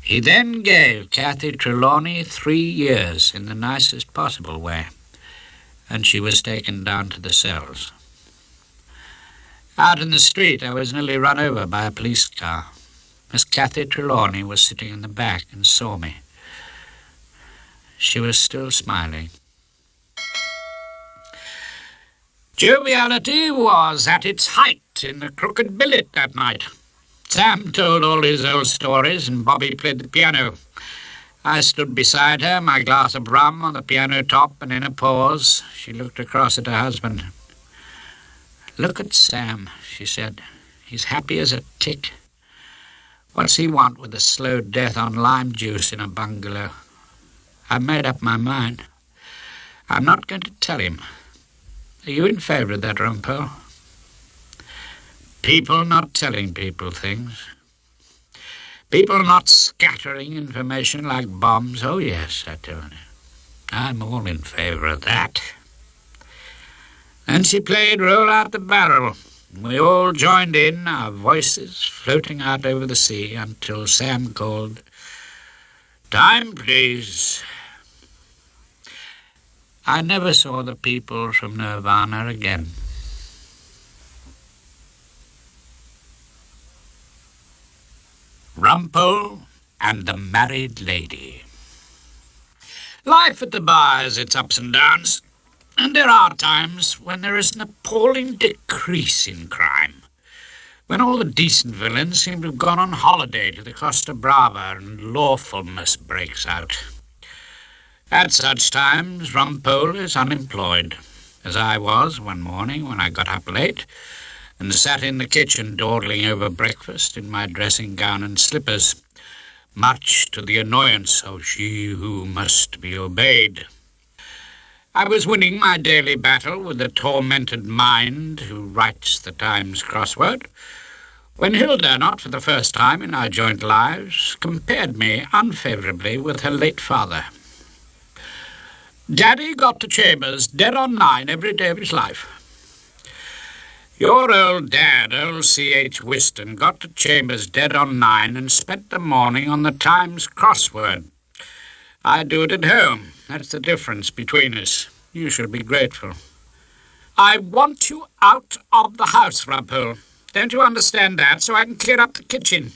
He then gave Cathy Trelawney 3 years in the nicest possible way, and she was taken down to the cells. Out in the street, I was nearly run over by a police car. Miss Cathy Trelawney was sitting in the back and saw me. She was still smiling. Joviality was at its height in the Crooked Billet that night. Sam told all his old stories, and Bobby played the piano. I stood beside her, my glass of rum on the piano top, and in a pause she looked across at her husband. "Look at Sam," she said. "He's happy as a tick. What's he want with a slow death on lime juice in a bungalow? I've made up my mind. I'm not going to tell him. Are you in favour of that, Rumpole?" People not telling people things. People not scattering information like bombs. Oh, yes, I told her. I'm all in favour of that. And she played Roll Out the Barrel. We all joined in, our voices floating out over the sea, until Sam called, "Time, please." I never saw the people from Nirvana again. Rumpole and the Married Lady. Life at the bar has its ups and downs, and there are times when there is an appalling decrease in crime, when all the decent villains seem to have gone on holiday to the Costa Brava and lawfulness breaks out. At such times, Rumpole is unemployed, as I was one morning when I got up late and sat in the kitchen dawdling over breakfast in my dressing gown and slippers, much to the annoyance of she who must be obeyed. I was winning my daily battle with the tormented mind who writes the Times crossword, when Hilda, not for the first time in our joint lives, compared me unfavourably with her late father. Daddy got to Chambers dead on 9 every day of his life. Your old dad, old C.H. Whiston, got to Chambers dead on 9 and spent the morning on the Times crossword. I do it at home. That's the difference between us. You should be grateful. I want you out of the house, Rumpole. Don't you understand that, so I can clear up the kitchen?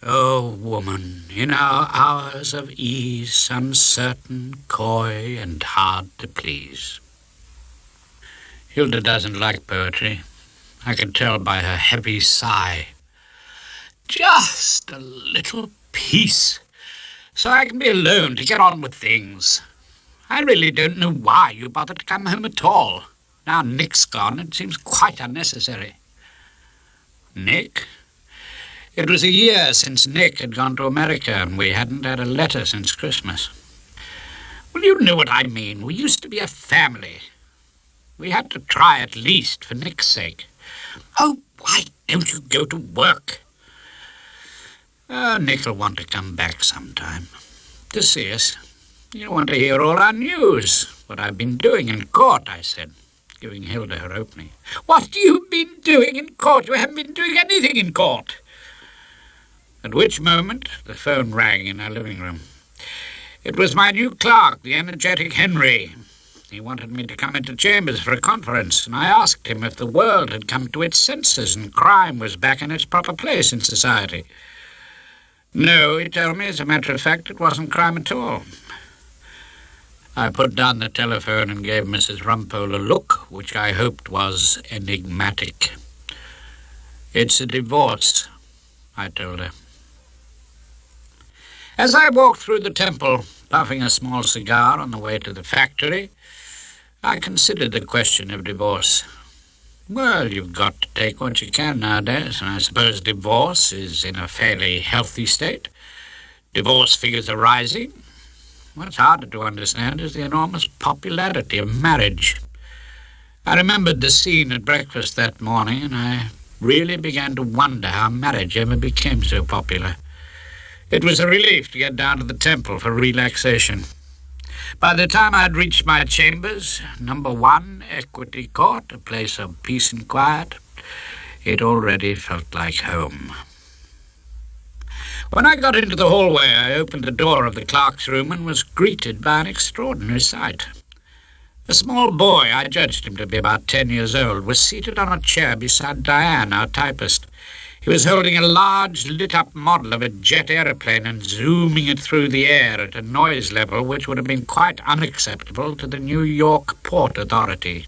Oh, woman, in our hours of ease, uncertain, coy, and hard to please. Hilda doesn't like poetry. I can tell by her heavy sigh. Just a little peace, so I can be alone to get on with things. I really don't know why you bothered to come home at all. Now Nick's gone, it seems quite unnecessary. Nick? It was a year since Nick had gone to America, and we hadn't had a letter since Christmas. Well, you know what I mean. We used to be a family. We had to try at least for Nick's sake. Oh, why don't you go to work? Nick'll want to come back sometime to see us. You want to hear all our news, what I've been doing in court, I said, giving Hilda her opening. What have you been doing in court? You haven't been doing anything in court. At which moment the phone rang in our living room. It was my new clerk, the energetic Henry. He wanted me to come into Chambers for a conference, and I asked him if the world had come to its senses and crime was back in its proper place in society. No, he told me, as a matter of fact, it wasn't crime at all. I put down the telephone and gave Mrs. Rumpole a look which I hoped was enigmatic. It's a divorce, I told her. As I walked through the temple, puffing a small cigar on the way to the factory, I considered the question of divorce. Well, you've got to take what you can nowadays, and I suppose divorce is in a fairly healthy state. Divorce figures are rising. What's harder to understand is the enormous popularity of marriage. I remembered the scene at breakfast that morning, and I really began to wonder how marriage ever became so popular. It was a relief to get down to the temple for relaxation. By the time I'd reached my chambers, number 1, Equity Court, a place of peace and quiet, it already felt like home. When I got into the hallway, I opened the door of the clerk's room and was greeted by an extraordinary sight. A small boy, I judged him to be about 10 years old, was seated on a chair beside Diane, our typist. He was holding a large, lit-up model of a jet aeroplane and zooming it through the air at a noise level which would have been quite unacceptable to the New York Port Authority.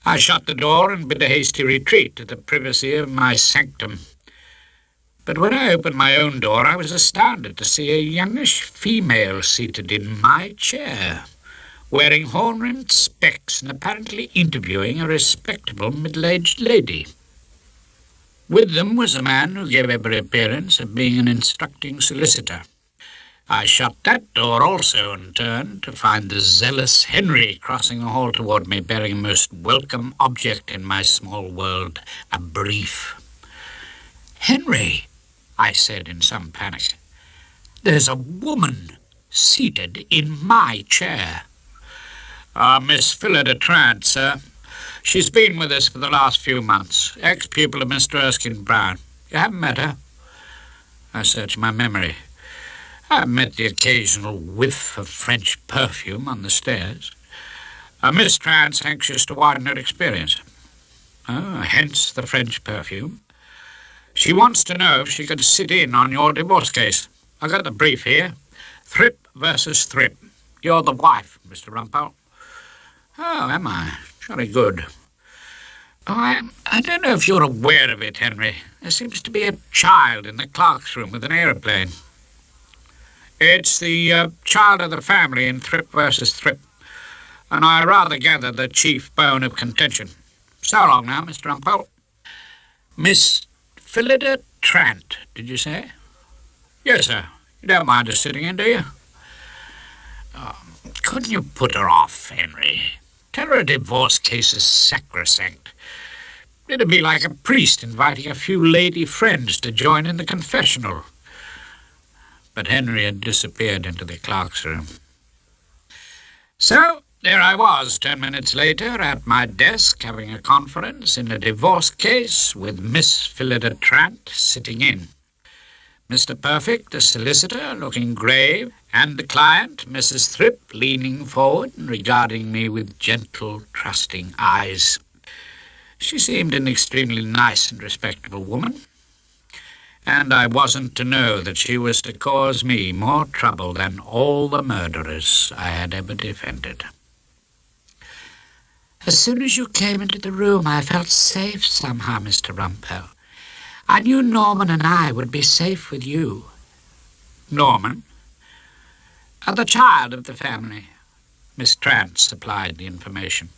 I shut the door and bid a hasty retreat to the privacy of my sanctum. But when I opened my own door, I was astounded to see a youngish female seated in my chair, wearing horn-rimmed specs and apparently interviewing a respectable middle-aged lady. With them was a man who gave every appearance of being an instructing solicitor. I shut that door also and turned to find the zealous Henry crossing the hall toward me, bearing a most welcome object in my small world, a brief. "Henry," I said in some panic, "there's a woman seated in my chair." "Miss Phillida Trant, sir. She's been with us for the last few months. Ex-pupil of Mr. Erskine Brown. You haven't met her?" I searched my memory. I met the occasional whiff of French perfume on the stairs. Miss Trant's anxious to widen her experience. Hence the French perfume. She wants to know if she could sit in on your divorce case. I got the brief here. Thrip versus Thrip. You're the wife, Mr. Rumpole. "Oh, am I? Very good." "I don't know if you're aware of it, Henry. There seems to be a child in the clerk's room with an aeroplane." "It's the child of the family in Thrip versus Thrip, and I rather gather the chief bone of contention. So long now, Mr. Rumpole." "Miss Phillida Trant, did you say?" "Yes, sir. You don't mind her sitting in, do you?" "Couldn't you put her off, Henry? Tell her a divorce case is sacrosanct. It'd be like a priest inviting a few lady friends to join in the confessional." But Henry had disappeared into the clerk's room. So there I was 10 minutes later at my desk having a conference in a divorce case with Miss Phillida Trant sitting in. Mr. Perfect, the solicitor, looking grave, and the client, Mrs. Thrip, leaning forward and regarding me with gentle, trusting eyes. She seemed an extremely nice and respectable woman, and I wasn't to know that she was to cause me more trouble than all the murderers I had ever defended. "As soon as you came into the room, I felt safe somehow, Mr. Rumpole. I knew Norman and I would be safe with you." "Norman?" "The child of the family." Miss Trant supplied the information.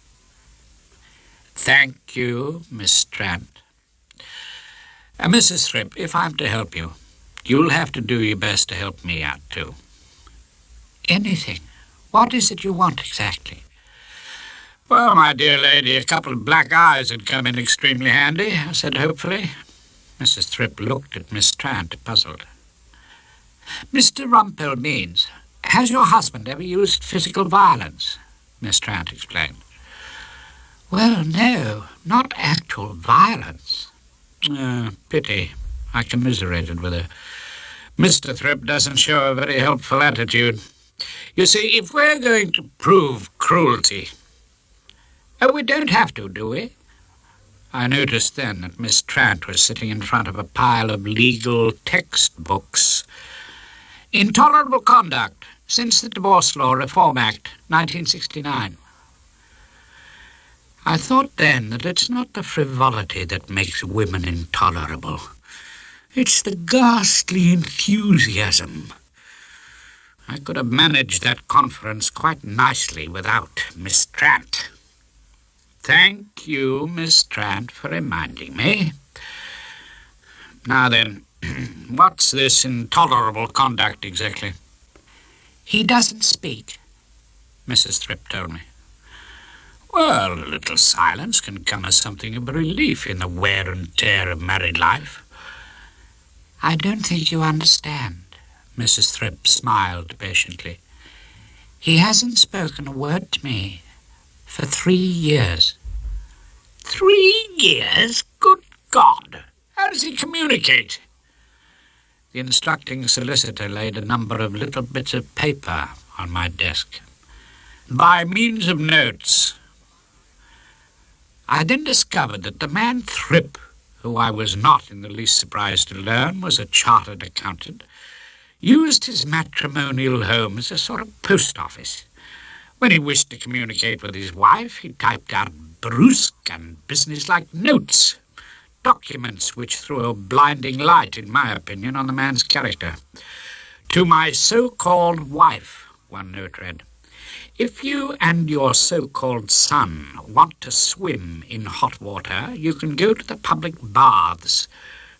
"Thank you, Miss Trant. Mrs. Thrip, if I'm to help you, you'll have to do your best to help me out, too." "Anything. What is it you want exactly?" "Well, my dear lady, a couple of black eyes would come in extremely handy," I said hopefully. Mrs. Thrip looked at Miss Trant, puzzled. "Mr. Rumpole means, has your husband ever used physical violence?" Miss Trant explained. "Well, no, not actual violence." Pity. I commiserated with her. Mr. Thrip doesn't show a very helpful attitude. You see, if we're going to prove cruelty... we don't have to, do we?" I noticed then that Miss Trant was sitting in front of a pile of legal textbooks. "Intolerable conduct since the Divorce Law Reform Act, 1969. I thought then that it's not the frivolity that makes women intolerable. It's the ghastly enthusiasm. I could have managed that conference quite nicely without Miss Trant. Thank you, Miss Trant, for reminding me. Now then, what's this intolerable conduct exactly?" "He doesn't speak," Mrs. Thrip told me. Well, a little silence can come as something of a relief in the wear and tear of married life. "I don't think you understand," Mrs. Thrip smiled patiently. "He hasn't spoken a word to me for 3 years." 3 years? Good God! How does he communicate? The instructing solicitor laid a number of little bits of paper on my desk. By means of notes. I then discovered that the man Thrip, who I was not in the least surprised to learn was a chartered accountant, used his matrimonial home as a sort of post office. When he wished to communicate with his wife, he typed out brusque and businesslike notes, documents which threw a blinding light, in my opinion, on the man's character. To my so-called wife, one note read, if you and your so-called son want to swim in hot water, you can go to the public baths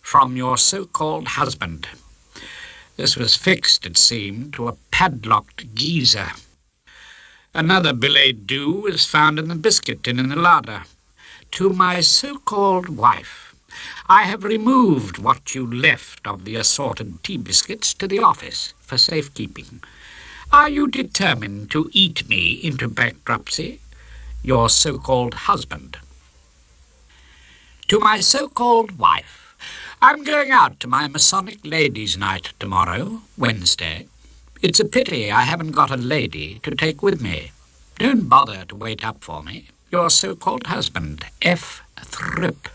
from your so-called husband. This was fixed, it seemed, to a padlocked geyser. Another billet doux was found in the biscuit tin in the larder. To my so-called wife, I have removed what you left of the assorted tea biscuits to the office for safekeeping. Are you determined to eat me into bankruptcy? Your so-called husband. To my so-called wife, I'm going out to my Masonic ladies' night tomorrow, Wednesday. It's a pity I haven't got a lady to take with me. Don't bother to wait up for me. Your so-called husband, F. Thrip.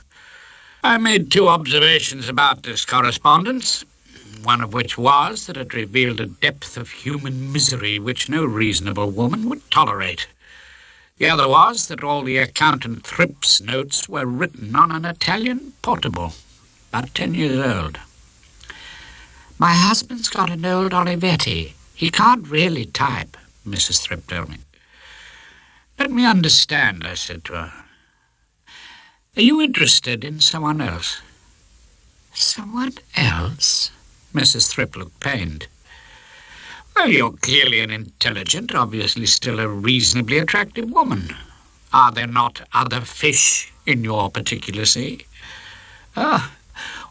I made 2 observations about this correspondence, one of which was that it revealed a depth of human misery which no reasonable woman would tolerate. The other was that all the accountant Thrip's notes were written on an Italian portable, about 10 years old. My husband's got an old Olivetti. He can't really type, Mrs. Thrip told me. Let me understand, I said to her. Are you interested in someone else? Someone else? Mrs. Thrip looked pained. Well, you're clearly an intelligent, obviously still a reasonably attractive woman. Are there not other fish in your particular sea? Oh,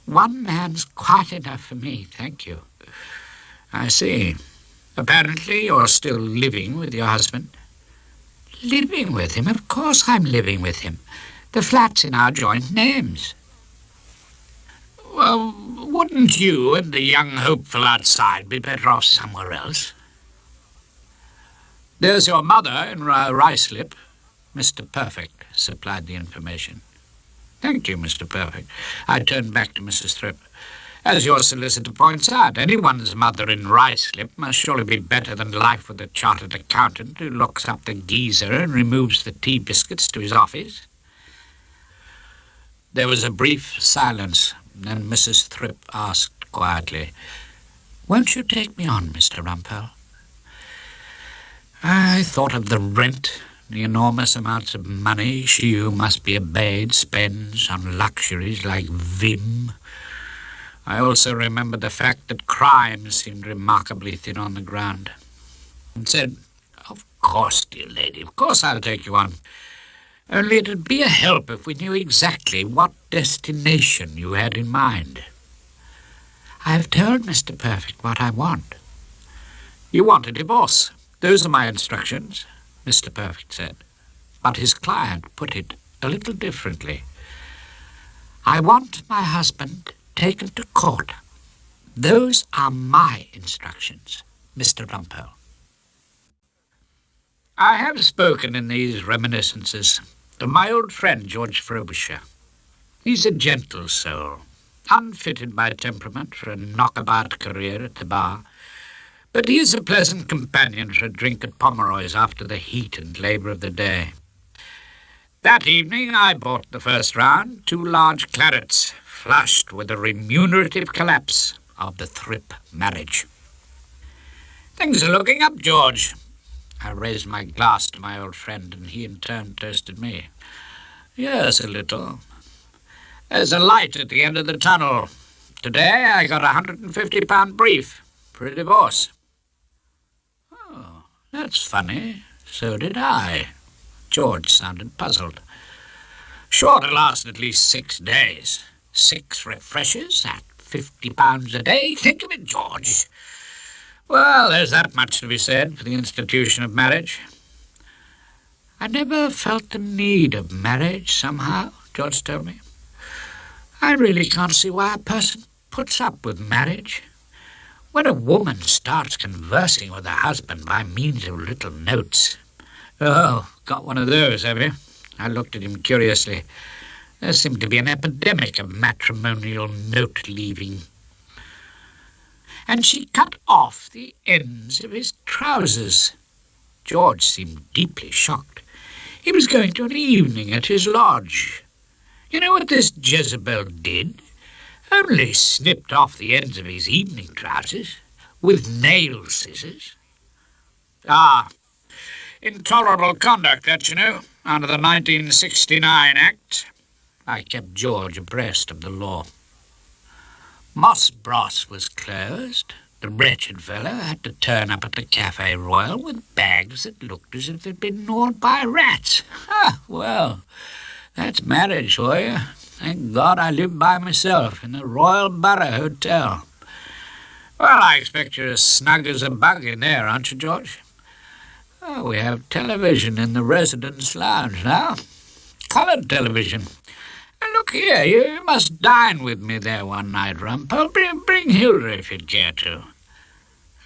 one man's quite enough for me, thank you. I see. Apparently you're still living with your husband. Living with him? Of course I'm living with him. The flat's in our joint names. Well, wouldn't you and the young hopeful outside be better off somewhere else? There's your mother in Ruislip. Mr. Perfect supplied the information. Thank you, Mr. Perfect. I turned back to Mrs. Thrip. As your solicitor points out, anyone's mother in Ruislip must surely be better than life with a chartered accountant who locks up the geyser and removes the tea biscuits to his office. There was a brief silence. Then Mrs. Thrip asked quietly, Won't you take me on, Mr. Rumpole? I thought of the rent, the enormous amounts of money she who must be obeyed spends on luxuries like vim. I also remembered the fact that crime seemed remarkably thin on the ground, and said, Of course, dear lady, of course I'll take you on. Only it'd be a help if we knew exactly what destination you had in mind. I've told Mr. Perfect what I want. You want a divorce. Those are my instructions, Mr. Perfect said. But his client put it a little differently. I want my husband taken to court. Those are my instructions, Mr. Rumpole. I have spoken in these reminiscences of my old friend George Frobisher. He's a gentle soul, unfitted by temperament for a knockabout career at the bar, but he is a pleasant companion for a drink at Pomeroy's after the heat and labour of the day. That evening I bought the first round 2 large clarets, flushed with the remunerative collapse of the Thrip marriage. Things are looking up, George. I raised my glass to my old friend, and he in turn toasted me. Yes, a little. There's a light at the end of the tunnel. Today I got a £150 brief for a divorce. Oh, that's funny. So did I. George sounded puzzled. Sure to last at least 6 days. 6 refreshers at £50 a day. Think of it, George. Well, there's that much to be said for the institution of marriage. I never felt the need of marriage, somehow, George told me. I really can't see why a person puts up with marriage. When a woman starts conversing with her husband by means of little notes, Oh, got one of those, have you? I looked at him curiously. There seemed to be an epidemic of matrimonial note-leaving. And she cut off the ends of his trousers. George seemed deeply shocked. He was going to an evening at his lodge. You know what this Jezebel did? Only snipped off the ends of his evening trousers with nail scissors. Ah, intolerable conduct, that, you know, under the 1969 Act. I kept George abreast of the law. Moss Bros was closed. The wretched fellow had to turn up at the Café Royal with bags that looked as if they'd been gnawed by rats. Ah, well, that's marriage for you. Thank God I live by myself in the Royal Borough Hotel. Well, I expect you're as snug as a bug in there, aren't you, George? Oh, we have television in the residence lounge now. Coloured television. And look here, you must dine with me there one night, Rumpole. Bring Hilda if you'd care to.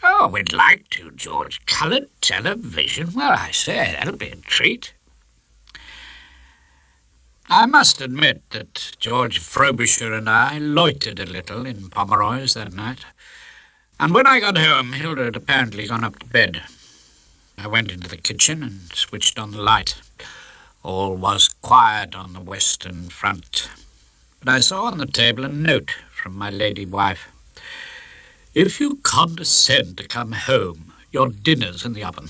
Oh, we'd like to, George. Coloured television? Well, I say, that'll be a treat. I must admit that George Frobisher and I loitered a little in Pomeroy's that night. And when I got home, Hilda had apparently gone up to bed. I went into the kitchen and switched on the light. All was quiet on the western front. But I saw on the table a note from my lady wife. If you condescend to come home, your dinner's in the oven.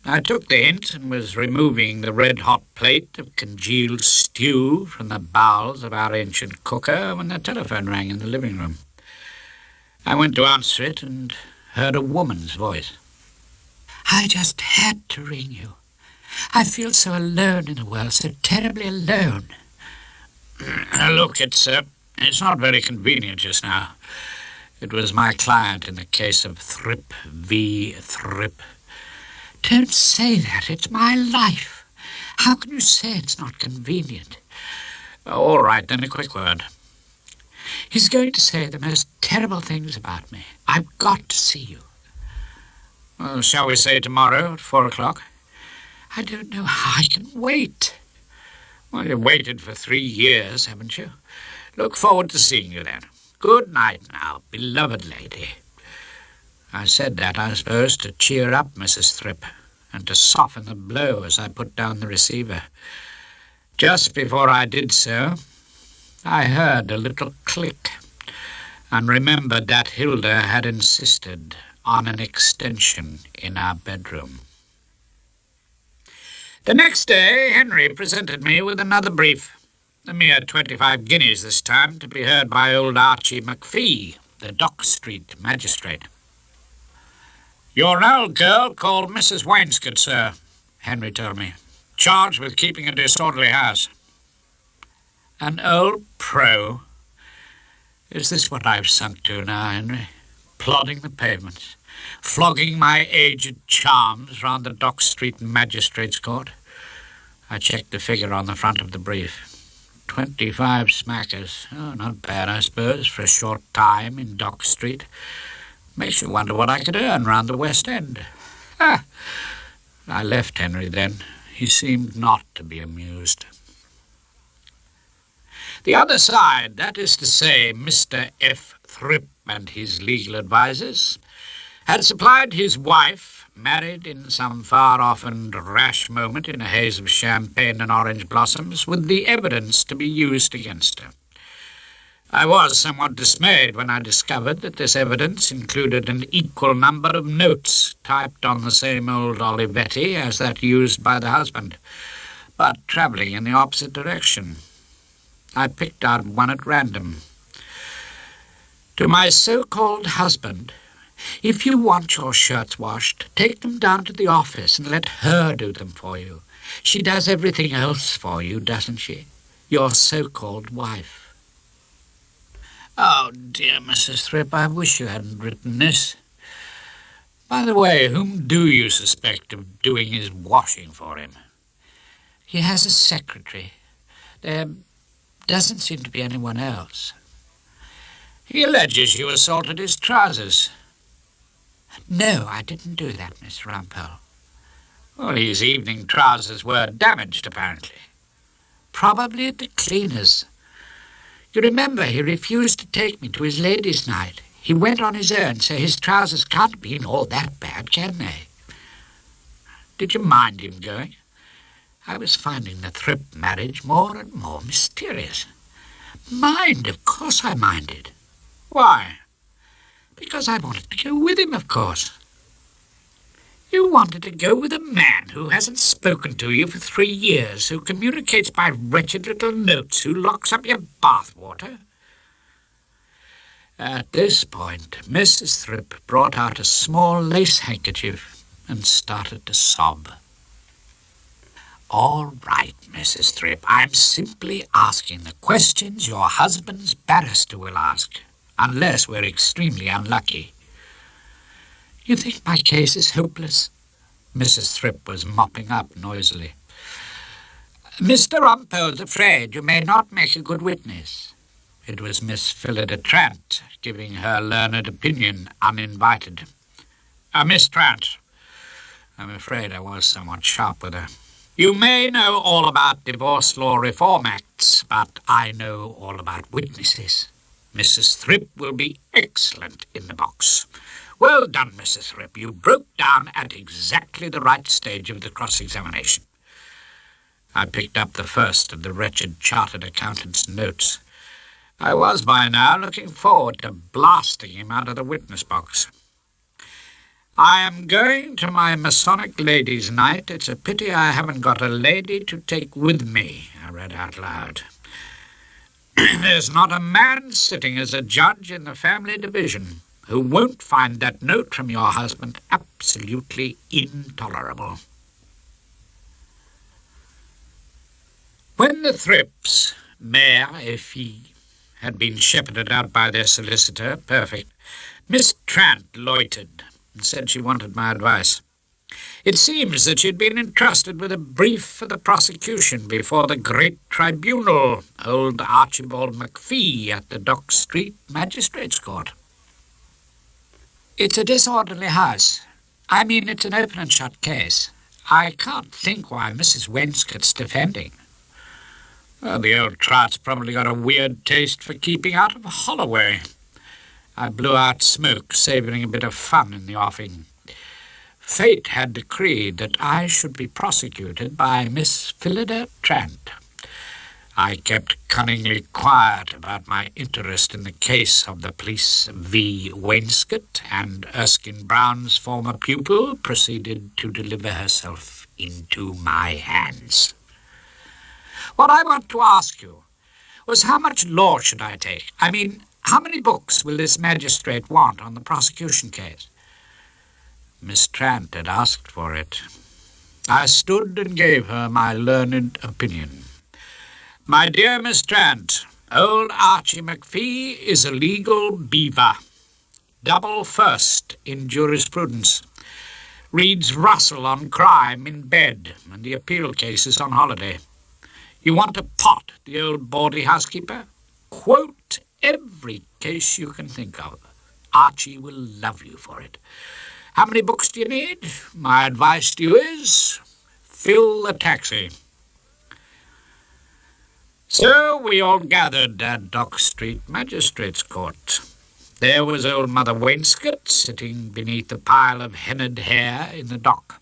I took the hint and was removing the red-hot plate of congealed stew from the bowels of our ancient cooker when the telephone rang in the living room. I went to answer it and heard a woman's voice. I just had to ring you. I feel so alone in the world, so terribly alone. Look, it's not very convenient just now. It was my client in the case of Thrip v. Thrip. Don't say that. It's my life. How can you say it's not convenient? All right, then, a quick word. He's going to say the most terrible things about me. I've got to see you. Well, shall we say tomorrow at 4 o'clock? I don't know how I can wait. Well, you've waited for 3 years, haven't you? Look forward to seeing you then. Good night now, beloved lady. I said that, I suppose, to cheer up Mrs. Thrip and to soften the blow as I put down the receiver. Just before I did so, I heard a little click and remembered that Hilda had insisted on an extension in our bedroom. The next day, Henry presented me with another brief, a mere 25 guineas this time, to be heard by old Archie McPhee, the Dock Street magistrate. You're an old girl called Mrs. Wainscott, sir, Henry told me, charged with keeping a disorderly house. An old pro? Is this what I've sunk to now, Henry? Plodding the pavements, flogging my aged charms round the Dock Street Magistrates' Court? I checked the figure on the front of the brief. 25 smackers. Oh, not bad, I suppose, for a short time in Dock Street. Makes you wonder what I could earn round the West End. Ah! I left Henry then. He seemed not to be amused. The other side, that is to say, Mr. F. Thrip and his legal advisers, had supplied his wife, married in some far-off and rash moment in a haze of champagne and orange blossoms, with the evidence to be used against her. I was somewhat dismayed when I discovered that this evidence included an equal number of notes typed on the same old Olivetti as that used by the husband, but travelling in the opposite direction. I picked out one at random. To my so-called husband, if you want your shirts washed, take them down to the office and let her do them for you. She does everything else for you, doesn't she? Your so-called wife. Oh, dear Mrs. Thrip, I wish you hadn't written this. By the way, whom do you suspect of doing his washing for him? He has a secretary. There doesn't seem to be anyone else. He alleges you assaulted his trousers. No, I didn't do that, Miss Rumpole. Well, his evening trousers were damaged, apparently. Probably at the cleaner's. You remember he refused to take me to his ladies' night. He went on his own, so his trousers can't have been all that bad, can they? Did you mind him going? I was finding the Thripp marriage more and more mysterious. Mind? Of course I minded. Why? Because I wanted to go with him, of course. You wanted to go with a man who hasn't spoken to you for 3 years, who communicates by wretched little notes, who locks up your bathwater? At this point, Mrs. Thripp brought out a small lace handkerchief and started to sob. All right, Mrs. Thripp, I'm simply asking the questions your husband's barrister will ask, unless we're extremely unlucky. You think my case is hopeless? Mrs. Thripp was mopping up noisily. Mr. Rumpole's afraid you may not make a good witness. It was Miss Phillida Trant, giving her learned opinion uninvited. Miss Trant, I'm afraid I was somewhat sharp with her. You may know all about divorce law reform acts, but I know all about witnesses. Mrs. Thripp will be excellent in the box. Well done, Mrs. Thripp. You broke down at exactly the right stage of the cross-examination. I picked up the first of the wretched chartered accountant's notes. I was by now looking forward to blasting him out of the witness box. I am going to my Masonic ladies' night. It's a pity I haven't got a lady to take with me, I read out loud. There's not a man sitting as a judge in the family division who won't find that note from your husband absolutely intolerable. When the Thripps, mare et fille, had been shepherded out by their solicitor, perfect, Miss Trant loitered and said she wanted my advice. It seems that she'd been entrusted with a brief for the prosecution before the great tribunal, old Archibald McPhee at the Dock Street Magistrates' Court. It's a disorderly house. I mean, it's an open and shut case. I can't think why Mrs. Wainscott's defending. Well, the old trot's probably got a weird taste for keeping out of Holloway. I blew out smoke, savouring a bit of fun in the offing. Fate had decreed that I should be prosecuted by Miss Phillida Trant. I kept cunningly quiet about my interest in the case of the police v. Wainscott, and Erskine Brown's former pupil proceeded to deliver herself into my hands. What I want to ask you was how much law should I take? I mean, how many books will this magistrate want on the prosecution case? Miss Trant had asked for it. I stood and gave her my learned opinion. My dear Miss Trant, old Archie McPhee is a legal beaver. Double first in jurisprudence. Reads Russell on crime in bed and the appeal cases on holiday. You want to pot the old bawdy housekeeper? Quote every case you can think of. Archie will love you for it. How many books do you need? My advice to you is, fill the taxi. So we all gathered at Dock Street Magistrates' Court. There was old Mother Wainscott sitting beneath a pile of hennaed hair in the dock.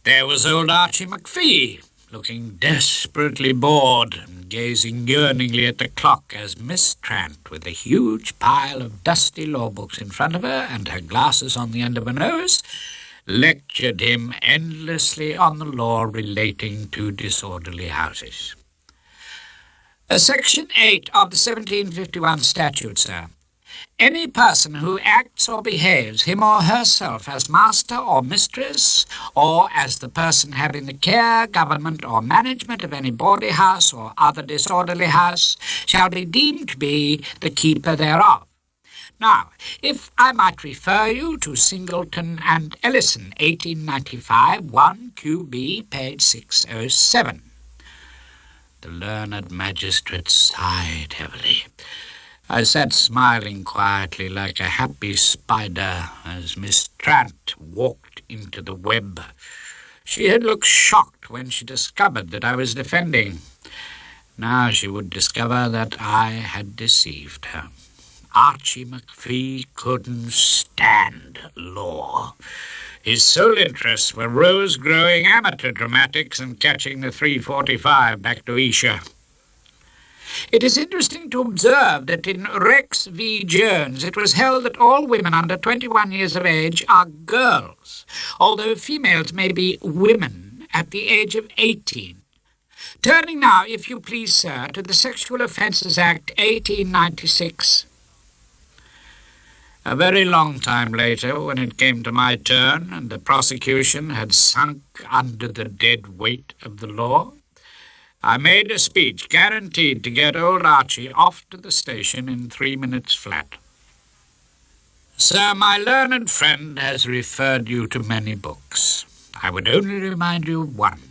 There was old Archie McPhee, looking desperately bored and gazing yearningly at the clock as Miss Trant, with a huge pile of dusty law books in front of her and her glasses on the end of her nose, lectured him endlessly on the law relating to disorderly houses. Section 8 of the 1751 statute, sir. Any person who acts or behaves him or herself as master or mistress, or as the person having the care, government, or management of any bawdy house or other disorderly house, shall be deemed to be the keeper thereof. Now, if I might refer you to Singleton and Ellison, 1895, 1 QB, page 607. The learned magistrate sighed heavily. I sat smiling quietly like a happy spider as Miss Trant walked into the web. She had looked shocked when she discovered that I was defending. Now she would discover that I had deceived her. Archie McPhee couldn't stand law. His sole interests were rose-growing amateur dramatics and catching the 3:45 back to Esher. It is interesting to observe that in Rex v. Jones it was held that all women under 21 years of age are girls, although females may be women at the age of 18. Turning now, if you please, sir, to the Sexual Offences Act 1896. A very long time later, when it came to my turn and the prosecution had sunk under the dead weight of the law, I made a speech guaranteed to get old Archie off to the station in 3 minutes flat. Sir, my learned friend has referred you to many books. I would only remind you of one,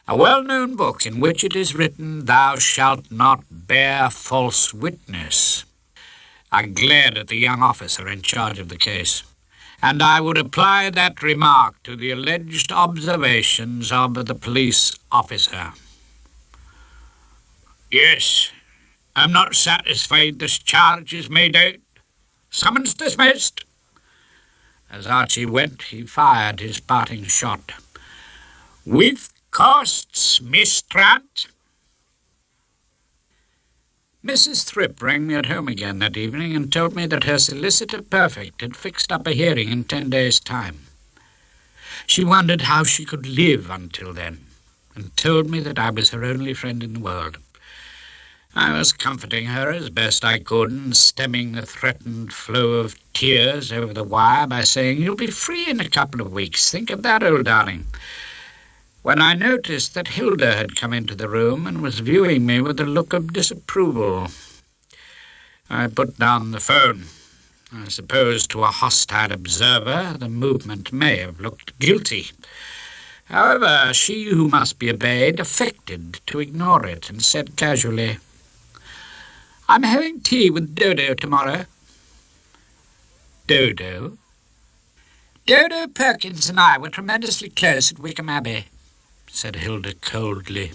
a well-known book in which it is written, "Thou shalt not bear false witness." I glared at the young officer in charge of the case, and I would apply that remark to the alleged observations of the police officer. Yes, I'm not satisfied this charge is made out. Summons dismissed. As Archie went, he fired his parting shot. With costs, Miss Trant. Mrs. Thrip rang me at home again that evening and told me that her solicitor perfect had fixed up a hearing in 10 days' time. She wondered how she could live until then, and told me that I was her only friend in the world. I was comforting her as best I could and stemming the threatened flow of tears over the wire by saying, "You'll be free in a couple of weeks. Think of that, old darling," when I noticed that Hilda had come into the room and was viewing me with a look of disapproval. I put down the phone. I suppose to a hostile observer the movement may have looked guilty. However, she who must be obeyed affected to ignore it and said casually, "I'm having tea with Dodo tomorrow." Dodo? Dodo Perkins and I were tremendously close at Wickham Abbey, said Hilda coldly.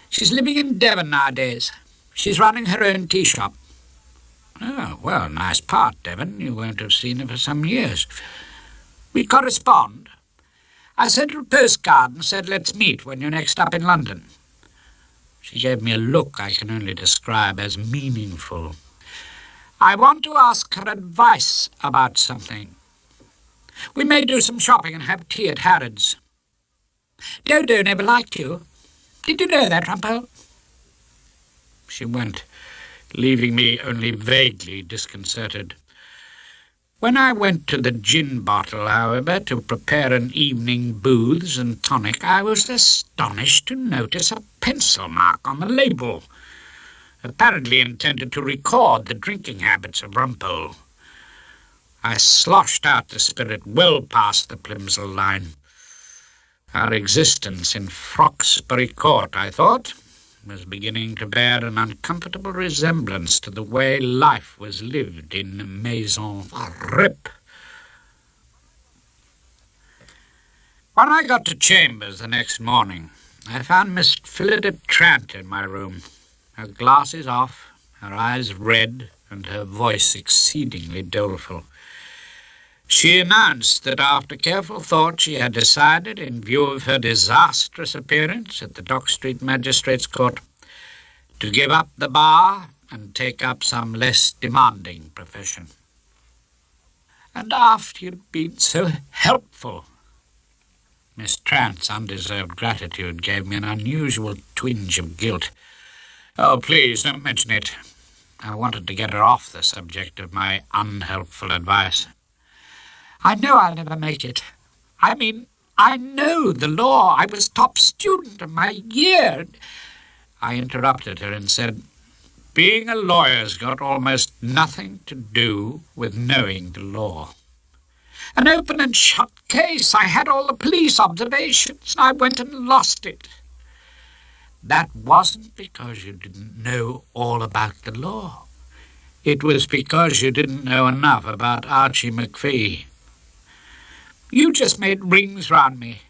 She's living in Devon nowadays. She's running her own tea shop. Oh, well, nice part, Devon. You won't have seen her for some years. We correspond. I sent her a postcard and said, "Let's meet when you're next up in London." She gave me a look I can only describe as meaningful. I want to ask her advice about something. We may do some shopping and have tea at Harrods. Dodo never liked you. Did you know that, Rumpole? She went, leaving me only vaguely disconcerted. When I went to the gin bottle, however, to prepare an evening booths and tonic, I was astonished to notice a pencil mark on the label, apparently intended to record the drinking habits of Rumpole. I sloshed out the spirit well past the Plimsoll line. Our existence in Froxbury Court, I thought, was beginning to bear an uncomfortable resemblance to the way life was lived in Maison Rip. When I got to chambers the next morning, I found Miss Phillida Trant in my room, her glasses off, her eyes red, and her voice exceedingly doleful. She announced that after careful thought she had decided, in view of her disastrous appearance at the Dock Street Magistrates' Court, to give up the bar and take up some less demanding profession. "And after you'd been so helpful." Miss Trant's undeserved gratitude gave me an unusual twinge of guilt. "Oh, please, don't mention it." I wanted to get her off the subject of my unhelpful advice. "I know I'll never make it. I know the law. I was top student of my year." I interrupted her and said, "Being a lawyer's got almost nothing to do with knowing the law." "An open and shut case. I had all the police observations. I went and lost it." "That wasn't because you didn't know all about the law. It was because you didn't know enough about Archie McPhee. You just made rings round me.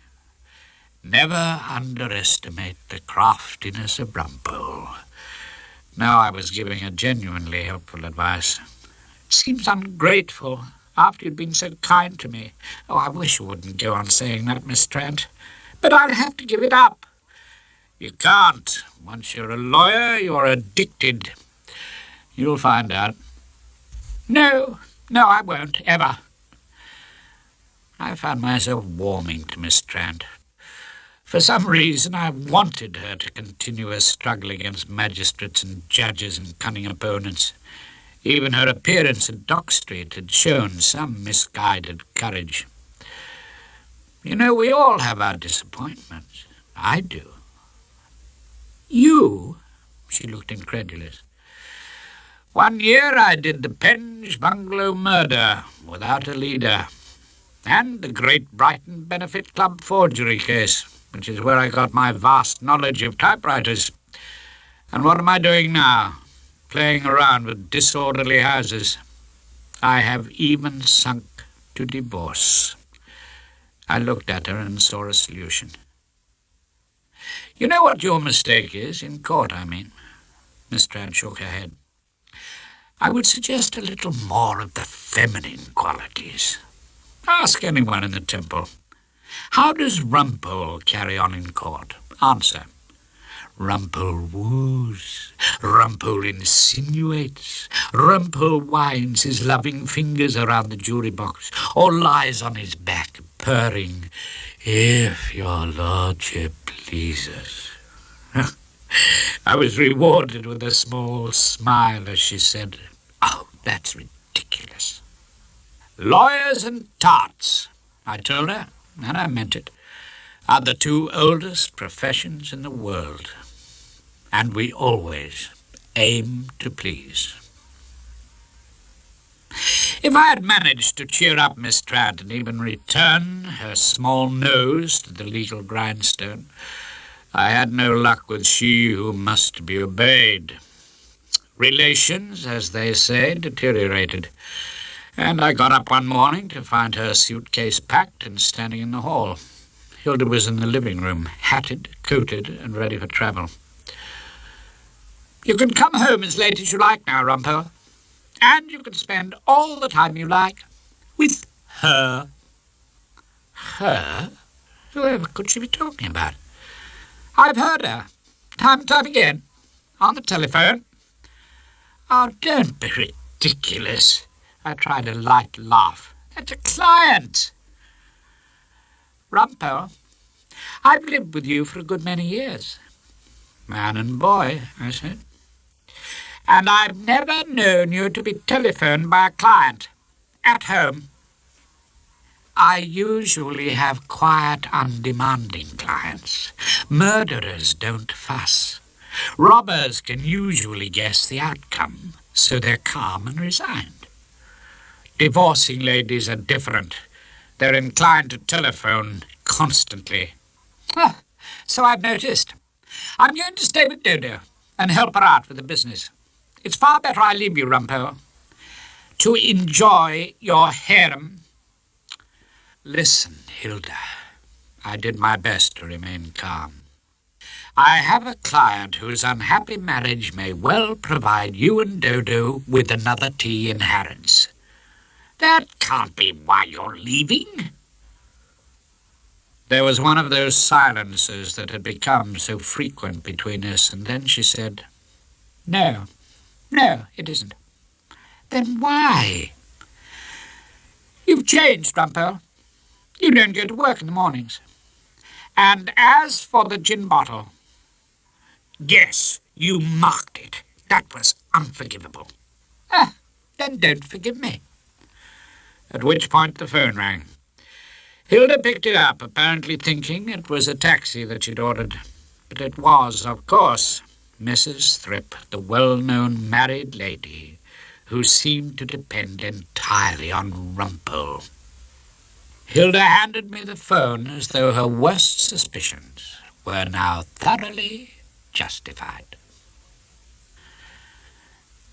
Never underestimate the craftiness of Rumpole. Now I was giving her genuinely helpful advice. Seems ungrateful, after you'd been so kind to me. Oh, I wish you wouldn't go on saying that, Miss Trent. But I'll have to give it up. You can't. Once you're a lawyer, you're addicted. You'll find out. No, I won't, ever. I found myself warming to Miss Trent. For some reason, I wanted her to continue her struggle against magistrates and judges and cunning opponents. Even her appearance at Dock Street had shown some misguided courage. You know, we all have our disappointments. I do. You? She looked incredulous. 1 year I did the Penge Bungalow murder without a leader, and the Great Brighton Benefit Club forgery case, which is where I got my vast knowledge of typewriters. And what am I doing now? Playing around with disorderly houses. I have even sunk to divorce. I looked at her and saw a solution. You know what your mistake is, in court, I mean. Miss Trent shook her head. I would suggest a little more of the feminine qualities. Ask anyone in the temple. How does Rumpole carry on in court? Answer. Rumpole woos, Rumpole insinuates, Rumpole winds his loving fingers around the jury box, or lies on his back, purring, if your lordship pleases. I was rewarded with a small smile as she said, Oh, that's ridiculous. Lawyers and tarts, I told her, and I meant it, are the two oldest professions in the world. And we always aim to please. If I had managed to cheer up Miss Trent and even return her small nose to the legal grindstone, I had no luck with she who must be obeyed. Relations, as they say, deteriorated, and I got up one morning to find her suitcase packed and standing in the hall. Hilda was in the living room, hatted, coated, and ready for travel. You can come home as late as you like now, Rumpole, and you can spend all the time you like with her. Her? Whoever could she be talking about? I've heard her, time and time again, on the telephone. Oh, don't be ridiculous. I tried a light laugh. That's a client. Rumpole, I've lived with you for a good many years. Man and boy, I said. And I've never known you to be telephoned by a client. At home. I usually have quiet, undemanding clients. Murderers don't fuss. Robbers can usually guess the outcome, so they're calm and resigned. Divorcing ladies are different. They're inclined to telephone constantly. So I've noticed. I'm going to stay with Dodo and help her out with the business. It's far better I leave you, Rumpole, to enjoy your harem. Listen, Hilda, I did my best to remain calm. I have a client whose unhappy marriage may well provide you and Dodo with another tea in Harrods. That can't be why you're leaving. There was one of those silences that had become so frequent between us, and then she said, No, it isn't. Then why? You've changed, Rumpole. You don't go to work in the mornings. And as for the gin bottle, yes, you marked it. That was unforgivable. Then don't forgive me. At which point the phone rang. Hilda picked it up, apparently thinking it was a taxi that she'd ordered. But it was, of course, Mrs. Thrip, the well-known married lady who seemed to depend entirely on Rumpole. Hilda handed me the phone as though her worst suspicions were now thoroughly justified.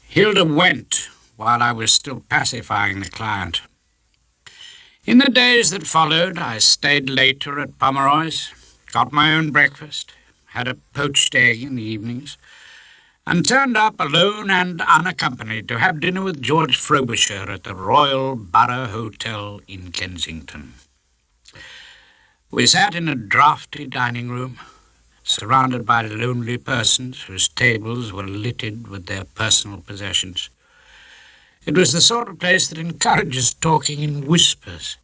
Hilda went while I was still pacifying the client. In the days that followed, I stayed later at Pomeroy's, got my own breakfast, had a poached egg in the evenings, and turned up alone and unaccompanied to have dinner with George Frobisher at the Royal Borough Hotel in Kensington. We sat in a draughty dining room, surrounded by lonely persons whose tables were littered with their personal possessions. It was the sort of place that encourages talking in whispers,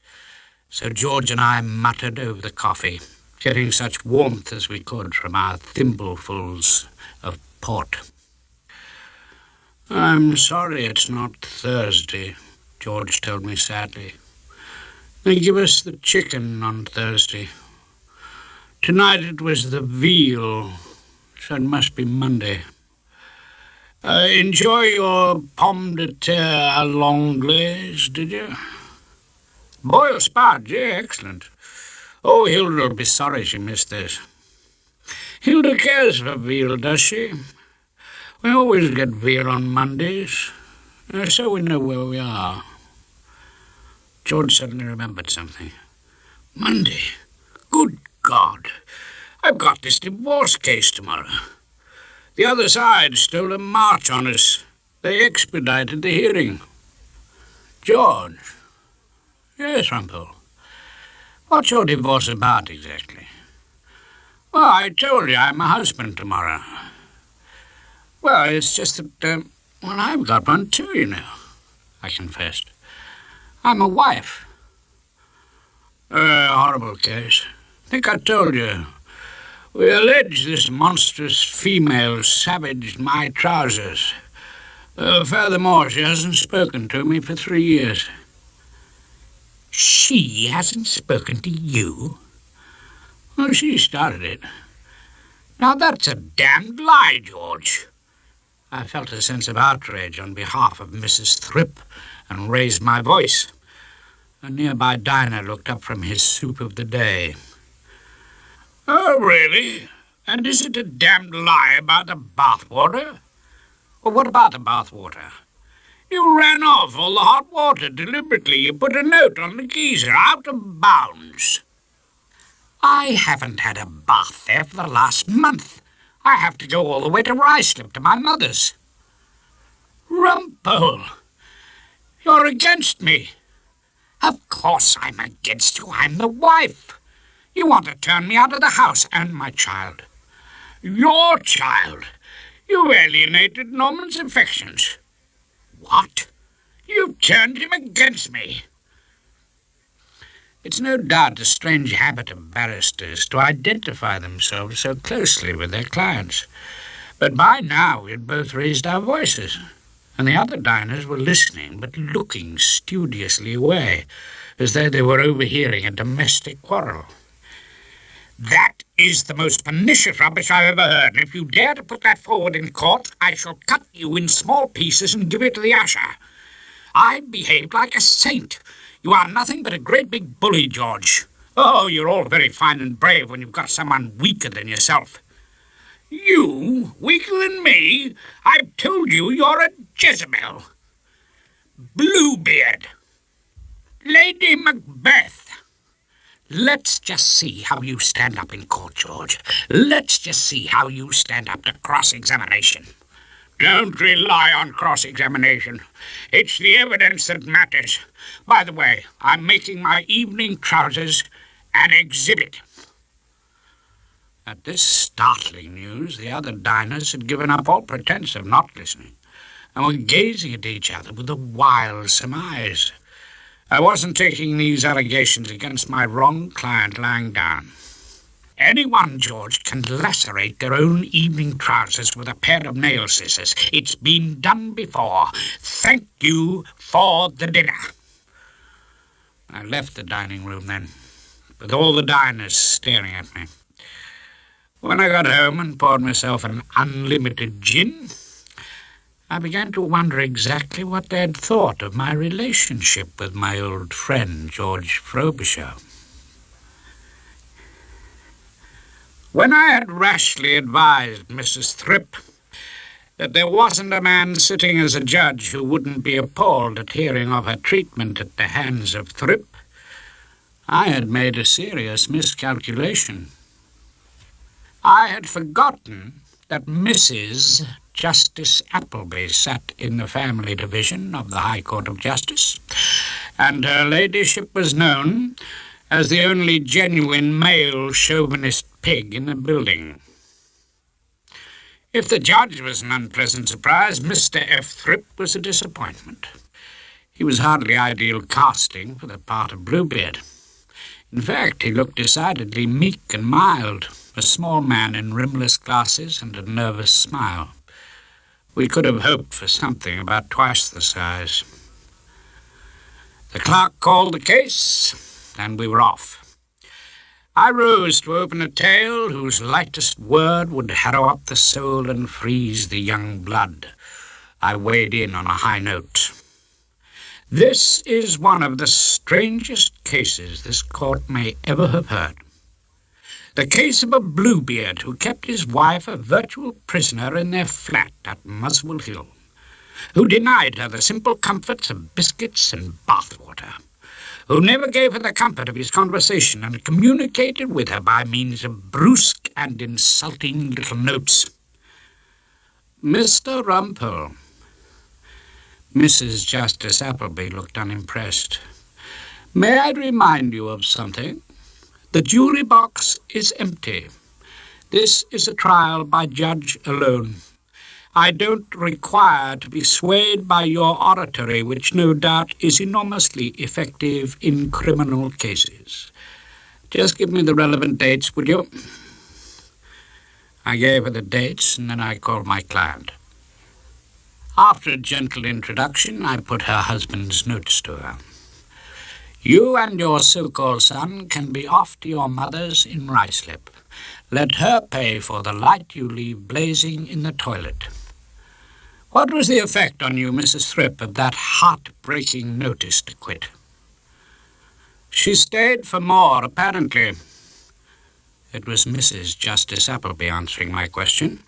so George and I muttered over the coffee, getting such warmth as we could from our thimblefuls of port. "I'm sorry it's not Thursday," George told me sadly. "They give us the chicken on Thursday. Tonight it was the veal, so it must be Monday. Enjoy your pomme de terre à l'anglaise, did you?" "Boiled spuds, yeah, excellent. Oh, Hilda'll be sorry she missed this." "Hilda cares for veal, does she? We always get veal on Mondays, so we know where we are." George suddenly remembered something. "Monday? Good God! I've got this divorce case tomorrow. The other side stole a march on us. They expedited the hearing." "George." "Yes, Rumpole. What's your divorce about exactly?" "Well, I told you I'm a husband tomorrow." "Well, it's just that, I've got one too, you know," I confessed. "I'm a wife." Horrible case. Think I told you. We allege this monstrous female savaged my trousers. Furthermore, she hasn't spoken to me for 3 years. "She hasn't spoken to you?" "Well, she started it." "Now that's a damned lie, George." I felt a sense of outrage on behalf of Mrs. Thrip and raised my voice. A nearby diner looked up from his soup of the day. "Oh, really? And is it a damned lie about the bathwater?" "Well, what about the bathwater?" "You ran off all the hot water deliberately. You put a note on the geyser, out of bounds." "I haven't had a bath there for the last month. I have to go all the way to Ruislip to my mother's." "Rumpole, you're against me." "Of course I'm against you. I'm the wife. You want to turn me out of the house and my child." "Your child? You alienated Norman's affections." "What? You've turned him against me." It's no doubt a strange habit of barristers to identify themselves so closely with their clients. But by now we had both raised our voices, and the other diners were listening but looking studiously away, as though they were overhearing a domestic quarrel. "That is the most pernicious rubbish I've ever heard, and if you dare to put that forward in court, I shall cut you in small pieces and give it to the usher. I behaved like a saint. You are nothing but a great big bully, George. Oh, you're all very fine and brave when you've got someone weaker than yourself." "You? Weaker than me? I've told you you're a Jezebel." "Bluebeard." "Lady Macbeth." Let's just see how you stand up in court, George. Let's just see how you stand up to cross-examination." "Don't rely on cross-examination. It's the evidence that matters. By the way, I'm making my evening trousers an exhibit." At this startling news, the other diners had given up all pretense of not listening, and were gazing at each other with a wild surmise. I wasn't taking these allegations against my wrong client lying down. Anyone, George, can lacerate their own evening trousers with a pair of nail scissors. It's been done before. Thank you for the dinner. I left the dining room then, with all the diners staring at me. When I got home and poured myself an unlimited gin, I began to wonder exactly what they'd thought of my relationship with my old friend, George Frobisher. When I had rashly advised Mrs. Thrip that there wasn't a man sitting as a judge who wouldn't be appalled at hearing of her treatment at the hands of Thrip, I had made a serious miscalculation. I had forgotten that Mrs. Justice Appleby sat in the family division of the High Court of Justice, and her ladyship was known as the only genuine male chauvinist pig in the building. If the judge was an unpleasant surprise, Mr. F. Thrip was a disappointment. He was hardly ideal casting for the part of Bluebeard. In fact, he looked decidedly meek and mild, a small man in rimless glasses and a nervous smile. We could have hoped for something about twice the size. The clerk called the case, and we were off. I rose to open a tale whose lightest word would harrow up the soul and freeze the young blood. I weighed in on a high note. This is one of the strangest cases this court may ever have heard. The case of a Bluebeard who kept his wife a virtual prisoner in their flat at Muswell Hill, who denied her the simple comforts of biscuits and bathwater, who never gave her the comfort of his conversation and communicated with her by means of brusque and insulting little notes. Mr. Rumpole. Mrs. Justice Appleby looked unimpressed. May I remind you of something? The jury box is empty. This is a trial by judge alone. I don't require to be swayed by your oratory, which no doubt is enormously effective in criminal cases. Just give me the relevant dates, would you? I gave her the dates, and then I called my client. After a gentle introduction, I put her husband's notes to her. You and your so-called son can be off to your mother's in Ruislip. Let her pay for the light you leave blazing in the toilet. What was the effect on you, Mrs. Thrip, of that heart-breaking notice to quit? She stayed for more, apparently. It was Mrs. Justice Appleby answering my question.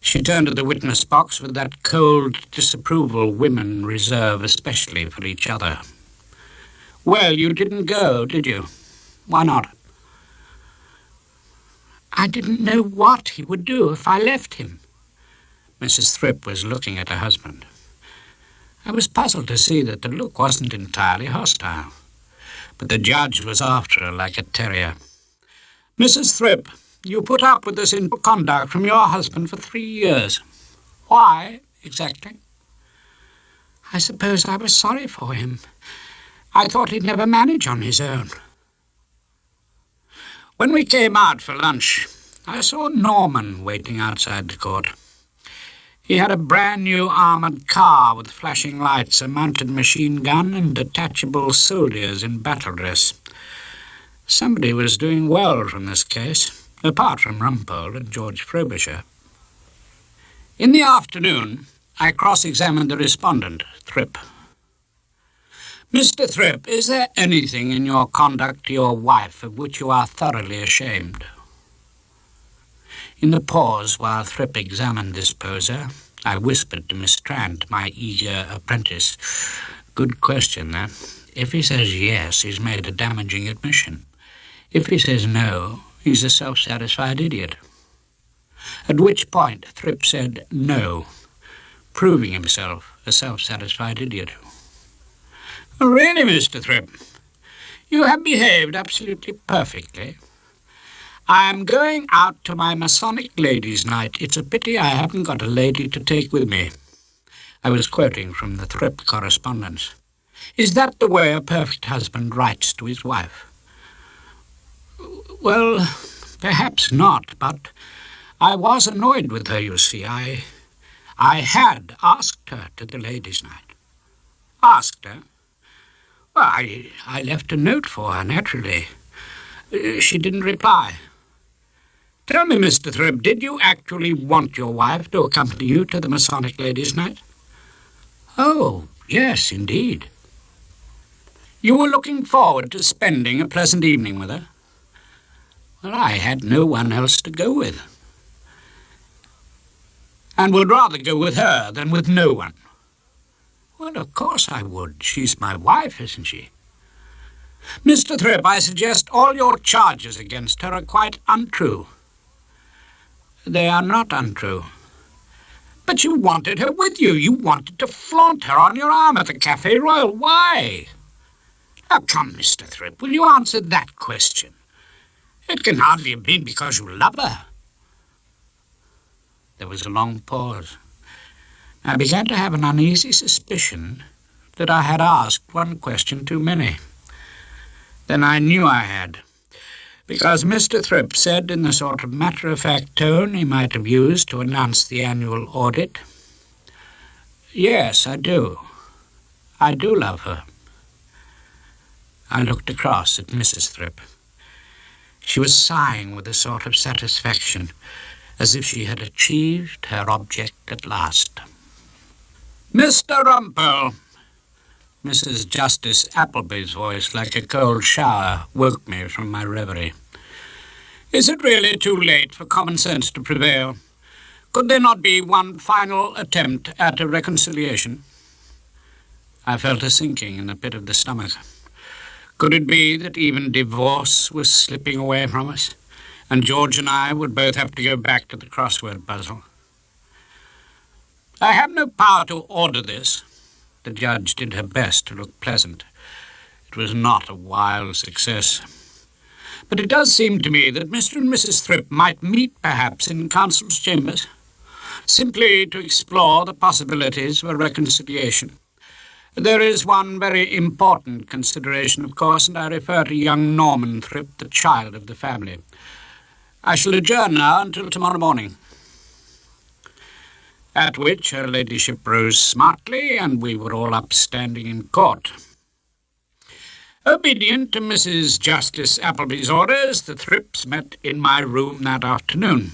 She turned to the witness box with that cold disapproval women reserve especially for each other. Well, you didn't go, did you? Why not? I didn't know what he would do if I left him. Mrs. Thrip was looking at her husband. I was puzzled to see that the look wasn't entirely hostile, but the judge was after her like a terrier. Mrs. Thrip, you put up with this sinful conduct from your husband for 3 years. Why, exactly? I suppose I was sorry for him. I thought he'd never manage on his own. When we came out for lunch, I saw Norman waiting outside the court. He had a brand-new armoured car with flashing lights, a mounted machine gun, and detachable soldiers in battle dress. Somebody was doing well from this case, apart from Rumpole and George Frobisher. In the afternoon, I cross-examined the respondent, Thrip. Mr. Thrip, is there anything in your conduct to your wife of which you are thoroughly ashamed? In the pause while Thrip examined this poser, I whispered to Miss Trant, my eager apprentice. Good question, that. If he says yes, he's made a damaging admission. If he says no, he's a self-satisfied idiot. At which point Thrip said no, proving himself a self-satisfied idiot. Really, Mr. Thrip, you have behaved absolutely perfectly. I am going out to my Masonic ladies' night. It's a pity I haven't got a lady to take with me. I was quoting from the Thrip correspondence. Is that the way a perfect husband writes to his wife? Well, perhaps not, but I was annoyed with her, you see. I had asked her to the ladies' night. Asked her? Well, I left a note for her, naturally. She didn't reply. Tell me, Mr. Thrip, did you actually want your wife to accompany you to the Masonic ladies' night? Oh, yes, indeed. You were looking forward to spending a pleasant evening with her? Well, I had no one else to go with. And would rather go with her than with no one? Well, of course I would. She's my wife, isn't she? Mr. Thrip, I suggest all your charges against her are quite untrue. They are not untrue. But you wanted her with you. You wanted to flaunt her on your arm at the Café Royal. Why? Now, come, Mr. Thrip, will you answer that question? It can hardly have been because you love her. There was a long pause. I began to have an uneasy suspicion that I had asked one question too many. Then I knew I had, because Mr. Thrip said in the sort of matter-of-fact tone he might have used to announce the annual audit, "Yes, I do. I do love her." I looked across at Mrs. Thrip. She was sighing with a sort of satisfaction, as if she had achieved her object at last. "Mr. Rumpole!" Mrs. Justice Appleby's voice, like a cold shower, woke me from my reverie. "Is it really too late for common sense to prevail? Could there not be one final attempt at a reconciliation?" I felt a sinking in the pit of the stomach. Could it be that even divorce was slipping away from us, and George and I would both have to go back to the crossword puzzle? "I have no power to order this." The judge did her best to look pleasant. It was not a wild success. "But it does seem to me that Mr. and Mrs. Thrip might meet, perhaps, in counsel's chambers, simply to explore the possibilities of a reconciliation. There is one very important consideration, of course, and I refer to young Norman Thrip, the child of the family. I shall adjourn now until tomorrow morning." At which her ladyship rose smartly, and we were all upstanding in court. Obedient to Mrs. Justice Appleby's orders, the Thrips met in my room that afternoon.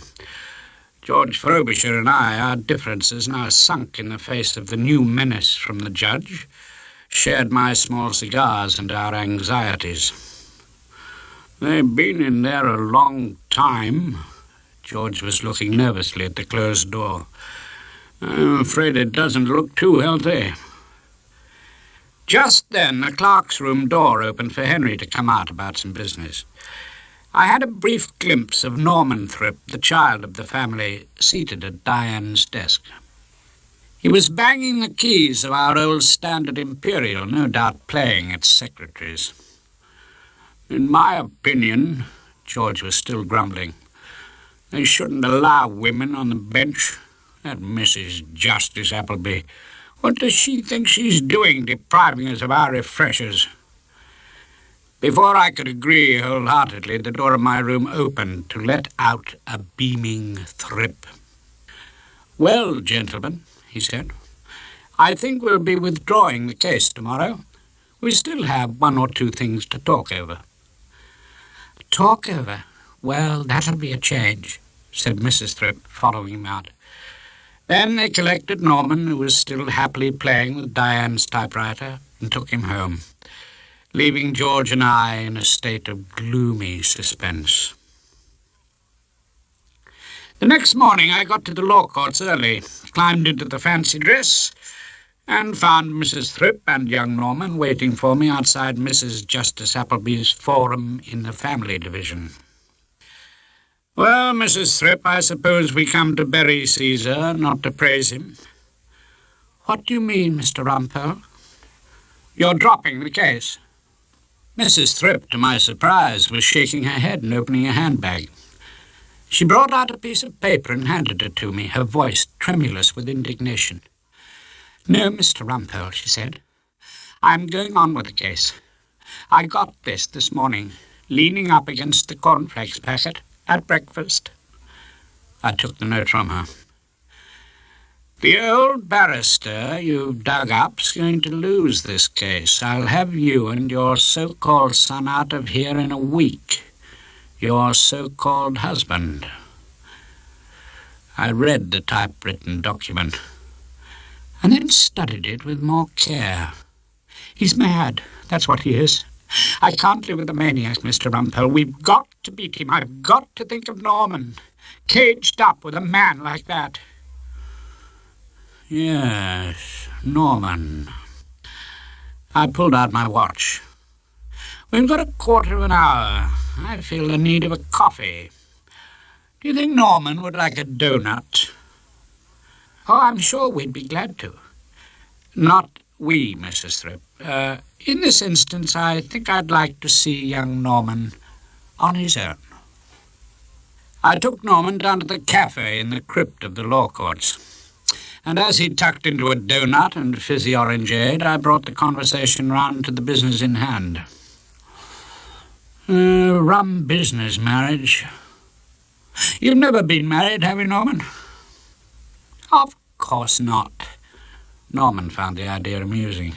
George Frobisher and I, our differences now sunk in the face of the new menace from the judge, shared my small cigars and our anxieties. "They've been in there a long time." George was looking nervously at the closed door. "I'm afraid it doesn't look too healthy." Just then the clerk's room door opened for Henry to come out about some business. I had a brief glimpse of Norman Thrip, the child of the family, seated at Diane's desk. He was banging the keys of our old Standard Imperial, no doubt playing its secretaries. "In my opinion," George was still grumbling, "they shouldn't allow women on the bench. That Mrs. Justice Appleby, what does she think she's doing, depriving us of our refreshers?" Before I could agree wholeheartedly, the door of my room opened to let out a beaming Thrip. "Well, gentlemen," he said, "I think we'll be withdrawing the case tomorrow. We still have one or two things to talk over." "Talk over? Well, that'll be a change," said Mrs. Thrip, following him out. Then they collected Norman, who was still happily playing with Diane's typewriter, and took him home, leaving George and I in a state of gloomy suspense. The next morning I got to the law courts early, climbed into the fancy dress, and found Mrs. Thrip and young Norman waiting for me outside Mrs. Justice Appleby's forum in the family division. "Well, Mrs. Thrip, I suppose we come to bury Caesar, not to praise him." "What do you mean, Mr. Rumpole?" "You're dropping the case." Mrs. Thrip, to my surprise, was shaking her head and opening a handbag. She brought out a piece of paper and handed it to me, her voice tremulous with indignation. "No, Mr. Rumpole," she said. "I'm going on with the case. I got this morning, leaning up against the cornflakes packet at breakfast." I took the note from her. "The old barrister you've dug up's going to lose this case. I'll have you and your so-called son out of here in a week. Your so-called husband." I read the typewritten document, and then studied it with more care. He's mad, that's what he is. I can't live with a maniac, Mr. Rumpole. We've got to beat him. I've got to think of Norman, caged up with a man like that. Yes, Norman. I pulled out my watch. We've got a quarter of an hour. I feel the need of a coffee. Do you think Norman would like a donut? Oh, I'm sure we'd be glad to. Not we, Mrs. Thrip. In this instance, I think I'd like to see young Norman on his own. I took Norman down to the cafe in the crypt of the law courts, and as he tucked into a donut and fizzy orangeade, I brought the conversation round to the business in hand. Rum business, marriage. You've never been married, have you, Norman? Of course not. Norman found the idea amusing.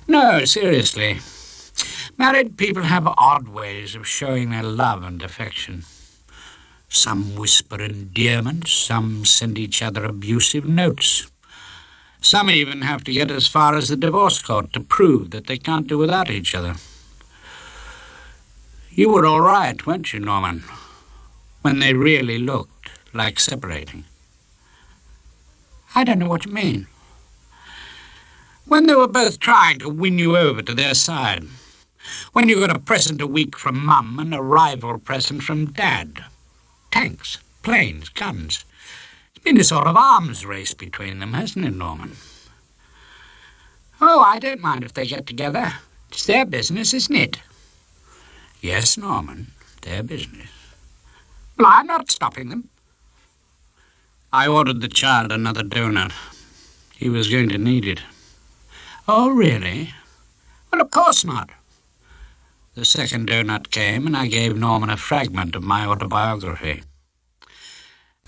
No, seriously. Married people have odd ways of showing their love and affection. Some whisper endearments, some send each other abusive notes. Some even have to get as far as the divorce court to prove that they can't do without each other. You were all right, weren't you, Norman, when they really looked like separating? I don't know what you mean. When they were both trying to win you over to their side. When you got a present a week from Mum and a rival present from Dad. Tanks, planes, guns. It's been a sort of arms race between them, hasn't it, Norman? Oh, I don't mind if they get together. It's their business, isn't it? Yes, Norman, their business. Well, I'm not stopping them. I ordered the child another donut. He was going to need it. Oh, really? Well, of course not. The second donut came, and I gave Norman a fragment of my autobiography.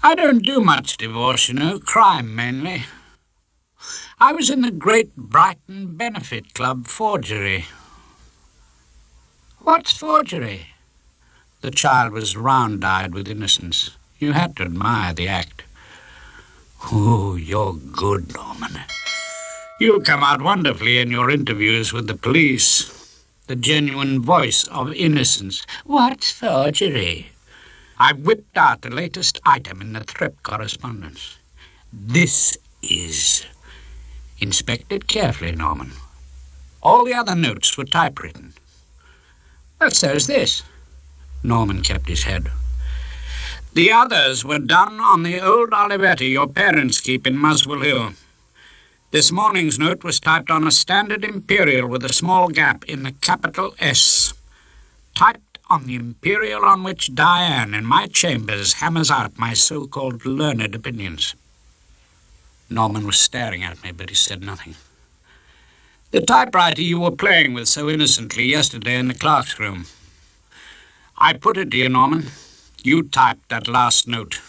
I don't do much divorce, you know, crime mainly. I was in the Great Brighton Benefit Club forgery. What's forgery? The child was round-eyed with innocence. You had to admire the act. Oh, you're good, Norman. You come out wonderfully in your interviews with the police. The genuine voice of innocence. What's forgery? I've whipped out the latest item in the Thrip correspondence. This is. Inspect it carefully, Norman. All the other notes were typewritten. Well, so's this. Norman kept his head. The others were done on the old Olivetti your parents keep in Muswell Hill. This morning's note was typed on a standard imperial with a small gap in the capital S. Typed on the imperial on which Diane in my chambers hammers out my so-called learned opinions. Norman was staring at me, but he said nothing. The typewriter you were playing with so innocently yesterday in the clerk's room. I put it to you, Norman. You typed that last note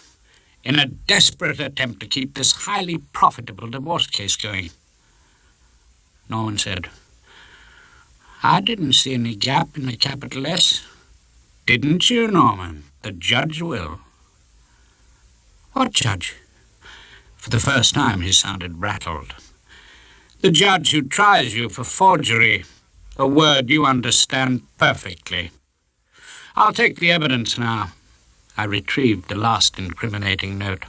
in a desperate attempt to keep this highly profitable divorce case going. Norman said, I didn't see any gap in the capital S. Didn't you, Norman? The judge will. What judge? For the first time he sounded rattled. The judge who tries you for forgery, a word you understand perfectly. I'll take the evidence now. I retrieved the last incriminating note.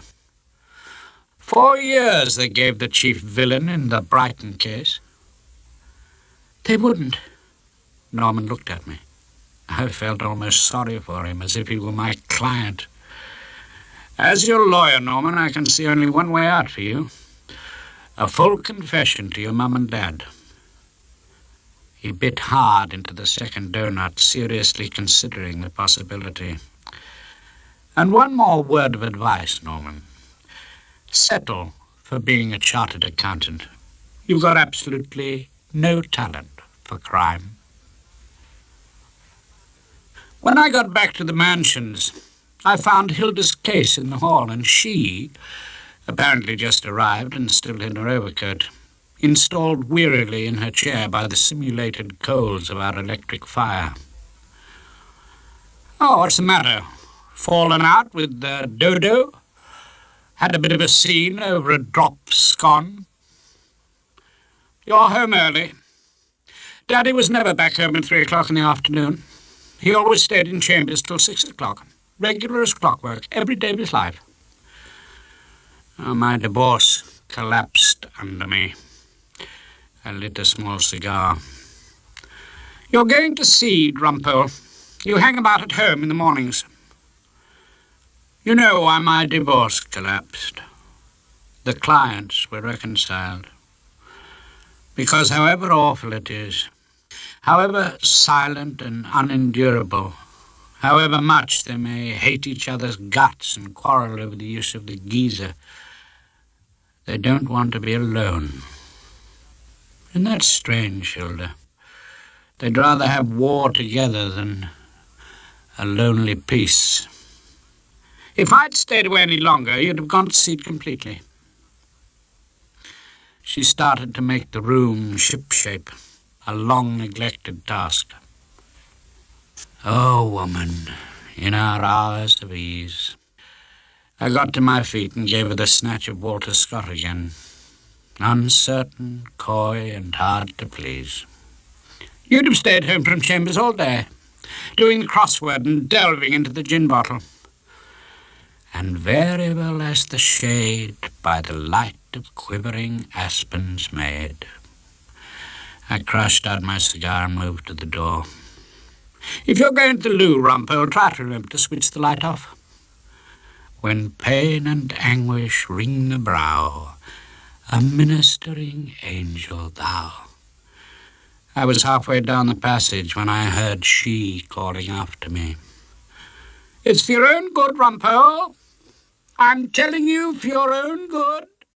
4 years they gave the chief villain in the Brighton case. They wouldn't. Norman looked at me. I felt almost sorry for him, as if he were my client. As your lawyer, Norman, I can see only one way out for you. A full confession to your mum and dad. He bit hard into the second donut, seriously considering the possibility. And one more word of advice, Norman. Settle for being a chartered accountant. You've got absolutely no talent for crime. When I got back to the mansions, I found Hilda's case in the hall, and she, apparently just arrived and still in her overcoat, installed wearily in her chair by the simulated coals of our electric fire. Oh, what's the matter? Fallen out with Dodo? Had a bit of a scene over a drop scone? You're home early. Daddy was never back home at 3 o'clock in the afternoon. He always stayed in chambers till 6 o'clock. Regular as clockwork, every day of his life. Oh, my divorce collapsed under me. I lit a small cigar. You're going to see Rumpole. You hang about at home in the mornings. You know why my divorce collapsed. The clients were reconciled. Because however awful it is, however silent and unendurable, however much they may hate each other's guts and quarrel over the use of the geyser, they don't want to be alone. And that's strange, Hilda. They'd rather have war together than a lonely peace. If I'd stayed away any longer, you'd have gone to seed completely. She started to make the room shipshape, a long-neglected task. Oh, woman, in our hours of ease. I got to my feet and gave her the snatch of Walter Scott again. Uncertain, coy, and hard to please. You'd have stayed home from Chambers all day, doing the crossword and delving into the gin bottle. And variable as the shade by the light of quivering aspens made. I crushed out my cigar and moved to the door. If you're going to the loo, Rumpole, try to remember to switch the light off. When pain and anguish wring the brow, a ministering angel thou. I was halfway down the passage when I heard she calling after me. It's for your own good, Rumpole. I'm telling you, for your own good.